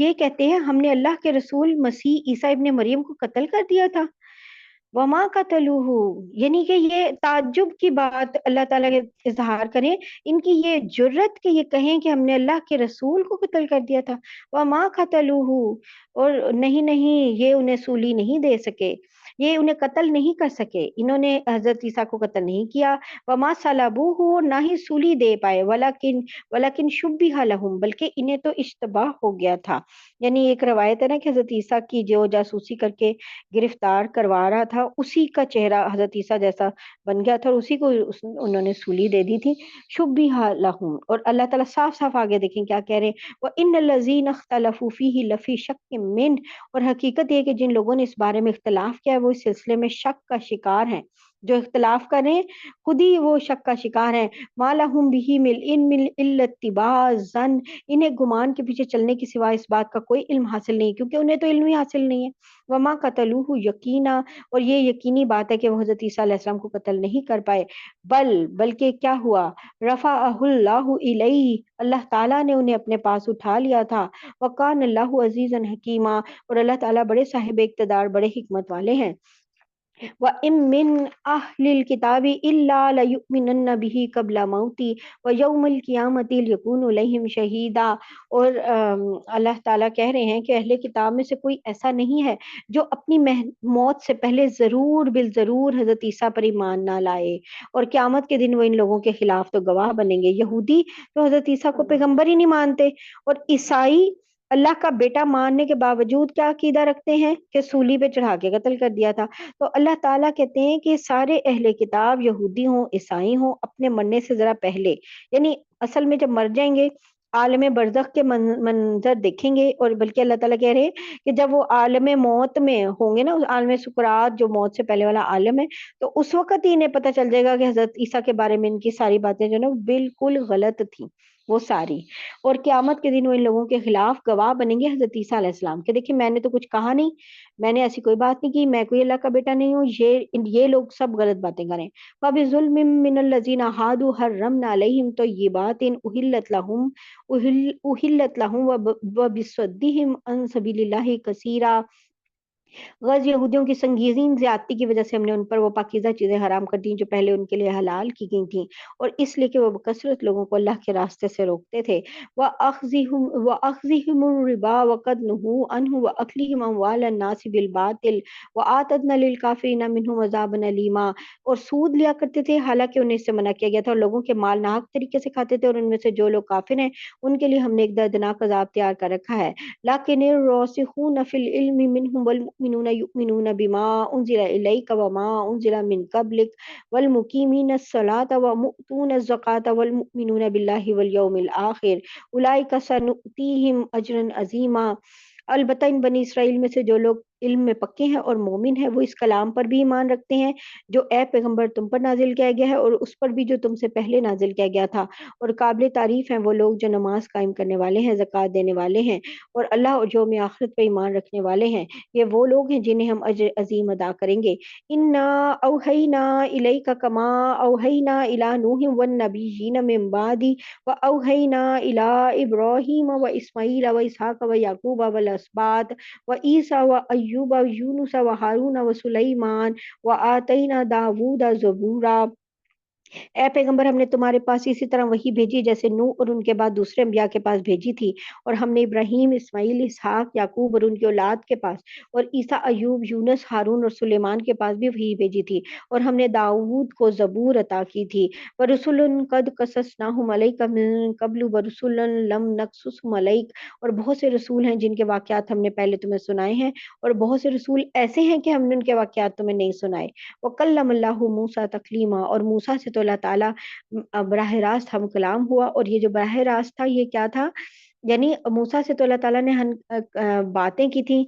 یہ کہتے ہیں ہم نے اللہ کے رسول مسیح عیسیٰ ابن مریم کو قتل کر دیا تھا۔ وما قتلوه، یعنی کہ یہ تعجب کی بات اللہ تعالیٰ کے اظہار کریں، ان کی یہ جرت کہ یہ کہیں کہ ہم نے اللہ کے رسول کو قتل کر دیا تھا۔ وما قتلوه، اور نہیں یہ انہیں سولی نہیں دے سکے۔ یہ انہیں قتل نہیں کر سکے، انہوں نے حضرت عیسیٰ کو قتل نہیں کیا، وما صلبوہ، نہ ہی سولی دے پائے، ولیکن شبہ لہم، بلکہ انہیں تو اشتباہ ہو گیا تھا۔ یعنی ایک روایت ہے نا کہ حضرت عیسیٰ کی جو جاسوسی کر کے گرفتار کروا رہا تھا اسی کا چہرہ حضرت عیسیٰ جیسا بن گیا تھا اور اسی کو انہوں نے سولی دے دی تھی، شبہ لہم۔ اور اللہ تعالیٰ صاف صاف آگے دیکھیں کیا کہہ رہے ہیں، وَإِنَّ الَّذِينَ اخْتَلَفُوا فِيهِ لَفِي شَكٍّ مِّنْهُ، اور حقیقت یہ کہ جن لوگوں نے اس بارے میں اختلاف کیا ہے وہ اس سلسلے میں شک کا شکار ہیں، جو اختلاف کر رہے ہیں خود ہی وہ شک کا شکار ہیں، مَا لَهُم بِهِ مِنْ عِلْمٍ إِلَّا اتِّبَاعَ الظَّنِّ، انہیں گمان کے پیچھے چلنے کے سوا اس بات کا کوئی علم حاصل نہیں، کیونکہ انہیں تو علم ہی حاصل نہیں ہے۔ وَمَا قَتَلُوهُ یقینا، اور یہ یقینی بات ہے کہ وہ حضرت عیسیٰ علیہ السلام کو قتل نہیں کر پائے، بلکہ کیا ہوا، رفعہ اللہ الیہ، اللہ تعالیٰ نے انہیں اپنے پاس اٹھا لیا تھا، وکان اللہ عزیزا حکیما، اور اللہ تعالیٰ بڑے صاحب اقتدار، بڑے حکمت والے ہیں۔ وَإِن مِّنْ أَهْلِ الْكِتَابِ إِلَّا لَيُؤْمِنَنَّ بِهِ قَبْلَ مَوْتِهِ وَيَوْمَ الْقِيَامَةِ لِيَكُونَ عَلَيْهِمْ شَهِيدًا، اور اللہ تعالیٰ کہہ رہے ہیں کہ اہل کتاب میں سے کوئی ایسا نہیں ہے جو اپنی موت سے پہلے ضرور بالضرور حضرت عیسیٰ پر ایمان نہ لائے، اور قیامت کے دن وہ ان لوگوں کے خلاف تو گواہ بنیں گے۔ یہودی تو حضرت عیسیٰ کو پیغمبر ہی نہیں مانتے، اور عیسائی اللہ کا بیٹا ماننے کے باوجود کیا عقیدہ رکھتے ہیں کہ سولی پہ چڑھا کے قتل کر دیا تھا۔ تو اللہ تعالیٰ کہتے ہیں کہ سارے اہل کتاب یہودی ہوں عیسائی ہوں اپنے مرنے سے ذرا پہلے، یعنی اصل میں جب مر جائیں گے عالم برزخ کے منظر دیکھیں گے، اور بلکہ اللہ تعالیٰ کہہ رہے ہیں کہ جب وہ عالم موت میں ہوں گے نا، عالم سکرات جو موت سے پہلے والا عالم ہے، تو اس وقت ہی انہیں پتہ چل جائے گا کہ حضرت عیسیٰ کے بارے میں ان کی ساری باتیں جو نا بالکل غلط تھیں وہ ساری، اور قیامت کے دن وہ ان لوگوں کے خلاف گواہ بنیں گے حضرت عیسیٰ علیہ السلام کہ دیکھیں میں نے تو کچھ کہا نہیں، میں نے ایسی کوئی بات نہیں کی، میں کوئی اللہ کا بیٹا نہیں ہوں، یہ لوگ سب غلط باتیں کریں۔ فَبِظُلْمٍ مِّنَ الَّذِينَ هَادُوا حَرَّمْنَا عَلَيْهِمْ طَيِّبَاتٍ أُحِلَّتْ لَهُمْ وَبِصَدِّهِمْ عَن سَبِيلِ اللَّهِ كَثِيرًا، غرض یہودیوں کی سنگین زیادتی کی وجہ سے ہم نے ان پر وہ پاکیزہ چیزیں حرام کر دیں جو پہلے ان کے لیے حلال کی گئی تھیں، اور اس لیے کہ وہ بکثرت لوگوں کو اللہ کے راستے سے روکتے تھے۔ وَأَخْذِهِمُ الرِّبَا وَقَدْ نُهُوا عَنْهُ وَأَكْلِهِمْ أَمْوَالَ النَّاسِ بِالْبَاطِلِ وَأَعْتَدْنَا لِلْكَافِرِينَ مِنْهُمْ عَذَابًا أَلِيمًا، اور سود لیا کرتے تھے حالانکہ انہیں اس سے منع کیا گیا تھا، اور لوگوں کے مال ناحق طریقے سے کھاتے تھے، اور ان میں سے جو لوگ کافر ہیں ان کے لیے ہم نے ایک دردناک عذاب تیار کر رکھا ہے۔ لَكِنِ الرَّاسِخُونَ فِي الْعِلْمِ مِنْهُمْ وَالْمُؤْمِنُونَ يُؤْمِنُونَ بِمَا أُنزِلَ إِلَيْكَ وَمَا أُنزِلَ مِنْ قَبْلِكَ وَالْمُقِيمِينَ الصَّلَاةَ وَمُؤْتُونَ الزَّكَاةَ وَالْمُؤْمِنُونَ بِاللَّهِ وَالْيَوْمِ الْآخِرِ أُولَئِكَ سَنُؤْتِيهِمْ أَجْرًا عَظِيمًا، البتہ ان بنی اسرائیل میں سے جو لوگ علم میں پکے ہیں اور مومن ہیں وہ اس کلام پر بھی ایمان رکھتے ہیں جو اے پیغمبر تم پر نازل کیا گیا ہے، اور اس پر بھی جو تم سے پہلے نازل کیا گیا تھا، اور قابل تعریف ہیں وہ لوگ جو نماز قائم کرنے والے ہیں، زکوٰۃ دینے والے ہیں، اور اللہ اور یوم آخرت پہ ایمان رکھنے والے ہیں، یہ وہ لوگ ہیں جنہیں ہم اجر عظیم ادا کریں گے۔ انا اوحینا الیک کما اوحینا الی نوح والنبیین من بعد واوحینا الی ابراہیم واسماعیل واسحاق ویعقوب والاسباط وعیسیٰ وایوب ویونس وہارون وسلیمان وآتینا داود زبورا، اے پیغمبر ہم نے تمہارے پاس اسی طرح وہی بھیجی جیسے نوح اور ان کے بعد دوسرے انبیاء کے پاس بھیجی تھی، اور ہم نے ابراہیم، اسماعیل، اسحاق، یعقوب اور ان کی اولاد کے پاس، اور عیسیٰ، ایوب، یونس، ہارون اور سلیمان کے پاس بھی وہی بھیجی تھی، اور ہم نے داؤد کو زبور عطا کی تھی۔ وَرُسُلٌ قَدْ قَصَصْنَاهُمْ عَلَيْكَ مِن قَبْلُ وَرُسُلًا لَمْ نَقْصُصْهُمْ عَلَيْكَ، اور بہت سے رسول ہیں جن کے واقعات ہم نے پہلے تمہیں سنائے ہیں، اور بہت سے رسول ایسے ہیں کہ ہم نے ان کے واقعات تمہیں نہیں سنائے۔ وَكَلَّمَ اللَّهُ مُوسَىٰ تَكْلِيمًا، اور موسیٰ سے تو اللہ تعالیٰ براہ راست ہم کلام ہوا، اور یہ جو براہ راست تھا یہ کیا تھا، یعنی موسیٰ سے تو اللہ تعالیٰ نے باتیں کی تھیں،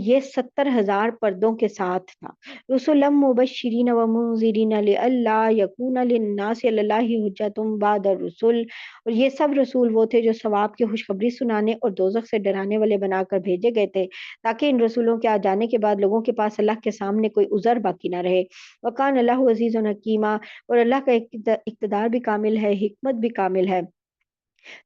یہ 70,000 پردوں کے ساتھ تھا۔ رسلا مبشرین و منذرین لئلا یکون للناس علی اللہ حجۃ بعد الرسل، اور یہ سب رسول وہ تھے جو ثواب کی خوشخبری سنانے اور دوزخ سے ڈرانے والے بنا کر بھیجے گئے تھے تاکہ ان رسولوں کے آ جانے کے بعد لوگوں کے پاس اللہ کے سامنے کوئی عذر باقی نہ رہے۔ وکان اللہ عزیز حکیمہ، اور اللہ کا اقتدار بھی کامل ہے، حکمت بھی کامل ہے۔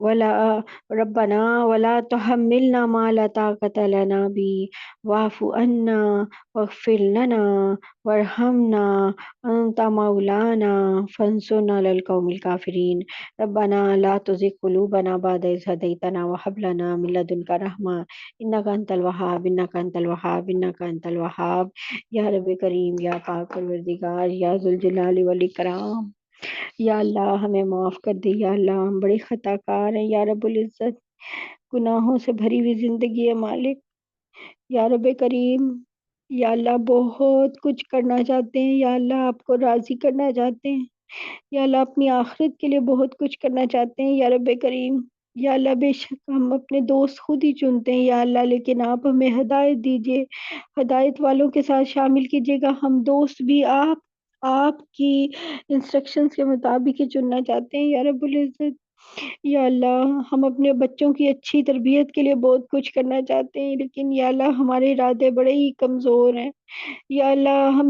ولا ربنا ولا تحملنا ما لا طاقة لنا به واعف عنا واغفر لنا وارحمنا أنت مولانا فانصرنا على القوم الكافرين ربنا لا تزغ قلوبنا بعد إذ هديتنا وهب لنا من لدنك رحمة إنك أنت الوهاب إنك أنت الوهاب إنك أنت الوهاب یا رب کریم یا پاک پروردگار یا ذوالجلال والاکرام، یا اللہ ہمیں معاف کر دے، یا اللہ ہم بڑے خطا کار ہیں، یا رب العزت گناہوں سے بھری ہوئی زندگی ہے مالک، یا رب کریم، یا اللہ بہت کچھ کرنا چاہتے ہیں، یا اللہ آپ کو راضی کرنا چاہتے ہیں، یا اللہ اپنی آخرت کے لیے بہت کچھ کرنا چاہتے ہیں، یا رب کریم، یا اللہ بے شک ہم اپنے دوست خود ہی چنتے ہیں یا اللہ، لیکن آپ ہمیں ہدایت دیجئے، ہدایت والوں کے ساتھ شامل کیجئے گا، ہم دوست بھی آپ کی انسٹرکشنز کے مطابق ہی چننا چاہتے ہیں یا رب العزت، یا اللہ ہم اپنے بچوں کی اچھی تربیت کے لیے بہت کچھ کرنا چاہتے ہیں، لیکن یا اللہ ہمارے ارادے بڑے ہی کمزور ہیں، یا اللہ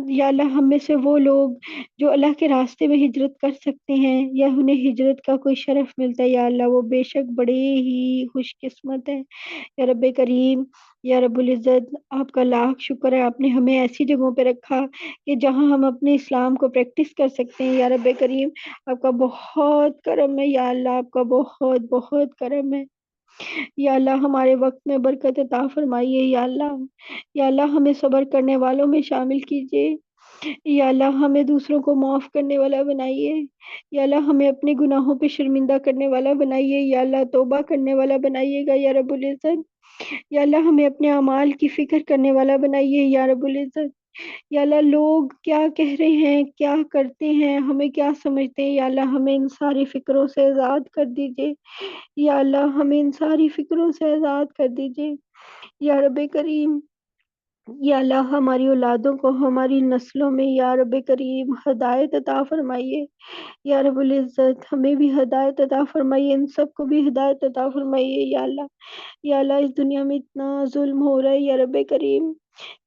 یا اللہ ہم میں سے وہ لوگ جو اللہ کے راستے میں ہجرت کر سکتے ہیں یا انہیں ہجرت کا کوئی شرف ملتا ہے، یا اللہ وہ بے شک بڑے ہی خوش قسمت ہیں یا رب کریم، یا رب العزت آپ کا لاکھ شکر ہے، آپ نے ہمیں ایسی جگہوں پہ رکھا کہ جہاں ہم اپنے اسلام کو پریکٹس کر سکتے ہیں یا رب کریم، آپ کا بہت کرم ہے یا اللہ، آپ کا بہت بہت کرم ہے یا اللہ، ہمارے وقت میں برکت عطا فرمائیے یا اللہ، یا اللہ ہمیں صبر کرنے والوں میں شامل کیجیے یا اللہ، ہمیں دوسروں کو معاف کرنے والا بنائیے یا اللہ، ہمیں اپنے گناہوں پہ شرمندہ کرنے والا بنائیے یا اللہ، توبہ کرنے والا بنائیے گا یا رب العزت، یا اللہ ہمیں اپنے اعمال کی فکر کرنے والا بنائیے یا رب العزت، یا اللہ لوگ کیا کہہ رہے ہیں، کیا کرتے ہیں، ہمیں کیا سمجھتے ہیں، یا اللہ ہمیں ان ساری فکروں سے آزاد کر دیجئے یا اللہ، ہمیں ان ساری فکروں سے آزاد کر دیجئے یا رب کریم، یا اللہ ہماری اولادوں کو ہماری نسلوں میں یا رب کریم ہدایت عطا فرمائیے یا رب العزت، ہمیں بھی ہدایت عطا فرمائیے، ان سب کو بھی ہدایت عطا فرمائیے یا اللہ، یا اللہ اس دنیا میں اتنا ظلم ہو رہا ہے یا رب کریم،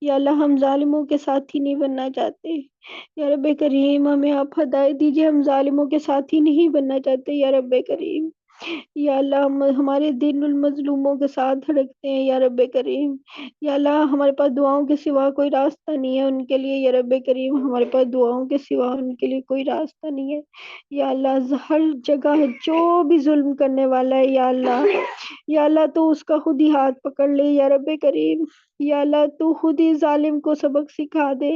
یا اللہ ہم ظالموں کے ساتھی نہیں بننا چاہتے یا رب کریم، ہمیں آپ ہدایت دیجیے، ہم ظالموں کے ساتھی نہیں بننا چاہتے یا رب کریم، یا اللہ ہمارے دل المظلوموں کے ساتھ دھڑکتے ہیں یا رب کریم، یا اللہ ہمارے پاس دعاؤں کے سوا کوئی راستہ نہیں ہے ان کے لیے یا رب کریم، ہمارے پاس دعاؤں کے سوا ان کے لیے کوئی راستہ نہیں ہے یا اللہ، ہر جگہ جو بھی ظلم کرنے والا ہے یا اللہ، یا اللہ تو اس کا خود ہی ہاتھ پکڑ لے یا رب کریم، یا اللہ تو خود ہی ظالم کو سبق سکھا دے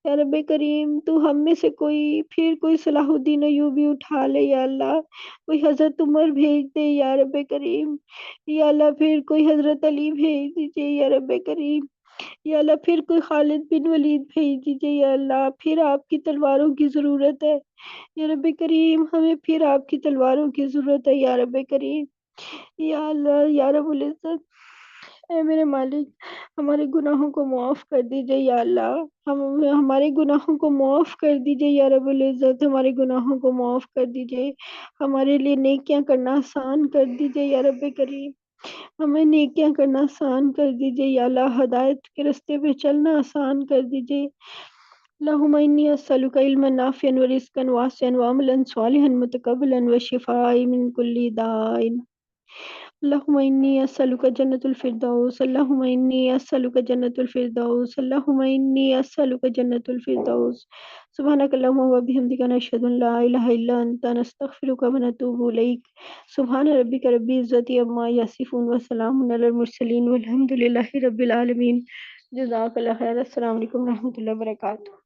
یا رب کریم، تو ہم میں سے کوئی صلاح الدین ایوبی اٹھا لے یا اللہ، کوئی حضرت عمر بھیج دے یا رب کریم، یا اللہ پھر کوئی حضرت علی بھیج دیجیے یا رب کریم، یا اللہ پھر کوئی خالد بن ولید بھیج دیجیے یا اللہ، پھر آپ کی تلواروں کی ضرورت ہے یا رب کریم، ہمیں پھر آپ کی تلواروں کی ضرورت ہے یا رب کریم، یا اللہ یا رب العزت، اے میرے مالک ہمارے گناہوں کو معاف کر دیجئے یا اللہ، ہمارے گناہوں کو معاف کر دیجئے یا رب العزت، ہمارے گناہوں کو معاف کر دیجئے، ہمارے لیے نیکیاں کرنا آسان کر دیجئے یا رب کریم، ہمیں نیکیاں کرنا آسان کر دیجئے یا اللہ، ہدایت کے رستے پہ چلنا آسان کر دیجئے، اللہم انی اسألک علما نافعا ورزقا واسعا وعملا صالحا متقبلا وشفاء من کل داء، اللہم انی اسألک جنت الفردوس، اللہم انی اسألک جنت الفردوس، اللہم انی اسألک جنت الفردوس، سبحانک اللہم و بحمدک نشہد ان لا الہ الا انت نستغفرک و نتوب الیک، سبحان ربک رب العزت عما یصفون وسلام علی المرسلین والحمد للہ رب العالمین، جزاک اللہ خیر، السلام علیکم و رحمۃ اللہ وبرکاتہ۔